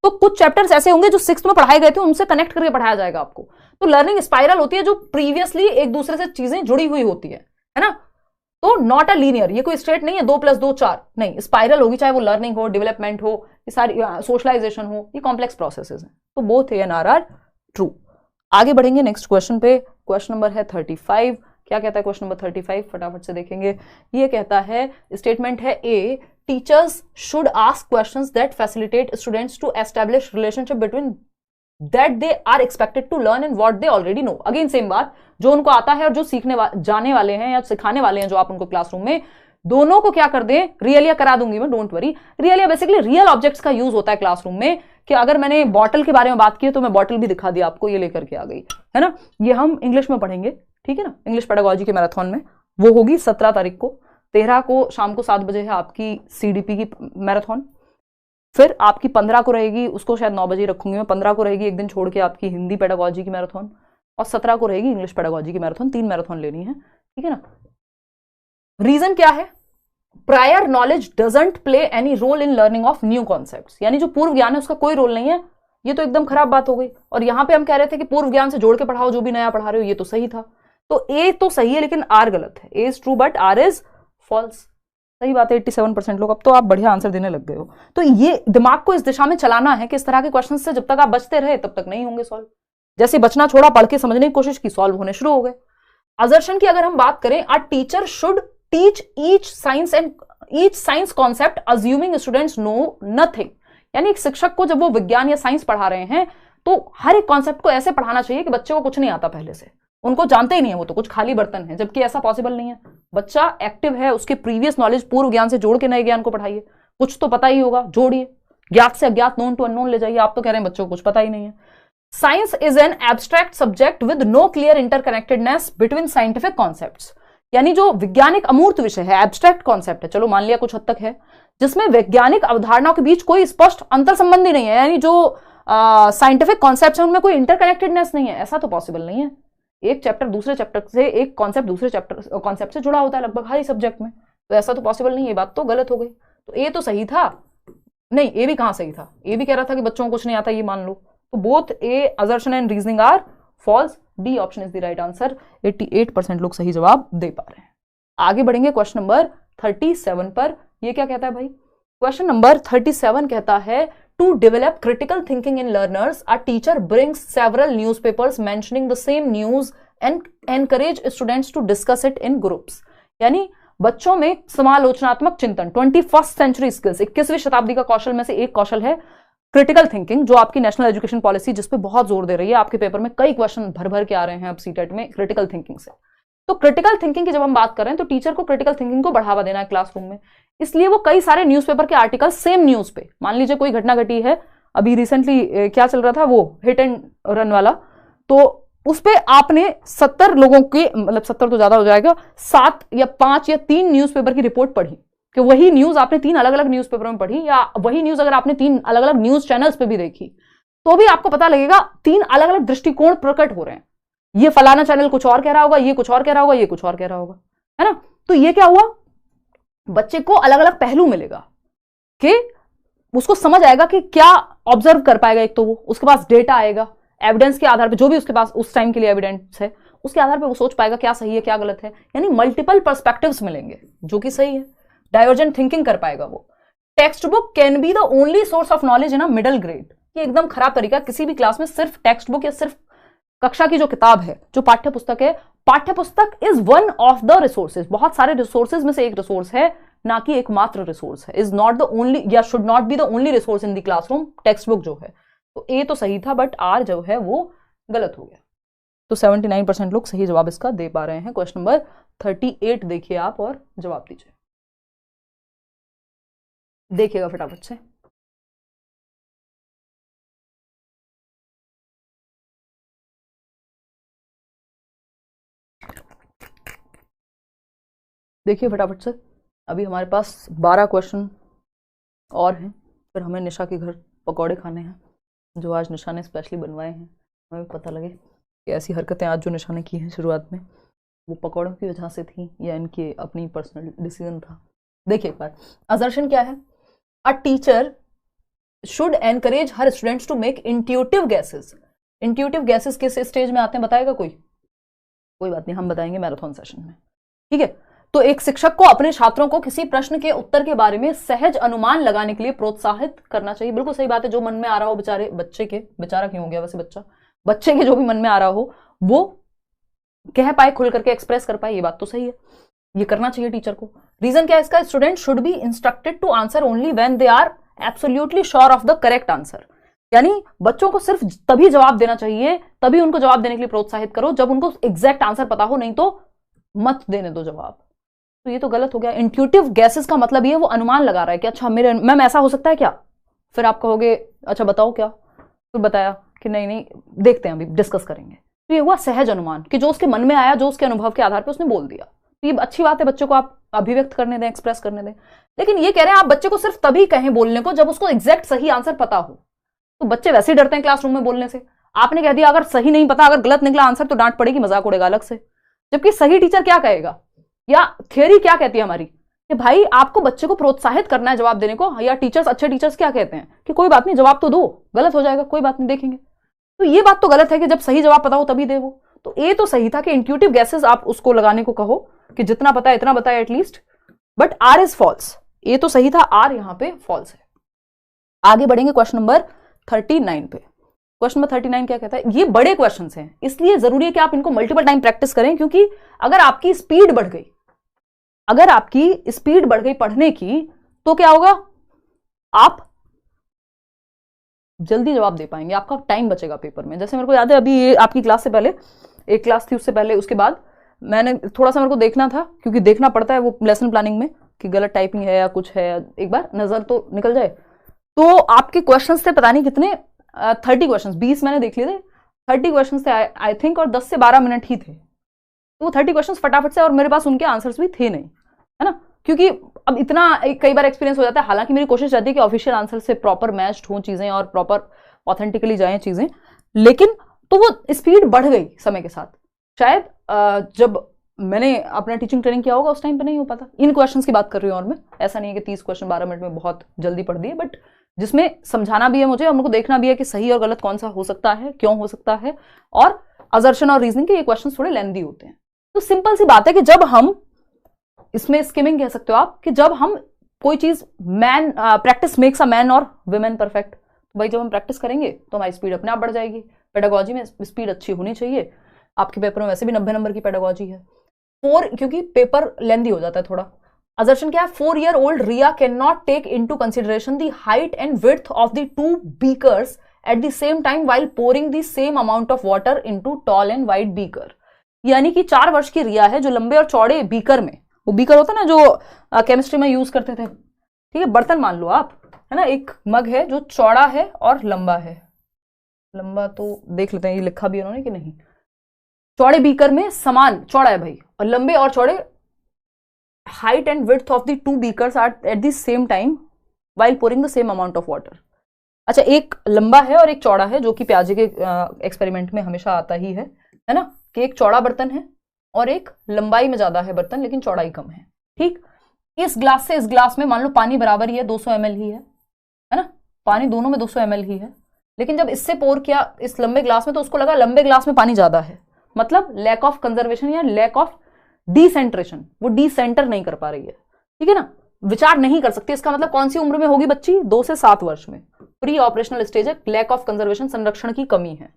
तो कुछ चैप्टर्स ऐसे होंगे जो 6th में पढ़ाए गए थे, उनसे कनेक्ट करके पढ़ाया जाएगा आपको। तो लर्निंग स्पाइरल होती है जो प्रीवियसली एक दूसरे से चीजें जुड़ी हुई होती है ना। तो नॉट अ लीनियर, ये कोई स्ट्रेट नहीं है 2 + 2 4, नहीं, स्पाइरल होगी, चाहे वो लर्निंग हो, डेवलपमेंट हो, ये सारी सोशलाइजेशन हो, ये कॉम्प्लेक्स प्रोसेसेस हैं। तो both A and R are true. आगे बढ़ेंगे नेक्स्ट क्वेश्चन पे। क्वेश्चन नंबर है 35। क्या कहता है क्वेश्चन नंबर 35? फटाफट से देखेंगे। ये कहता है, स्टेटमेंट है A, teachers should ask questions that facilitate students to establish relationship between that they are expected to learn and what they already know. Again same बात, जो उनको आता है और जो सीखने जाने वाले हैं या सिखाने वाले हैं जो आप उनको क्लासरूम में, दोनों को क्या कर दें? रियलिया करा दूंगी मैं, don't worry. Realia basically real objects का यूज होता है क्लासरूम में, कि अगर मैंने बॉटल के बारे में बात की तो मैं बॉटल भी दिखा दिया आपको, ये लेकर के आ गई, है ना। ये हम इंग्लिश में पढ़ेंगे, ठीक है ना, इंग्लिश पेडागोजी के मैराथन में। वो होगी 17 तारीख को। 13 को शाम को 7 बजे है आपकी CDP की मैराथन। फिर आपकी 15 को रहेगी, उसको शायद 9 बजे रखूंगी मैं। 15 को रहेगी एक दिन छोड़ के आपकी हिंदी पेडागोजी की मैराथन, और 17 को रहेगी इंग्लिश पेडागोजी की मैराथन। 3 मैराथन लेनी है, ठीक है ना। रीजन क्या है? Prior knowledge doesn't play any role in learning of new concepts. यानी जो पूर्व ज्ञान है उसका कोई रोल नहीं है। ये तो एकदम खराब बात हो गई। और यहां पे हम कह रहे थे कि पूर्व ज्ञान से जोड़ के पढ़ाओ जो भी नया पढ़ा रहे हो, ये तो सही था। तो ए तो सही है लेकिन आर गलत है। A is true but R is false. सही बात है, 87% लोग। अब तो आप बढ़िया आंसर देने लग गए हो। तो ये दिमाग को इस दिशा में चलाना है कि इस तरह के क्वेश्चन से जब तक आप बचते रहे तब तक नहीं होंगे सॉल्व। जैसे बचना छोड़ा, पढ़ के समझने की कोशिश की, सॉल्व होने शुरू हो गए। असर्शन की अगर हम बात करें, a teacher should teach each science concept assuming students know nothing. यानी एक शिक्षक को जब वो विज्ञान या साइंस पढ़ा रहे हैं तो हर एक कॉन्सेप्ट को ऐसे पढ़ाना चाहिए कि बच्चे को कुछ नहीं आता पहले से, उनको जानते ही नहीं है, वो तो कुछ खाली बर्तन है। जबकि ऐसा पॉसिबल नहीं है। बच्चा एक्टिव है, उसके प्रीवियस नॉलेज पूर्व ज्ञान से जोड़ के नए ज्ञान को पढ़ाइए। कुछ तो पता ही होगा, जोड़िए, ज्ञात से अज्ञात, नोन टू अननोन ले जाइए। आप तो कह रहे हैं बच्चों को कुछ पता ही नहीं है। Science is an abstract subject with no clear interconnectedness between scientific concepts. यानी जो वैज्ञानिक अमूर्त विषय है, एब्स्ट्रैक्ट कॉन्सेप्ट है, चलो मान लिया कुछ हद तक है, जिसमें वैज्ञानिक अवधारणाओं के बीच कोई स्पष्ट अंतर संबंध ही नहीं है। यानी जो साइंटिफिक कॉन्सेप्ट है उनमें कोई इंटरकनेक्टेडनेस नहीं है। ऐसा तो पॉसिबल नहीं है। एक चैप्टर दूसरे चैप्टर से, एक कॉन्सेप्ट दूसरे चैप्टर कॉन्सेप्ट से जुड़ा होता है लगभग हर ही सब्जेक्ट में। तो ऐसा तो पॉसिबल नहीं है। ये बात तो गलत हो गई। तो ए तो सही था नहीं, ए भी कहां सही था? ए भी कह रहा था कि बच्चों को कुछ नहीं आता, ये मान लो। तो both A assertion and reasoning are false. D option is the right answer. 88% लोग सही जवाब दे पा रहे हैं। आगे बढ़ेंगे क्वेश्चन नंबर 37 पर। ये क्या कहता है भाई? क्वेश्चन नंबर 37 कहता है, to develop critical thinking in learners, a teacher brings several newspapers mentioning the same news and encourage students to discuss it in groups. यानी बच्चों में समालोचनात्मक चिंतन, 21st सेंचुरी स्किल्स, 21वीं शताब्दी का कौशल में से एक कौशल है क्रिटिकल थिंकिंग, जो आपकी नेशनल एजुकेशन पॉलिसी जिस पे बहुत जोर दे रही है। आपके पेपर में कई क्वेश्चन भर भर के आ रहे हैं अब सीटेट में क्रिटिकल थिंकिंग से। तो क्रिटिकल थिंकिंग की जब हम बात कर रहे हैं तो टीचर को क्रिटिकल थिंकिंग को बढ़ावा देना है क्लासरूम में। इसलिए वो कई सारे न्यूज़पेपर के आर्टिकल सेम न्यूज पे, मान लीजिए कोई घटना घटी है, अभी रिसेंटली क्या चल रहा था, वो हिट एंड रन वाला, तो उस पे आपने 70 लोगों के, मतलब 70 तो ज्यादा हो जाएगा, 7 या 5 या 3 न्यूज़पेपर की रिपोर्ट पढ़ी। कि वही न्यूज आपने 3 अलग अलग न्यूज पेपरों में पढ़ी, या वही न्यूज अगर आपने 3 अलग अलग न्यूज चैनल्स पे भी देखी, तो भी आपको पता लगेगा 3 अलग अलग दृष्टिकोण प्रकट हो रहे हैं। ये फलाना चैनल कुछ और कह रहा होगा, ये कुछ और कह रहा होगा, ये कुछ और कह रहा होगा, है ना। तो ये क्या हुआ, बच्चे को अलग अलग पहलू मिलेगा कि उसको समझ आएगा कि क्या ऑब्जर्व कर पाएगा। एक तो वो, उसके पास डेटा आएगा, एविडेंस के आधार पर, जो भी उसके पास उस टाइम के लिए एविडेंस है उसके आधार पर वो सोच पाएगा क्या सही है क्या गलत है, यानी मल्टीपल पर्सपेक्टिव्स मिलेंगे जो कि सही है। डाइवर्जेंट थिंकिंग कर पाएगा वो। Text book can be the only source of knowledge in a middle grade. ये एकदम खराब तरीका, किसी भी क्लास में सिर्फ टेक्स्ट बुक या सिर्फ कक्षा की जो किताब है, जो पाठ्य पुस्तक है, पाठ्य पुस्तक is one of the resources, बहुत सारे रिसोर्सेज में से एक रिसोर्स है, ना कि एकमात्र रिसोर्स है। इज नॉट द ओनली या should not be the only resource in the classroom, text book जो है। तो ए तो सही था, बट आर जो है वो गलत हो गया। तो 79% लोग सही जवाब इसका दे पा रहे हैं। क्वेश्चन नंबर 38 देखिए आप और जवाब दीजिए। देखिएगा फटाफट से। देखिए फटाफट से। अभी हमारे पास 12 क्वेश्चन और हैं, फिर हमें निशा के घर पकौड़े खाने हैं, जो आज निशा ने स्पेशली बनवाए हैं। हमें पता लगे कि ऐसी हरकतें आज जो निशा ने की हैं शुरुआत में, वो पकौड़ों की वजह से थी या इनकी अपनी पर्सनल डिसीजन था। देखिए एक बार, असर्शन क्या है, a teacher should encourage her students to make intuitive guesses. Intuitive guesses किस स्टेज में आते हैं बताएगा कोई? कोई बात नहीं, हम बताएंगे मैराथन सेशन में, ठीक है। तो एक शिक्षक को अपने छात्रों को किसी प्रश्न के उत्तर के बारे में सहज अनुमान लगाने के लिए प्रोत्साहित करना चाहिए। बिल्कुल सही बात है, जो मन में आ रहा हो बेचारे बच्चे के, बेचारा क्यों हो गया वैसे बच्चा, बच्चे के जो भी मन में आ रहा हो वो कह पाए, खुल करके एक्सप्रेस कर पाए, ये बात तो सही है, ये करना चाहिए टीचर को। रीजन क्या है इसका, student should be instructed to answer only when they are absolutely sure of the correct answer. यानी बच्चों को सिर्फ तभी जवाब देना चाहिए, तभी उनको जवाब देने के लिए प्रोत्साहित करो जब उनको एग्जैक्ट आंसर पता हो, नहीं तो मत देने दो जवाब। तो ये तो गलत हो गया। इंट्यूटिव गैसेस का मतलब ये वो अनुमान लगा रहा है कि अच्छा मेरे मैम ऐसा हो सकता है क्या, फिर आप कहोगे अच्छा बताओ क्या, फिर बताया कि नहीं नहीं देखते हैं अभी डिस्कस करेंगे। तो ये हुआ सहज अनुमान कि जो उसके मन में आया, जो उसके अनुभव के आधार पर उसने बोल दिया। तो ये अच्छी बात है, बच्चे को आप अभिव्यक्त करने दें, एक्सप्रेस करने दें। लेकिन ये कह रहे हैं आप बच्चे को सिर्फ तभी कहें बोलने को जब उसको एग्जैक्ट सही आंसर पता हो। तो बच्चे वैसे ही डरते हैं क्लासरूम में बोलने से। आपने कह दिया अगर सही नहीं पता, अगर गलत निकला आंसर तो डांट पड़ेगी, मजाक उड़ेगा अलग से। जबकि सही टीचर क्या कहेगा, या थियरी क्या कहती है हमारी कि भाई आपको बच्चे को प्रोत्साहित करना है जवाब देने को, या टीचर्स, अच्छे टीचर्स क्या कहते हैं कि कोई बात नहीं जवाब तो दो, गलत हो जाएगा कोई बात नहीं देखेंगे। तो ये बात तो गलत है कि जब सही जवाब पता हो तभी दे वो। तो ए तो सही था कि इंट्यूटिव गैसेस आप उसको लगाने को कहो कि जितना पता है इतना बताया at least, but R is false. A तो सही था, आर यहां पे फॉल्स है। आगे बढ़ेंगे क्वेश्चन नंबर 39 पे। क्वेश्चन नंबर 39 क्या कहता है, ये बड़े क्वेश्चंस हैं इसलिए जरूरी है कि आप इनको मल्टीपल टाइम प्रैक्टिस करें, क्योंकि अगर आपकी स्पीड बढ़ गई, अगर आपकी स्पीड बढ़ गई पढ़ने की, तो क्या होगा, आप जल्दी जवाब दे पाएंगे, आपका टाइम बचेगा पेपर में। जैसे मेरे को याद है अभी ये आपकी क्लास से पहले एक क्लास थी, उससे पहले उसके बाद मैंने थोड़ा सा मेरे को देखना था, क्योंकि देखना पड़ता है वो लेसन प्लानिंग में कि गलत टाइपिंग है या कुछ है, एक बार नजर तो निकल जाए। तो आपके क्वेश्चंस थे पता नहीं कितने, 30 क्वेश्चंस, 20 मैंने देख लिए थे, 30 क्वेश्चंस थे आई थिंक, और 10 से 12 मिनट ही थे। तो वो 30 क्वेश्चंस फटाफट से, और मेरे पास उनके आंसर्स भी थे नहीं, है ना, क्योंकि अब इतना कई बार एक्सपीरियंस हो जाता है। हालांकि मेरी कोशिश रहती है कि ऑफिशियल आंसर से प्रॉपर मैच्ड हो चीजें और प्रॉपर ऑथेंटिकली जाएं चीजें, लेकिन तो वो स्पीड बढ़ गई समय के साथ। शायद जब मैंने अपना टीचिंग ट्रेनिंग किया होगा उस टाइम पे नहीं हो पाता। इन क्वेश्चंस की बात कर रही हूँ, और मैं ऐसा नहीं है कि 30 क्वेश्चन 12 मिनट में बहुत जल्दी पढ़ दिए, बट जिसमें समझाना भी है मुझे और मुझको देखना भी है कि सही और गलत कौन सा हो सकता है, क्यों हो सकता है, और असर्शन और रीजनिंग के ये क्वेश्चन थोड़े लेंथी होते हैं। तो सिंपल सी बात है कि जब हम इसमें स्किमिंग कह सकते हो आप, कि जब हम कोई चीज man practice makes a man और वुमेन परफेक्ट। तो भाई जब हम प्रैक्टिस करेंगे तो हमारी स्पीड अपने आप बढ़ जाएगी। पेडागोजी में स्पीड अच्छी होनी चाहिए। आपके पेपर में वैसे भी 90 नंबर की पेडागोजी है। क्योंकि पेपर लेंदी हो जाता है थोड़ा। असर्शन क्या है, 4 year old Riya can not take into consideration the height and width of the 2 beakers at the same time while pouring the same amount of water into tall and wide beaker. यानी कि 4 वर्ष की रिया है जो लंबे और चौड़े बीकर में, वो बीकर होता है ना जो केमिस्ट्री में यूज करते थे, ठीक है, बर्तन मान लो आप, है ना, एक मग है जो चौड़ा है और लंबा है। लंबा तो देख लेते हैं ये लिखा भी उन्होंने कि नहीं। चौड़े बीकर में समान चौड़ा है भाई, और लंबे और चौड़े height and width of the two beakers are at the same time while pouring the same amount of water. अच्छा, एक लंबा है और एक चौड़ा है, जो कि प्याजे के एक्सपेरिमेंट में हमेशा आता ही है ना, कि एक चौड़ा बर्तन है और एक लंबाई में ज्यादा है बर्तन लेकिन चौड़ाई कम है। ठीक, इस ग्लास से इस ग्लास में मान लो पानी बराबर ही है, 200 ml ही है ना, पानी दोनों में 200 ml ही है, लेकिन जब इससे पोर किया इस लंबे ग्लास में तो उसको लगा लंबे ग्लास में पानी ज्यादा है, मतलब लैक ऑफ कंजर्वेशन या लैक ऑफ डिसेंट्रेशन, वो डिसेंटर नहीं कर पा रही है। ठीक है ना, विचार नहीं कर सकती। इसका मतलब कौन सी उम्र में होगी बच्ची? 2 से 7 वर्ष में। प्री ऑपरेशनल स्टेज है, लैक ऑफ कंजर्वेशन, संरक्षण की कमी है।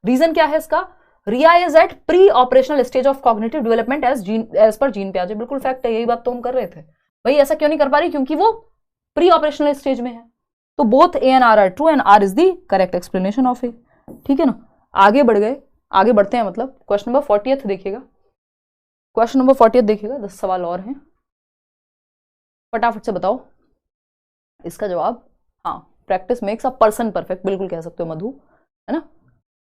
रीजन क्या है इसका? Riya is at pre operational stage of cognitive development as per Jean पियाजे। बिल्कुल फैक्ट है, यही बात तो हम कर रहे थे भाई। ऐसा क्यों नहीं कर पा रही? क्योंकि वो प्री ऑपरेशनल स्टेज में है। तो both A and R are true and R is the correct explanation of A. ठीक है ना, आगे बढ़ गए, आगे बढ़ते हैं, मतलब क्वेश्चन नंबर 40 देखिएगा। क्वेश्चन नंबर 40 देखिएगा, 10 सवाल और हैं, फटाफट से बताओ इसका जवाब। हाँ, practice makes a person perfect, बिल्कुल कह सकते हो मधु, है ना।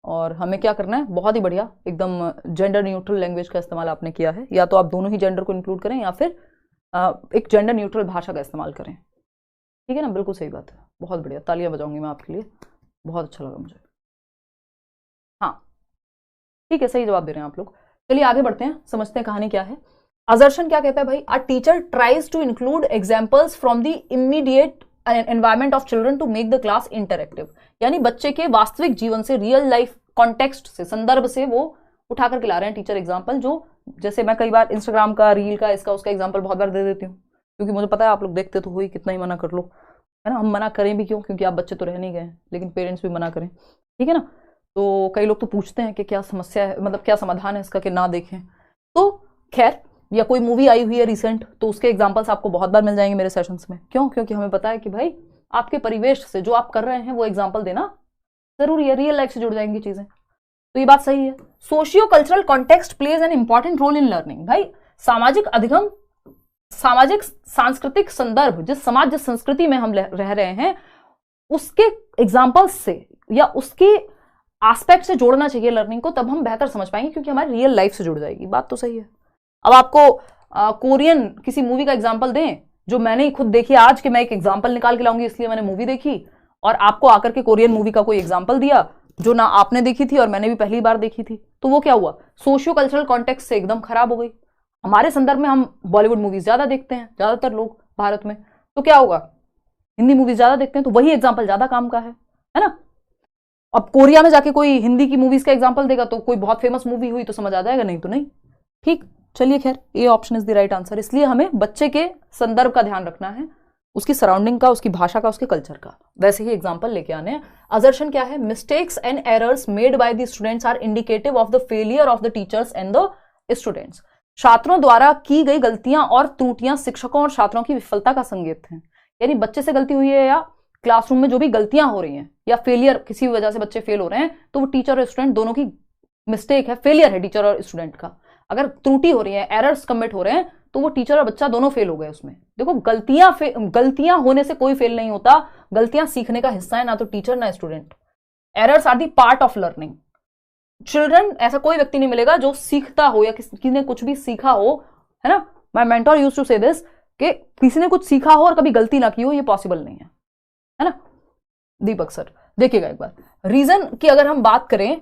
और हमें क्या करना है? बहुत ही बढ़िया, एकदम जेंडर न्यूट्रल लैंग्वेज का इस्तेमाल आपने किया है, या तो आप दोनों ही जेंडर को इंक्लूड करें या फिर एक जेंडर न्यूट्रल भाषा का इस्तेमाल करें। ठीक है ना, बिल्कुल सही बात है, बहुत बढ़िया, तालियां बजाऊंगी मैं आपके लिए, बहुत अच्छा लगा मुझे। हाँ ठीक है, सही जवाब दे रहे हैं आप लोग। चलिए आगे बढ़ते हैं, समझते हैं कहानी क्या है। असर्शन क्या कहता है भाई? A teacher tries to include examples from the immediate environment of children to make the class interactive. यानी बच्चे के वास्तविक जीवन से, रियल लाइफ कॉन्टेक्स्ट से, संदर्भ से वो उठा करके ला रहे हैं टीचर एग्जाम्पल। जो जैसे मैं कई बार इंस्टाग्राम का, रील का, इसका उसका एग्जाम्पल बहुत बार दे देती हूँ, क्योंकि मुझे पता है आप लोग देखते तो हो ही, कितना ही मना कर लो, है ना। हम मना करें भी क्यों? क्योंकि आप बच्चे तो रह नहीं गए, लेकिन पेरेंट्स भी मना करें। ठीक है ना, तो कई लोग तो पूछते हैं कि क्या समस्या है, मतलब क्या समाधान है इसका कि ना देखें। तो खैर, या कोई मूवी आई हुई है रिसेंट, तो उसके एग्जाम्पल्स आपको बहुत बार मिल जाएंगे मेरे सेशंस में। क्यों? क्योंकि हमें पता है कि भाई आपके परिवेश से जो आप कर रहे हैं वो एग्जाम्पल देना जरूरी है, रियल लाइफ से जुड़ जाएंगी चीजें। तो ये बात सही है। Socio cultural context plays an important role in learning. भाई सामाजिक अधिगम, सामाजिक सांस्कृतिक संदर्भ, जिस समाज जिस संस्कृति में हम रह रहे हैं उसके एग्जाम्पल्स से या उसके एस्पेक्ट से जोड़ना चाहिए लर्निंग को, तब हम बेहतर समझ पाएंगे, क्योंकि हमारी रियल लाइफ से जुड़ जाएगी। बात तो सही है। अब आपको कोरियन किसी मूवी का एग्जाम्पल दें जो मैंने ही खुद देखी आज, कि मैं एक एग्जाम्पल निकाल के लाऊंगी इसलिए मैंने मूवी देखी, और आपको आकर के कोरियन मूवी का कोई एग्जाम्पल दिया जो ना आपने देखी थी और मैंने भी पहली बार देखी थी, तो वो क्या हुआ? सोशियो कल्चरल कॉन्टेक्स्ट से एकदम खराब हो गई। हमारे संदर्भ में हम बॉलीवुड मूवीज ज्यादा देखते हैं, ज्यादातर लोग भारत में, तो क्या होगा? हिंदी मूवीज ज्यादा देखते हैं, तो वही एग्जाम्पल ज्यादा काम का है ना। अब कोरिया में जाके कोई हिंदी की मूवीज का एग्जाम्पल देगा तो कोई बहुत फेमस मूवी हुई तो समझ आ जाएगा, नहीं तो नहीं। ठीक, चलिए खैर, ये option is the right answer. इसलिए हमें बच्चे के संदर्भ का ध्यान रखना है, उसकी सराउंडिंग का, उसकी भाषा का, उसके कल्चर का, वैसे ही एग्जाम्पल लेके आने हैं। असर्शन क्या है? Mistakes and errors made by the students are indicative of the failure of the teachers and the students. छात्रों द्वारा की गई गलतियां और त्रुटियां शिक्षकों और छात्रों की विफलता का संकेत हैं। यानी बच्चे से गलती हुई है या क्लासरूम में जो भी गलतियां हो रही हैं या फेलियर, किसी वजह से बच्चे फेल हो रहे हैं, तो वो टीचर और स्टूडेंट दोनों की मिस्टेक है, फेलियर है टीचर और स्टूडेंट का। अगर त्रुटि हो रही है, एरर्स कमिट हो रहे हैं, तो वो टीचर और बच्चा दोनों फेल हो गए उसमें। देखो, गलतियां होने से कोई फेल नहीं होता, गलतियां सीखने का हिस्सा है, ना तो टीचर ना student. Errors are the part of learning. Children, ऐसा कोई व्यक्ति नहीं मिलेगा जो सीखता हो या किसी ने कुछ भी सीखा हो, है ना। माय मेंटर यूज्ड टू से दिस कि किसी ने कुछ सीखा हो और कभी गलती ना की हो, ये पॉसिबल नहीं है ना। दीपक सर देखिएगा एक बार, रीजन की अगर हम बात करें,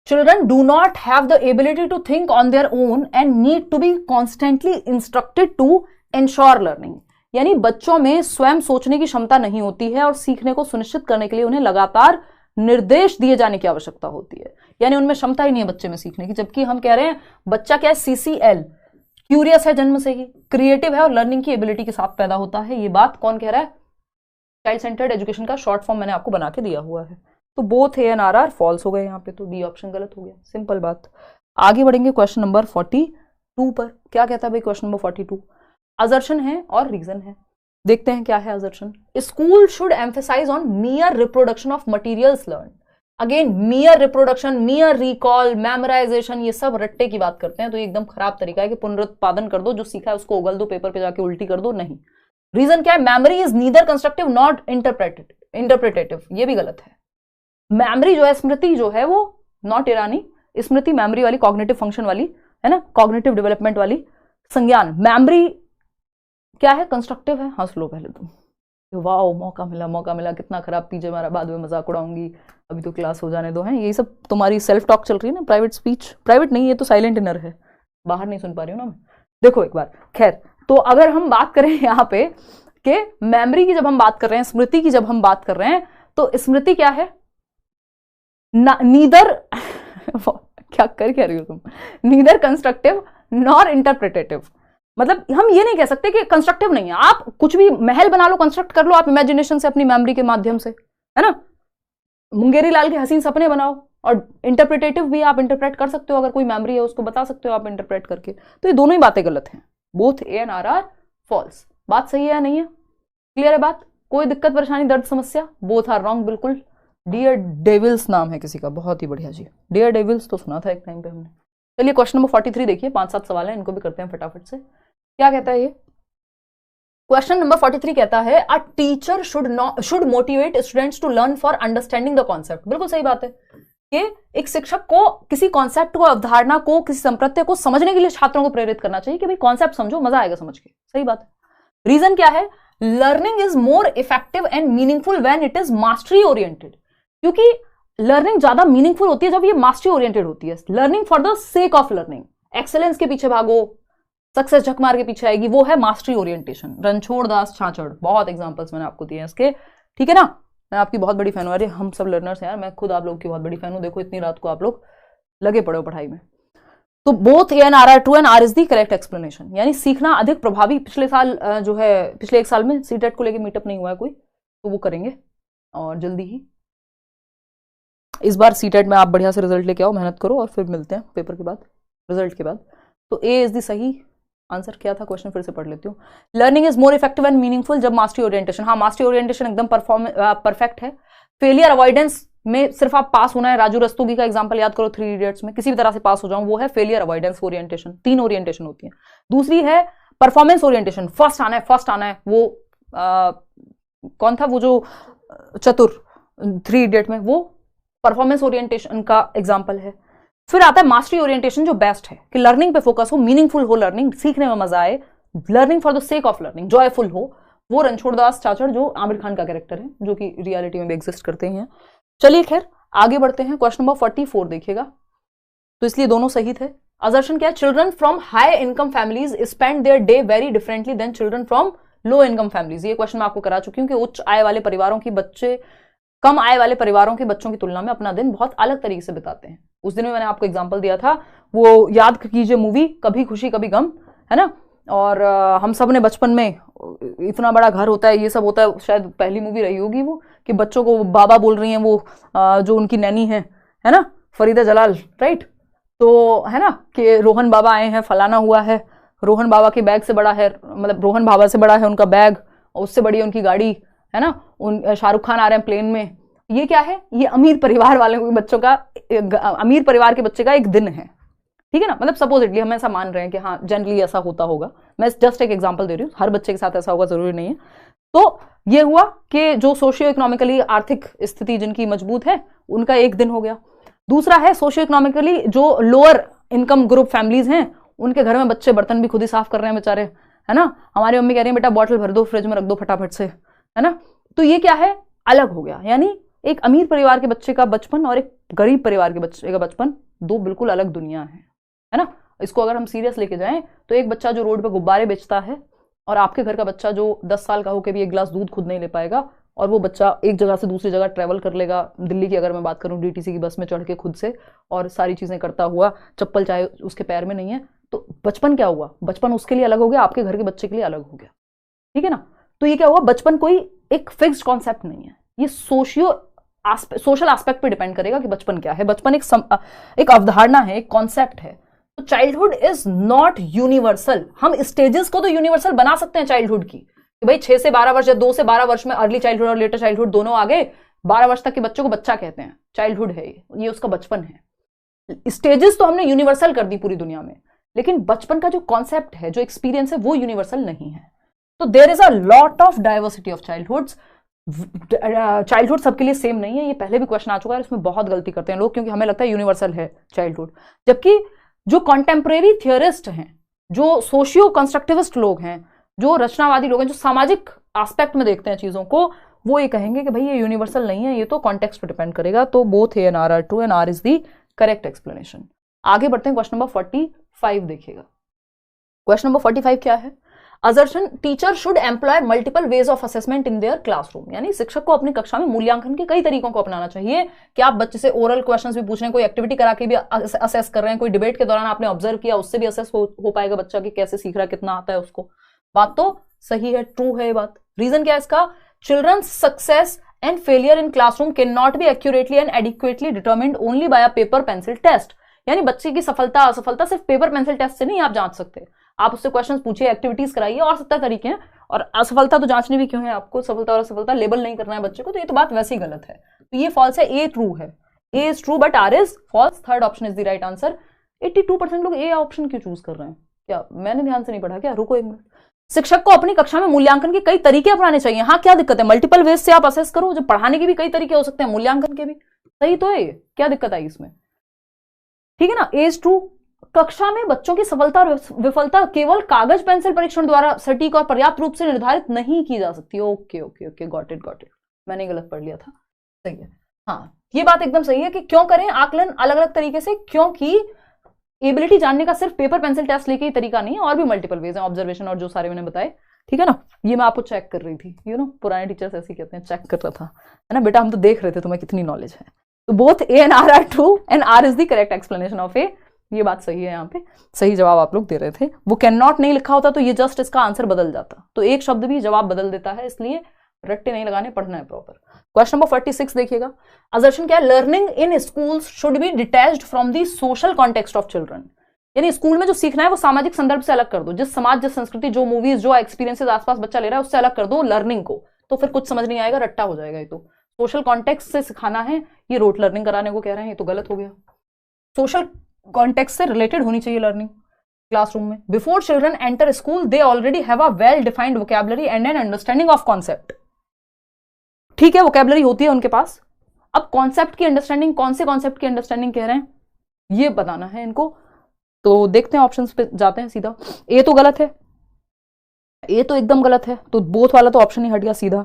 children do not have the ability to think on their own and need to be constantly instructed to ensure learning। यानी बच्चों में स्वयं सोचने की क्षमता नहीं होती है और सीखने को सुनिश्चित करने के लिए उन्हें लगातार निर्देश दिए जाने की आवश्यकता होती है। यानी उनमें क्षमता ही नहीं है बच्चे में सीखने की, जबकि हम कह रहे हैं बच्चा क्या है? CCL, क्यूरियस है जन्म से ही, क्रिएटिव है और लर्निंग की एबिलिटी के साथ पैदा होता है। ये बात कौन कह रहा है? चाइल्ड सेंटर्ड एजुकेशन का शॉर्ट फॉर्म मैंने आपको बना के दिया हुआ है। तो both A and R are false हो गए यहाँ पे, तो डी ऑप्शन गलत हो गया, सिंपल बात। आगे बढ़ेंगे क्वेश्चन नंबर 42 पर। क्या कहता है भाई क्वेश्चन नंबर 42? असर्शन है और रीजन है, देखते हैं क्या है assertion. School should emphasise on mere reproduction of materials learn. Again mere reproduction, mere recall, memorisation, ये सब रट्टे की बात करते हैं, तो ये एकदम खराब तरीका है कि पुनरुत्पादन कर दो, जो सीखा है उसको उगल दो, पेपर पे जाके उल्टी कर दो, नहीं। रीजन क्या है? Memory is neither constructive not interpretative, ये भी गलत है। मेमोरी जो है, स्मृति जो है, वो नॉट ईरानी स्मृति, मेमोरी वाली, कॉग्निटिव फंक्शन वाली, है ना, कॉग्निटिव डेवलपमेंट वाली, संज्ञान। मेमोरी क्या है, कंस्ट्रक्टिव है। हंस लो पहले तुम, वाओ मौका मिला, कितना खराब पीछे मारा, बाद में मजाक उड़ाऊंगी, अभी तो क्लास हो जाने दो। है यही सब तुम्हारी सेल्फ टॉक चल रही है ना, प्राइवेट स्पीच, प्राइवेट नहीं, ये तो साइलेंट इनर है, बाहर नहीं सुन पा रही हूँ ना मैं। देखो एक बार, खैर, तो अगर हम बात करें यहाँ पे कि मेमोरी की जब हम बात कर रहे हैं, स्मृति की जब हम बात कर रहे हैं, तो स्मृति क्या है, नीदर क्या रही हो तुम, नीदर कंस्ट्रक्टिव नॉर इंटरप्रिटेटिव। मतलब हम ये नहीं कह सकते कि कंस्ट्रक्टिव नहीं है, आप कुछ भी महल बना लो, कंस्ट्रक्ट कर लो आप इमेजिनेशन से, अपनी मेमोरी के माध्यम से, है ना। मुंगेरी लाल के हसीन सपने बनाओ, और इंटरप्रिटेटिव भी आप इंटरप्रेट कर सकते हो, अगर कोई मेमोरी है उसको बता सकते हो आप इंटरप्रेट करके। तो ये दोनों ही बातें गलत हैं, both A and R false. बात सही है या नहीं है, क्लियर है बात, कोई दिक्कत परेशानी दर्द समस्या, बोथ आर रॉन्ग बिल्कुल। डियर डेविल्स नाम है किसी का, बहुत ही बढ़िया जी, डियर डेविल्स तो सुना था एक टाइम पे हमने। चलिए क्वेश्चन नंबर 43 देखिए, 5-7 सवाल हैं, इनको भी करते हैं फटाफट से। क्या कहता है ये क्वेश्चन नंबर 43, कहता है a teacher should motivate students to learn for understanding the concept. बिल्कुल सही बात है कि एक शिक्षक को किसी कॉन्सेप्ट को, अवधारणा को, किसी संप्रत्यय को समझने के लिए छात्रों को प्रेरित करना चाहिए कि भाई कॉन्सेप्ट समझो, मजा आएगा समझ के। सही बात है। रीजन क्या है, learning is more effective and meaningful when it is mastery oriented, क्योंकि लर्निंग ज्यादा मीनिंगफुल होती है जब ये मास्टरी ओरिएंटेड होती है। Learning for the sake of learning, excellence के पीछे भागो, सक्सेस झक मार के पीछे आएगी, वो है मास्टरी ओरिएंटेशन। रणछोड़ दास छाछड़, बहुत एग्जांपल्स मैंने आपको दिए हैं इसके, ठीक है ना। मैं आपकी बहुत बड़ी फैन हूं, अरे हम सब लर्नर्स हैं यार, मैं खुद आप लोग की बहुत बड़ी फैन हूं। देखो इतनी रात को आप लोग लगे पड़े हो पढ़ाई में। तो both A and R are true and R is the correct explanation, यानी सीखना अधिक प्रभावी। पिछले साल जो है, पिछले 1 साल में सीटेट को लेकर मीटअप नहीं हुआ है कोई, तो वो करेंगे और जल्दी ही। इस बार सीटेट में आप बढ़िया से रिजल्ट लेके आओ, मेहनत करो, और फिर मिलते हैं पेपर के बाद, रिजल्ट के बाद। तो ए इज द सही आंसर। क्या था क्वेश्चन, फिर से पढ़ लेती हूँ। Learning is more effective and meaningful जब मास्टरी ओरिएंटेशन, हाँ मास्टरी ओरिएंटेशन एकदम परफेक्ट है। फेलियर अवॉइडेंस में सिर्फ आप पास होना है, राजू रस्तोगी का एग्जांपल याद करो, 3 इडियट्स में, किसी भी तरह से पास हो जाऊं, वो है फेलियर अवॉइडेंस ओरिएंटेशन। 3 ओरिएंटेशन होती है। दूसरी है परफॉर्मेंस ओरिएंटेशन, फर्स्ट आना है, वो कौन था वो जो चतुर 3 इडियट में, वो परफॉर्मेंस ओरिएंटेशन का एग्जाम्पल है। फिर आता है मास्टरी ओरिएंटेशन जो बेस्ट है, कि लर्निंग पे फोकस हो, मीनिंगफुल हो लर्निंग, सीखने में मजा आए, learning for the sake of learning, joyful हो, वो रणछोड़ दास छाछड़ जो आमिर खान का कैरेक्टर है, जो कि रियलिटी में भी एग्जिस्ट करते हैं। चलिए खैर आगे बढ़ते हैं। क्वेश्चन नंबर 44 देखिएगा, तो इसलिए दोनों सही थे। असर्शन क्या है, children from high income families spend their day very differently than children from low income families. ये क्वेश्चन मैं आपको करा चुकी हूँ कि उच्च आय वाले परिवारों की बच्चे कम आय वाले परिवारों के बच्चों की तुलना में अपना दिन बहुत अलग तरीके से बिताते हैं। उस दिन में मैंने आपको एग्जांपल दिया था, वो याद कीजिए मूवी कभी खुशी कभी गम, है ना। और हम सब ने बचपन में, इतना बड़ा घर होता है, ये सब होता है, शायद पहली मूवी रही होगी वो, कि बच्चों को बाबा बोल रही हैं वो जो उनकी नैनी है ना, फरीदा जलाल, राइट। तो है ना कि रोहन बाबा आए हैं, फलाना हुआ है, रोहन बाबा के बैग से बड़ा है, मतलब रोहन बाबा से बड़ा है उनका बैग, और उससे बड़ी है उनकी गाड़ी, है ना। उन शाहरुख खान आ रहे हैं प्लेन में। ये क्या है, ये अमीर परिवार वाले बच्चों का, अमीर परिवार के बच्चे का एक दिन है, ठीक है ना। मतलब सपोजिटली हम ऐसा मान रहे हैं कि हाँ जनरली ऐसा होता होगा, मैं जस्ट एक एग्जांपल दे रही हूँ, हर बच्चे के साथ ऐसा होगा जरूरी नहीं है। तो ये हुआ कि जो सोशियो इकोनॉमिकली आर्थिक स्थिति जिनकी मजबूत है, उनका एक दिन हो गया। दूसरा है सोशियो इकोनॉमिकली जो लोअर इनकम ग्रुप फैमिलीज हैं, उनके घर में बच्चे बर्तन भी खुद ही साफ कर रहे हैं बेचारे, है ना। हमारी मम्मी कह रही है बेटा बॉटल भर दो, फ्रिज में रख दो फटाफट से, है ना। तो ये क्या है, अलग हो गया। यानी एक अमीर परिवार के बच्चे का बचपन और एक गरीब परिवार के बच्चे का बचपन, दो बिल्कुल अलग दुनिया है ना। इसको अगर हम सीरियस लेके जाएं तो एक बच्चा जो रोड पे गुब्बारे बेचता है, और आपके घर का बच्चा जो 10 साल का होकर भी एक गिलास दूध खुद नहीं ले पाएगा, और वो बच्चा एक जगह से दूसरी जगह ट्रैवल कर लेगा, दिल्ली की अगर मैं बात करूं, डीटीसी की बस में चढ़ के खुद से, और सारी चीजें करता हुआ, चप्पल चाहे उसके पैर में नहीं है, तो बचपन क्या हुआ, बचपन उसके लिए अलग हो गया, आपके घर के बच्चे के लिए अलग हो गया, ठीक है ना। तो ये क्या हुआ, बचपन कोई एक फिक्स्ड कॉन्सेप्ट नहीं है, ये सोशल एस्पेक्ट पे डिपेंड करेगा कि बचपन क्या है। बचपन एक अवधारणा है, एक कॉन्सेप्ट है। तो चाइल्डहुड इज नॉट यूनिवर्सल। हम स्टेजेस को तो यूनिवर्सल बना सकते हैं चाइल्डहुड की, कि भाई 6 से 12 वर्ष या 2 से 12 वर्ष में अर्ली चाइल्डहुड और लेटर चाइल्डहुड दोनों आ गए, 12 वर्ष तक के बच्चों को बच्चा कहते हैं, चाइल्डहुड है ये उसका बचपन है। स्टेजेस तो हमने यूनिवर्सल कर दी पूरी दुनिया में, लेकिन बचपन का जो कॉन्सेप्ट है, जो एक्सपीरियंस है, वो यूनिवर्सल नहीं है। तो there is a lot of diversity of childhoods. Childhood सबके लिए सेम नहीं है, ये पहले भी क्वेश्चन आ चुका है, इसमें बहुत गलती करते हैं लोग, क्योंकि हमें लगता है यूनिवर्सल है चाइल्डहुड, जबकि जो कॉन्टेम्परेरी थियरिस्ट हैं, जो सोशियो कंस्ट्रक्टिविस्ट लोग हैं, जो रचनावादी लोग हैं, जो सामाजिक एस्पेक्ट में देखते हैं चीजों को, वो ये कहेंगे कि भाई ये यूनिवर्सल नहीं है, ये तो कॉन्टेक्स्ट पर डिपेंड करेगा। तो both A and R are true and R is the correct explanation. आगे बढ़ते हैं, क्वेश्चन नंबर 45 देखिएगा। क्वेश्चन नंबर 45 क्या है? Assertion teacher should employ multiple ways of assessment in their classroom, यानी शिक्षक को अपनी कक्षा में मूल्यांकन के कई तरीकों को अपनाना चाहिए। कि आप बच्चे से ओरल क्वेश्चंस भी पूछ रहे हैं, कोई एक्टिविटी करा के भी असेस कर रहे हैं, कोई डिबेट के दौरान आपने ऑब्जर्व किया, उससे भी असेस हो पाएगा बच्चा कि कैसे सीख रहा है, कितना आता है उसको। बात तो सही है, ट्रू है ये बात। रीजन क्या है इसका? Children's success and failure in classroom can not be accurately and adequately determined only by a paper pencil test. यानी बच्चे की सफलता असफलता सिर्फ पेपर पेंसिल टेस्ट से नहीं आप जांच सकते। आप उससे क्वेश्चंस पूछिए, एक्टिविटीज कराइए, और 70 तरीके हैं। और असफलता तो जांचनी भी क्यों है आपको? सफलता और असफलता लेबल नहीं करना है बच्चे को, तो ये तो बात वैसे ही गलत है। तो ये फॉल्स है, ए ट्रू है। A is true but R is false. Third option is the right answer. 82% लोग ए ऑप्शन क्यों चूज कर रहे हैं? क्या मैंने ध्यान से नहीं पढ़ा क्या? रुको एक मिनट। शिक्षक को अपनी कक्षा में मूल्यांकन के कई तरीके अपनाने चाहिए। हाँ, क्या दिक्कत है? मल्टीपल वेज से आप असेस करो, जब पढ़ाने के भी कई तरीके हो सकते हैं, मूल्यांकन के भी। सही तो है, क्या दिक्कत आई इसमें? ठीक है ना? ए इज ट्रू। कक्षा में बच्चों की सफलता और विफलता केवल कागज पेंसिल परीक्षण द्वारा सटीक और पर्याप्त रूप से निर्धारित नहीं की जा सकती। Okay okay okay, got it. मैंने गलत पढ़ लिया था। सही है, हाँ ये बात एकदम सही है कि क्यों करें आकलन अलग अलग तरीके से, क्योंकि एबिलिटी जानने का सिर्फ पेपर पेंसिल टेस्ट लेके ही तरीका नहीं है, और भी मल्टीपल वेज है, ऑब्जर्वेशन और जो सारे मैंने बताए। ठीक है ना? ये मैं आपको चेक कर रही थी, पुराने टीचर्स ऐसे ही कहते हैं, चेक कर रहा था, है ना बेटा? हम तो देख रहे थे तुम्हें कितनी नॉलेज है। तो both A and R are true and R is the correct explanation of A. ये बात सही है, यहाँ पे सही जवाब आप लोग दे रहे थे। वो कैन नॉट नहीं लिखा होता तो ये जस्ट इसका आंसर बदल जाता, तो एक शब्द भी जवाब बदल देता है, इसलिए रट्टे नहीं लगाने, पढ़ना है प्रॉपर। क्वेश्चन नंबर 46 देखिएगा। असर्शन क्या है? Learning in schools should be detached from the social context of children. यानी स्कूल में जो सीखना है वो सामाजिक संदर्भ से अलग कर दो। जिस समाज, जिस संस्कृति, जो मूवीज, जो एक्सपीरियंसेस आसपास बच्चा ले रहा है, उससे अलग कर दो लर्निंग को, तो फिर कुछ समझ नहीं आएगा, रट्टा हो जाएगा। ये तो सोशल कॉन्टेक्स्ट से सिखाना है, ये रोट लर्निंग कराने को कह रहे हैं, ये तो गलत हो गया। सोशल कॉन्टेक्स्ट से रिलेटेड होनी चाहिए लर्निंग क्लासरूम में। Before children enter school they already have a well defined vocabulary and an understanding of concept. ठीक है, वोकैबुलरी होती है उनके पास। अब कॉन्सेप्ट की अंडरस्टैंडिंग, कौन से कॉन्सेप्ट की अंडरस्टैंडिंग कह रहे हैं, ये बताना है इनको। तो देखते हैं, ऑप्शंस पे जाते हैं सीधा। ए तो गलत है, ए तो एकदम गलत है, तो बोथ वाला तो ऑप्शन ही हट गया सीधा।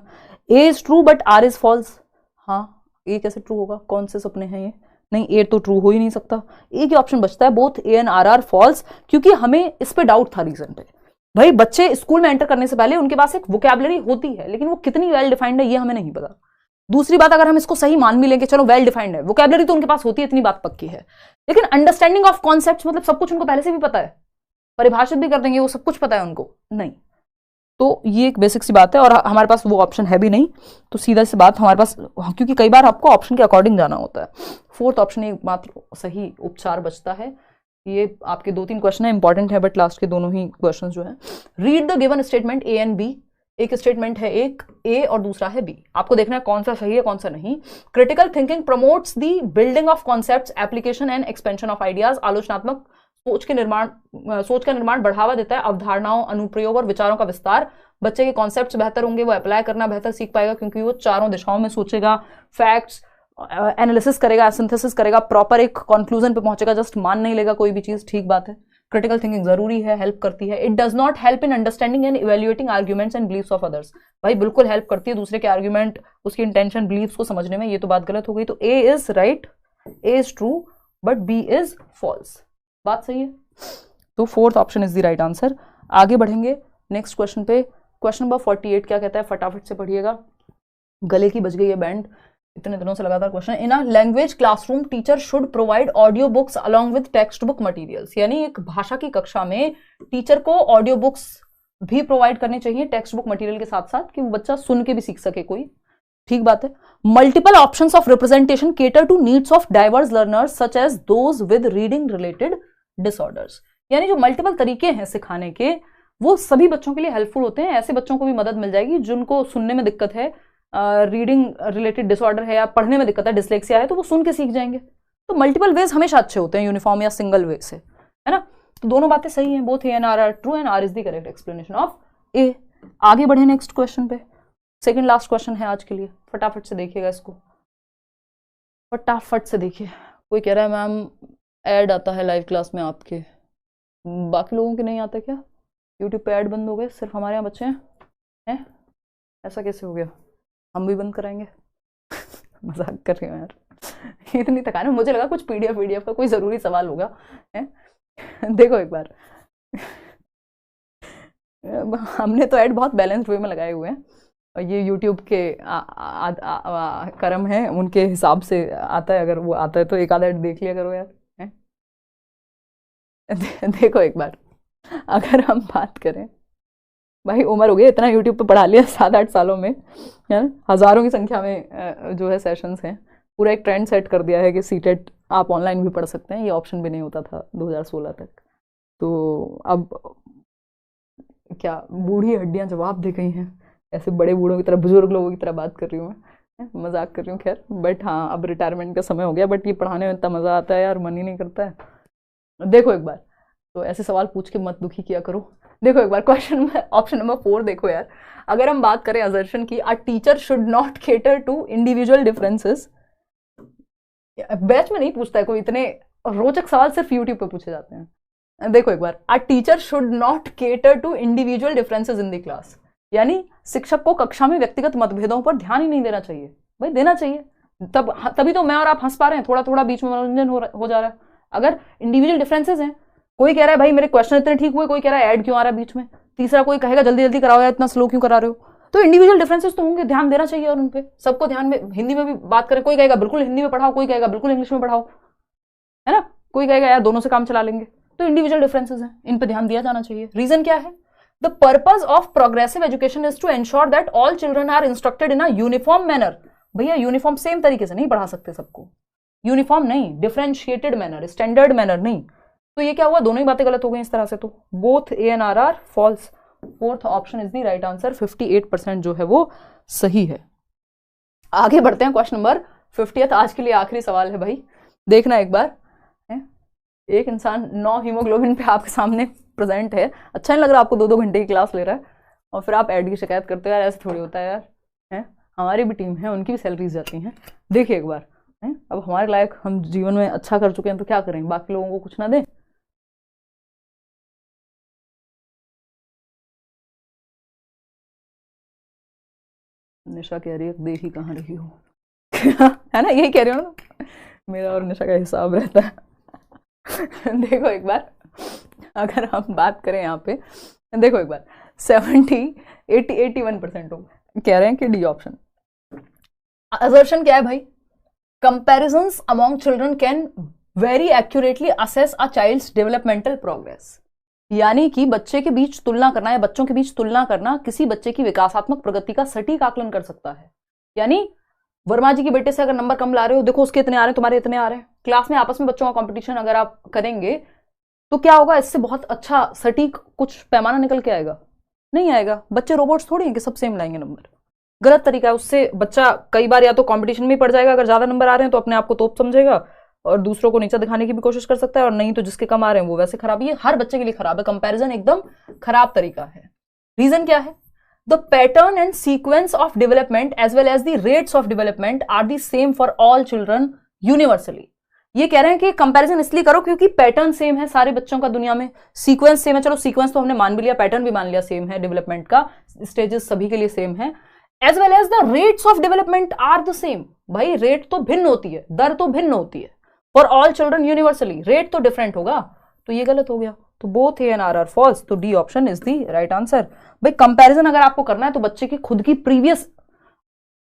A is true but R is false. हाँ, ए कैसे ट्रू होगा? कौन से सपने हैं ये? नहीं, ए तो ट्रू हो ही नहीं सकता। ए की ऑप्शन बचता है, both A and R are false, क्योंकि हमें इस पे डाउट था रिसेंट। भाई बच्चे स्कूल में एंटर करने से पहले उनके पास एक वोकैबुलरी होती है, लेकिन वो कितनी वेल डिफाइंड है ये हमें नहीं पता। दूसरी बात, अगर हम इसको सही मान भी लेंगे, चलो वेल डिफाइंड है, वोकैबुलरी तो उनके पास होती है, इतनी बात पक्की है, लेकिन अंडरस्टैंडिंग ऑफ कॉन्सेप्ट्स मतलब सब कुछ उनको पहले से भी पता है, परिभाषित भी कर देंगे, वो सब कुछ पता है उनको नहीं। तो ये एक बेसिक सी बात है, और हमारे पास वो ऑप्शन है भी नहीं, तो सीधा सी बात हमारे पास, क्योंकि कई बार आपको ऑप्शन के अकॉर्डिंग जाना होता है। फोर्थ ऑप्शन एक मात्र सही उपचार बचता है। ये आपके 2-3 क्वेश्चन है, इंपॉर्टेंट है, बट लास्ट के दोनों ही क्वेश्चन जो है। Read the given statement A and B. एक स्टेटमेंट है एक ए और दूसरा है बी, आपको देखना है कौन सा सही है कौन सा नहीं। Critical thinking promotes the building of concepts, application and expansion of ideas. आलोचनात्मक सोच का निर्माण बढ़ावा देता है, अवधारणाओं, अनुप्रयोग और विचारों का विस्तार। बच्चे के कॉन्सेप्ट्स बेहतर होंगे, वो अप्लाई करना बेहतर सीख पाएगा, क्योंकि वो चारों दिशाओं में सोचेगा, फैक्ट्स एनालिसिस करेगा, सिंथेसिस करेगा, प्रॉपर एक कंक्लूजन पे पहुंचेगा, जस्ट मान नहीं लेगा कोई भी चीज। ठीक बात है, क्रिटिकल थिंकिंग जरूरी है, हेल्प करती है। It does not help in understanding and evaluating arguments and beliefs of others. भाई बिल्कुल हेल्प करती है दूसरे के आर्ग्यूमेंट, उसकी इंटेंशन, बिलीफ्स को समझने में। ये तो बात गलत हो गई, तो A is right, A is true but B is false. बात सही है, तो fourth option is the right answer. आगे बढ़ेंगे नेक्स्ट क्वेश्चन पे। क्वेश्चन नंबर 48 क्या कहता है, फटाफट से पढ़िएगा, गले की बज गई है बैंड, इतने दिनों से लगातार question. In a language classroom teacher should provide audio books along with text book materials. यानी एक भाषा की कक्षा में टीचर को ऑडियो बुक्स भी प्रोवाइड करने चाहिए टेक्स्ट बुक मटेरियल के साथ साथ, कि वो बच्चा सुन के भी सीख सके कोई। ठीक बात है। Multiple options of representation cater to needs of diverse learners such as those with reading related disorders. यानी जो मल्टीपल तरीके हैं सिखाने के, वो सभी बच्चों के लिए हेल्पफुल होते हैं। ऐसे बच्चों को भी मदद मिल जाएगी जिनको सुनने में दिक्कत है, रीडिंग रिलेटेड डिसऑर्डर है, या पढ़ने में दिक्कत है, डिसलेक्सिया है, तो वो सुन के सीख जाएंगे। तो मल्टीपल वेज हमेशा अच्छे होते हैं, यूनिफॉर्म या सिंगल वे से, है ना। तो दोनों बातें सही हैं, both A and R are true and R is the correct explanation of A. आगे बढ़े नेक्स्ट क्वेश्चन पे, सेकंड लास्ट क्वेश्चन है आज के लिए, फटाफट से देखिएगा इसको, फटाफट से देखिए। कोई कह रहा है मैम ऐड आता है लाइव क्लास में आपके, बाकी लोगों के नहीं आता क्या? यूट्यूब पे ऐड बंद हो गए, सिर्फ हमारे यहाँ बच्चे हैं? ऐसा कैसे हो गया? हम भी बंद कराएंगे? मजाक कर रही हूँ यार। इतनी थकान है, मुझे लगा कुछ पीडीएफ का कोई ज़रूरी सवाल होगा है। देखो एक बार, हमने तो ऐड बहुत बैलेंस्ड वे में लगाए हुए हैं, और ये यूट्यूब के कर्म है, उनके हिसाब से आता है। अगर वो आता है तो एक आधा ऐड देख लिया करो यार, है? देखो एक बार, अगर हम बात करें, भाई उम्र हो गई, इतना यूट्यूब पे पढ़ा लिया 7-8 सालों में, है ना? हज़ारों की संख्या में जो है सेशंस हैं, पूरा एक ट्रेंड सेट कर दिया है कि सीटेट आप ऑनलाइन भी पढ़ सकते हैं, ये ऑप्शन भी नहीं होता था 2016 तक। तो अब क्या बूढ़ी हड्डियां जवाब दे गई हैं, ऐसे बड़े बूढ़ों की तरह, बुजुर्ग लोगों की तरह बात कर रही हूँ मैं, मजाक कर रही हूँ खैर। बट हाँ, अब रिटायरमेंट का समय हो गया, बट ये पढ़ाने में इतना मज़ा आता है यार, मन ही नहीं करता है। देखो एक बार, तो ऐसे सवाल पूछ के मत दुखी किया करो। देखो एक बार क्वेश्चन में ऑप्शन नंबर 4 देखो यार, अगर हम बात करें असर्शन की, a teacher should not cater to individual differences. बैच में नहीं पूछता है कोई, इतने रोचक सवाल सिर्फ यूट्यूब पे पूछे जाते हैं। देखो एक बार, a teacher should not cater to individual differences in the class, यानी शिक्षक को कक्षा में व्यक्तिगत मतभेदों पर ध्यान ही नहीं देना चाहिए। भाई देना चाहिए, तभी तो मैं और आप हंस पा रहे हैं, थोड़ा थोड़ा बीच में मनोरंजन हो जा रहा है। अगर इंडिविजुअल डिफरेंसेस हैं, कोई कह रहा है भाई मेरे क्वेश्चन इतने ठीक हुए, कोई कह रहा है ऐड क्यों आ रहा है बीच में, तीसरा कोई कहेगा जल्दी जल्दी कराओ यार, इतना स्लो क्यों करा रहे हो, तो इंडिविजुअल डिफरेंसेस तो होंगे, ध्यान देना चाहिए। और उन पे सबको ध्यान में, हिंदी में भी बात करें, कोई कहेगा बिल्कुल हिंदी में पढ़ाओ, कोई कहेगा बिल्कुल इंग्लिश में पढ़ाओ, है ना? कोई कहेगा यार दोनों से काम चला लेंगे। तो इंडिविजुअल डिफरेंसेस हैं, इन पे ध्यान दिया जाना चाहिए। रीजन क्या है? The purpose of progressive education is to ensure that all children are instructed in a uniform manner. भैया यूनिफॉर्म सेम तरीके से नहीं पढ़ा सकते सबको, यूनिफॉर्म नहीं, डिफरेंशिएटेड मैनर, स्टैंडर्ड मैनर नहीं। तो ये क्या हुआ, दोनों ही बातें गलत हो गई इस तरह से, तो both A and R are false. Fourth option is the right answer, 58% जो है वो सही है। आगे बढ़ते हैं, क्वेश्चन नंबर 50th, आज के लिए आखिरी सवाल है भाई, देखना एक बार है? एक इंसान 9 हीमोग्लोबिन पे आपके सामने प्रेजेंट है, अच्छा नहीं लग रहा आपको, 2-2 घंटे की क्लास ले रहा है, और फिर आप ऐड की शिकायत करते हो यार, ऐसे थोड़ी होता है यार, है? हमारी भी टीम है, उनकी भी सैलरीज जाती हैं। देखिए एक बार, है? अब हमारे लायक हम जीवन में अच्छा कर चुके हैं तो क्या करें, बाकी लोगों को कुछ ना दें? निशा कह रही है देख ही कहाँ रही हो। है ना, यही कह रही हो ना, मेरा और निशा का हिसाब रहता है। देखो एक बार, अगर हम बात करें यहाँ पे, देखो एक बार, 81% लोग कह रहे हैं कि डी ऑप्शन। असर्शन क्या है भाई? Comparisons among children can very accurately assess a child's developmental progress, यानी कि बच्चे के बीच तुलना करना या बच्चों के बीच तुलना करना किसी बच्चे की विकासात्मक प्रगति का सटीक आकलन कर सकता है। यानी वर्मा जी के बेटे से अगर नंबर कम ला रहे हो, देखो उसके इतने आ रहे हैं, तुम्हारे इतने आ रहे हैं, क्लास में आपस में बच्चों का कंपटीशन अगर आप करेंगे तो क्या होगा, इससे बहुत अच्छा सटीक कुछ पैमाना निकल के आएगा? नहीं आएगा। बच्चे रोबोट्स थोड़ी हैं कि सब सेम लाएंगे नंबर, गलत तरीका है। उससे बच्चा कई बार या तो कंपटीशन में पड़ जाएगा, अगर ज्यादा नंबर आ रहे हैं तो अपने आप को तोप समझेगा और दूसरों को नीचा दिखाने की भी कोशिश कर सकता है, और नहीं तो जिसके कम आ रहे हैं वो वैसे खराब। ये हर बच्चे के लिए खराब है, कंपैरिजन एकदम खराब तरीका है। रीजन क्या है? The pattern and sequence of development as well as the rates of development are the same for all children universally. ये कह रहे हैं कि कंपैरिजन इसलिए करो क्योंकि पैटर्न सेम है सारे बच्चों का दुनिया में, सीक्वेंस सेम है, चलो सीक्वेंस तो हमने मान भी लिया, पैटर्न भी मान लिया सेम है, डेवलपमेंट का स्टेजेस सभी के लिए सेम है, as well as the rates of development are the same. भाई रेट तो भिन्न होती है, दर तो भिन्न होती है for all children universally, rate तो डिफरेंट होगा, तो ये गलत हो गया। तो both A and R are false, तो D option is the right answer. भाई कंपैरिजन अगर आपको करना है तो बच्चे की खुद की प्रीवियस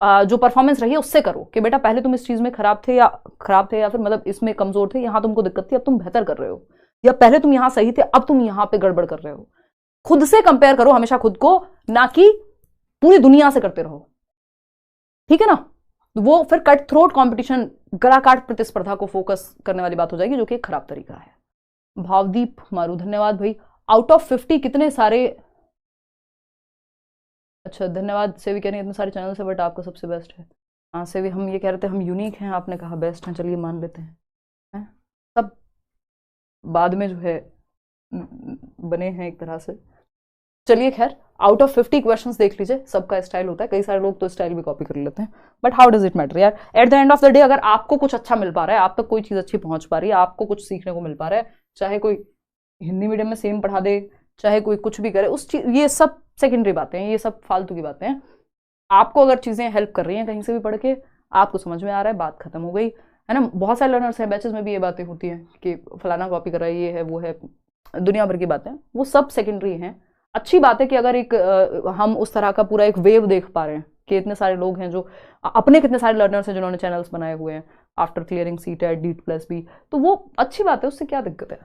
जो परफॉर्मेंस रही है उससे करो कि बेटा पहले तुम इस चीज में खराब थे या फिर मतलब इसमें कमजोर थे, यहां तुमको दिक्कत थी, अब तुम बेहतर कर रहे हो, या पहले तुम यहां सही थे अब तुम यहां पे गड़बड़ कर रहे हो। खुद से कंपेयर करो हमेशा खुद को, ना कि पूरी दुनिया से करते रहो, ठीक है ना? वो फिर कट थ्रोट कॉम्पिटिशन, गला काट प्रतिस्पर्धा को फोकस करने वाली बात हो जाएगी, जो कि एक खराब तरीका है। भावदीप मारू, धन्यवाद भाई। आउट ऑफ 50 कितने सारे, अच्छा धन्यवाद। सेवी कह रही है इतने सारे चैनल से बट आपका सबसे बेस्ट है। हाँ सेवी, हम ये कह रहे थे हम यूनिक हैं, आपने कहा बेस्ट हैं, चलिए मान लेते हैं। सब बाद में जो है बने हैं एक तरह से। चलिए खैर, आउट ऑफ 50 क्वेश्चंस देख लीजिए, सबका स्टाइल होता है, कई सारे लोग तो स्टाइल भी कॉपी कर लेते हैं, but how does it matter यार? At the end of the day अगर आपको कुछ अच्छा मिल पा रहा है, आप तक कोई चीज़ अच्छी पहुंच पा रही है, आपको कुछ सीखने को मिल पा रहा है, चाहे कोई हिंदी मीडियम में सेम पढ़ा दे, चाहे कोई कुछ भी करे, उस चीज, ये सब सेकेंडरी बातें हैं, ये सब फालतू की बातें हैं। आपको अगर चीजें हेल्प कर रही हैं कहीं से भी पढ़ के, आपको समझ में आ रहा है, बात खत्म हो गई, है ना। बहुत सारे लर्नर्स हैं, बैचेस में भी ये बातें होती हैं कि फलाना कॉपी कर रहा है, ये है वो है, दुनिया भर की बातें, वो सब सेकेंडरी हैं। अच्छी बात है कि अगर एक हम उस तरह का पूरा एक वेव देख पा रहे हैं कि इतने सारे लोग हैं जो अपने, कितने सारे लर्नर्स हैं जिन्होंने चैनल्स बनाए हुए हैं after clearing CTET, डीट plus B, तो वो अच्छी बात है, उससे क्या दिक्कत है।